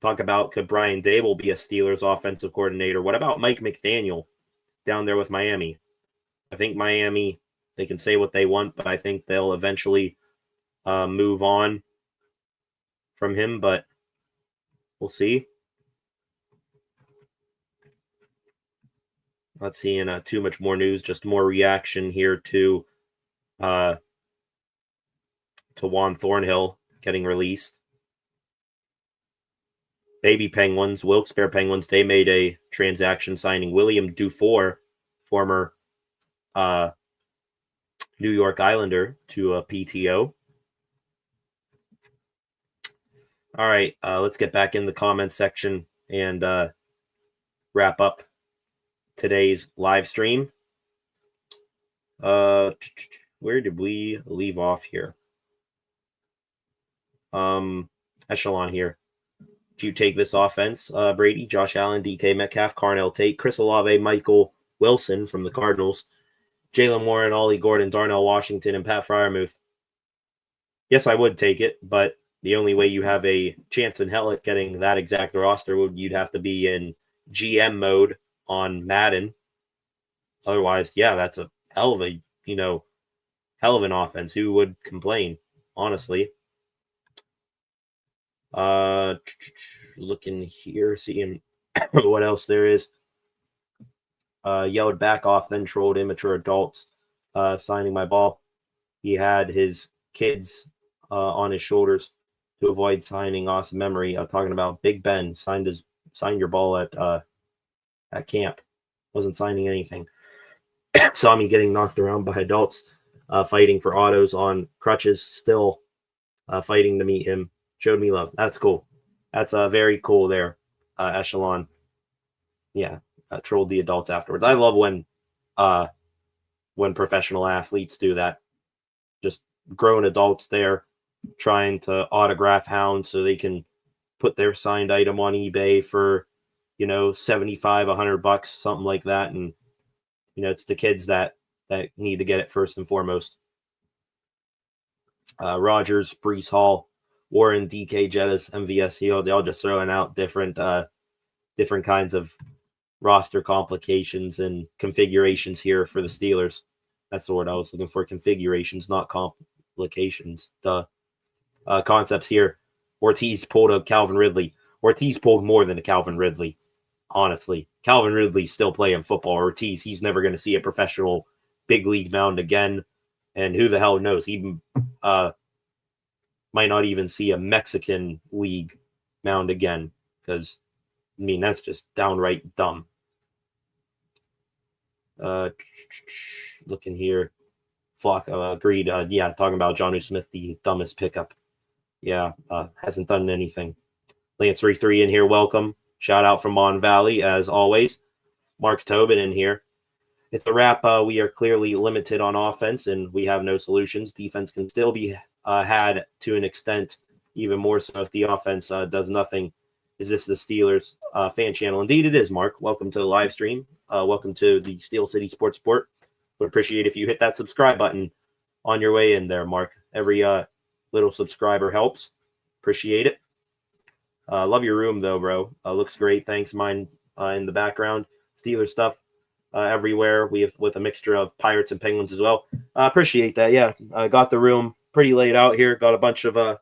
talk about, could Brian Dable be a Steelers offensive coordinator? What about Mike McDaniel down there with Miami? I think Miami, they can say what they want, but I think they'll eventually move on from him, but we'll see. Not seeing too much more news, just more reaction here to Juan Thornhill getting released. Baby Penguins, Wilkes-Barre Penguins, they made a transaction signing William Dufour, former New York Islander, to a PTO. All right, let's get back in the comments section and wrap up today's live stream. Where did we leave off here? Echelon here. Do you take this offense, Brady? Josh Allen, DK Metcalf, Carnell Tate, Chris Olave, Michael Wilson from the Cardinals, Jalen Warren, Ollie Gordon, Darnell Washington, and Pat Freiermuth. Yes, I would take it, but the only way you have a chance in hell at getting that exact roster you'd have to be in GM mode on Madden. Otherwise, yeah, that's a hell of a, hell of an offense. Who would complain, honestly? Looking here, seeing what else there is. Yelled back off, then trolled immature adults signing my ball. He had his kids on his shoulders to avoid signing Awesome Memory. Talking about Big Ben signed your ball at camp. Wasn't signing anything. Saw me getting knocked around by adults fighting for autos on crutches, still fighting to meet him. Showed me love. That's cool. That's very cool there, Echelon. Yeah, trolled the adults afterwards. I love when professional athletes do that. Just grown adults there trying to autograph hounds so they can put their signed item on eBay for, $75, $100, something like that. And, it's the kids that need to get it first and foremost. Rogers, Brees Hall, Warren, DK, Jettis, MVS, they're all just throwing out different kinds of roster complications and configurations here for the Steelers. That's the word I was looking for. Configurations, not complications. Concepts here. Ortiz pulled a Calvin Ridley. Ortiz pulled more than a Calvin Ridley, honestly. Calvin Ridley's still playing football. Ortiz, he's never going to see a professional big league mound again. And who the hell knows? He might not even see a Mexican league mound again. Because, that's just downright dumb. Looking here. Flock agreed. Talking about Jonnu Smith, the dumbest pickup. Yeah, hasn't done anything. Lance 3-3 in here. Welcome. Shout out from Mon Valley, as always. Mark Tobin in here. It's a wrap. We are clearly limited on offense, and we have no solutions. Defense can still be had to an extent, even more so if the offense does nothing. Is this the Steelers fan channel? Indeed, it is, Mark. Welcome to the live stream. Welcome to the Steel City Sports Sport. Would appreciate if you hit that subscribe button on your way in there, Mark. Every little subscriber helps. Appreciate it. Love your room, though, bro. Looks great. Thanks. Mine in the background. Steelers stuff everywhere. We have with a mixture of Pirates and Penguins as well. Appreciate that. Yeah, I got the room pretty laid out here. Got a bunch of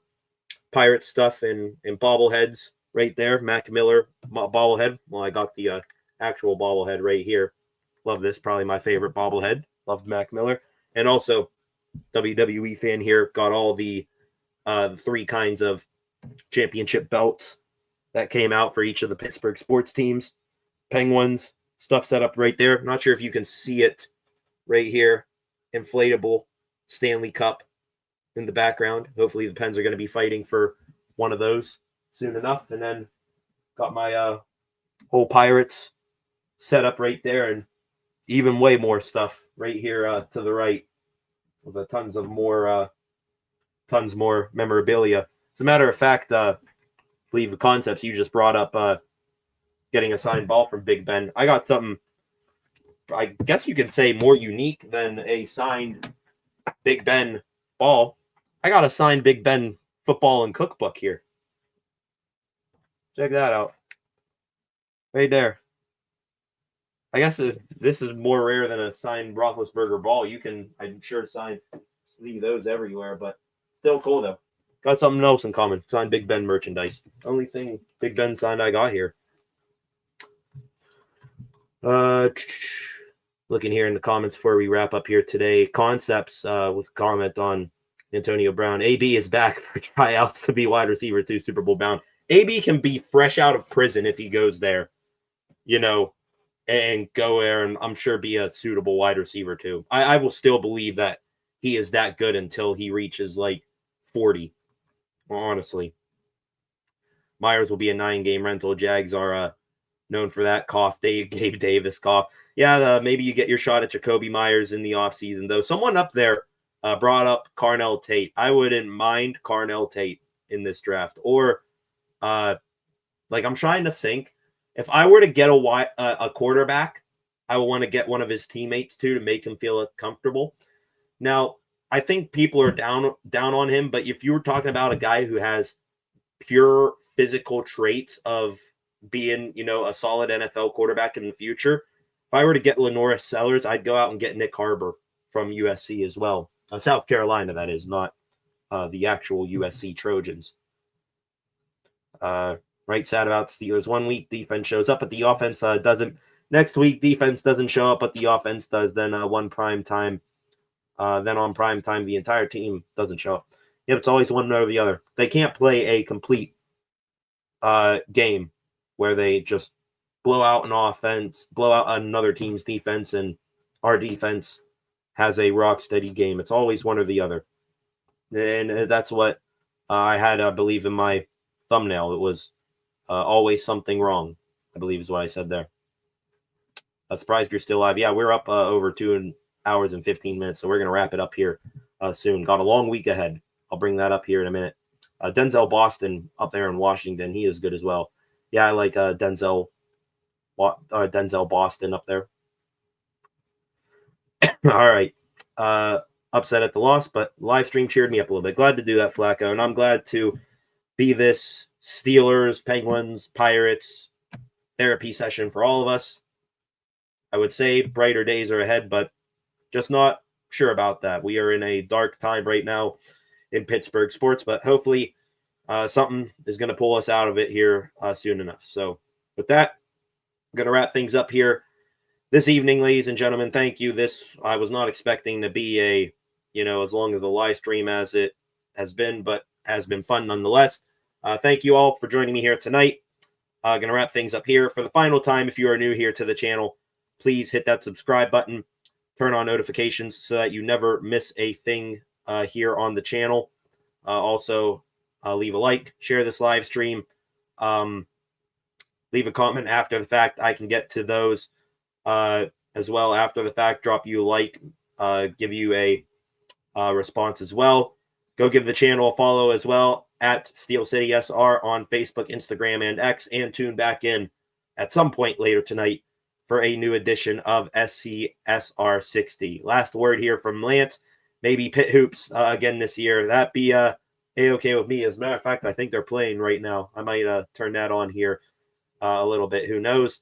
Pirates stuff in bobbleheads right there. Mac Miller bobblehead. Well, I got the actual bobblehead right here. Love this. Probably my favorite bobblehead. Loved Mac Miller. And also, WWE fan here. Got all the 3 kinds of championship belts that came out for each of the Pittsburgh sports teams. Penguins stuff set up right there. Not sure if you can see it right here. Inflatable Stanley Cup in the background. Hopefully the Pens are going to be fighting for one of those soon enough. And then got my whole Pirates set up right there, and even way more stuff right here to the right with tons more memorabilia. As a matter of fact, I believe the concepts you just brought up, getting a signed ball from Big Ben. I got something, I guess you could say, more unique than a signed Big Ben ball. I got a signed Big Ben football and cookbook here. Check that out. Right there. I guess this is more rare than a signed Roethlisberger ball. You can, I'm sure, see those everywhere, but still cool, though. Got something else in common. Signed Big Ben merchandise. Only thing Big Ben signed I got here. Looking here in the comments before we wrap up here today. Concepts with a comment on Antonio Brown. AB is back for tryouts to be wide receiver 2, Super Bowl bound. AB can be fresh out of prison if he goes there, and go there and I'm sure be a suitable wide receiver too. I will still believe that he is that good until he reaches like 40. Honestly, Myers will be a 9-game rental. Jags are known for that cough. Gabe Davis cough. Yeah, maybe you get your shot at Jacoby Myers in the offseason, though. Someone up there brought up Carnell Tate. I wouldn't mind Carnell Tate in this draft. Or, I'm trying to think. If I were to get a quarterback I will want to get one of his teammates to make him feel comfortable. Now, I think people are down on him, but if you were talking about a guy who has pure physical traits of being, a solid NFL quarterback in the future, if I were to get Lenora Sellers, I'd go out and get Nick Harbor from USC as well. South Carolina, that is, not the actual USC Trojans. Right, sad about Steelers. 1 week defense shows up, but the offense doesn't. Next week, defense doesn't show up, but the offense does. Then one prime time. Then on prime time, the entire team doesn't show up. Yep, it's always one or the other. They can't play a complete game where they just blow out an offense, blow out another team's defense, and our defense has a rock steady game. It's always one or the other. And that's what I had, I believe, in my thumbnail. It was always something wrong, I believe is what I said there. Surprised you're still alive. Yeah, we're up over 2 hours and 15 minutes, so we're going to wrap it up here soon. Got a long week ahead. I'll bring that up here in a minute. Denzel Boston up there in Washington, he is good as well. Yeah, I like Denzel Boston up there. All right. Upset at the loss, but live stream cheered me up a little bit. Glad to do that, Flacco, and I'm glad to be this Steelers, Penguins, Pirates therapy session for all of us. I would say brighter days are ahead, but just not sure about that. We are in a dark time right now in Pittsburgh sports, but hopefully something is going to pull us out of it here soon enough. So with that, I'm going to wrap things up here this evening, ladies and gentlemen. Thank you. This, I was not expecting to be a, as long as the live stream as it has been, but has been fun nonetheless. Thank you all for joining me here tonight. Going to wrap things up here for the final time. If you are new here to the channel, please hit that subscribe button, turn on notifications so that you never miss a thing here on the channel. Also, leave a like, share this live stream, leave a comment after the fact. I can get to those as well after the fact. Drop you a like, give you a response as well. Go give the channel a follow as well at Steel City SR on Facebook, Instagram, and X, and tune back in at some point later tonight for a new edition of SCSR 60. Last word here from Lance. Maybe Pitt Hoops again this year. That'd be A-okay with me. As a matter of fact, I think they're playing right now. I might turn that on here a little bit. Who knows?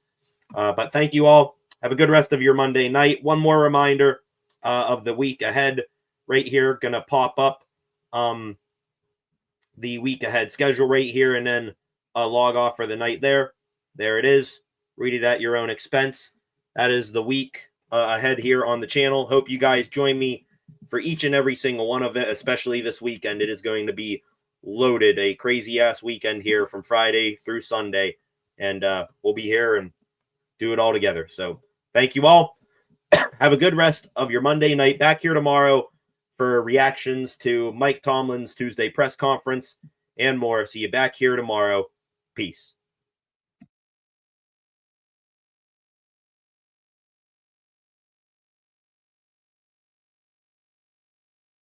But thank you all. Have a good rest of your Monday night. One more reminder of the week ahead right here. Going to pop up the week ahead schedule right here and then log off for the night there. There it is. Read it at your own expense. That is the week ahead here on the channel. Hope you guys join me for each and every single one of it, especially this weekend. It is going to be loaded, a crazy-ass weekend here from Friday through Sunday. And we'll be here and do it all together. So thank you all. Have a good rest of your Monday night. Back here tomorrow for reactions to Mike Tomlin's Tuesday press conference and more. See you back here tomorrow. Peace.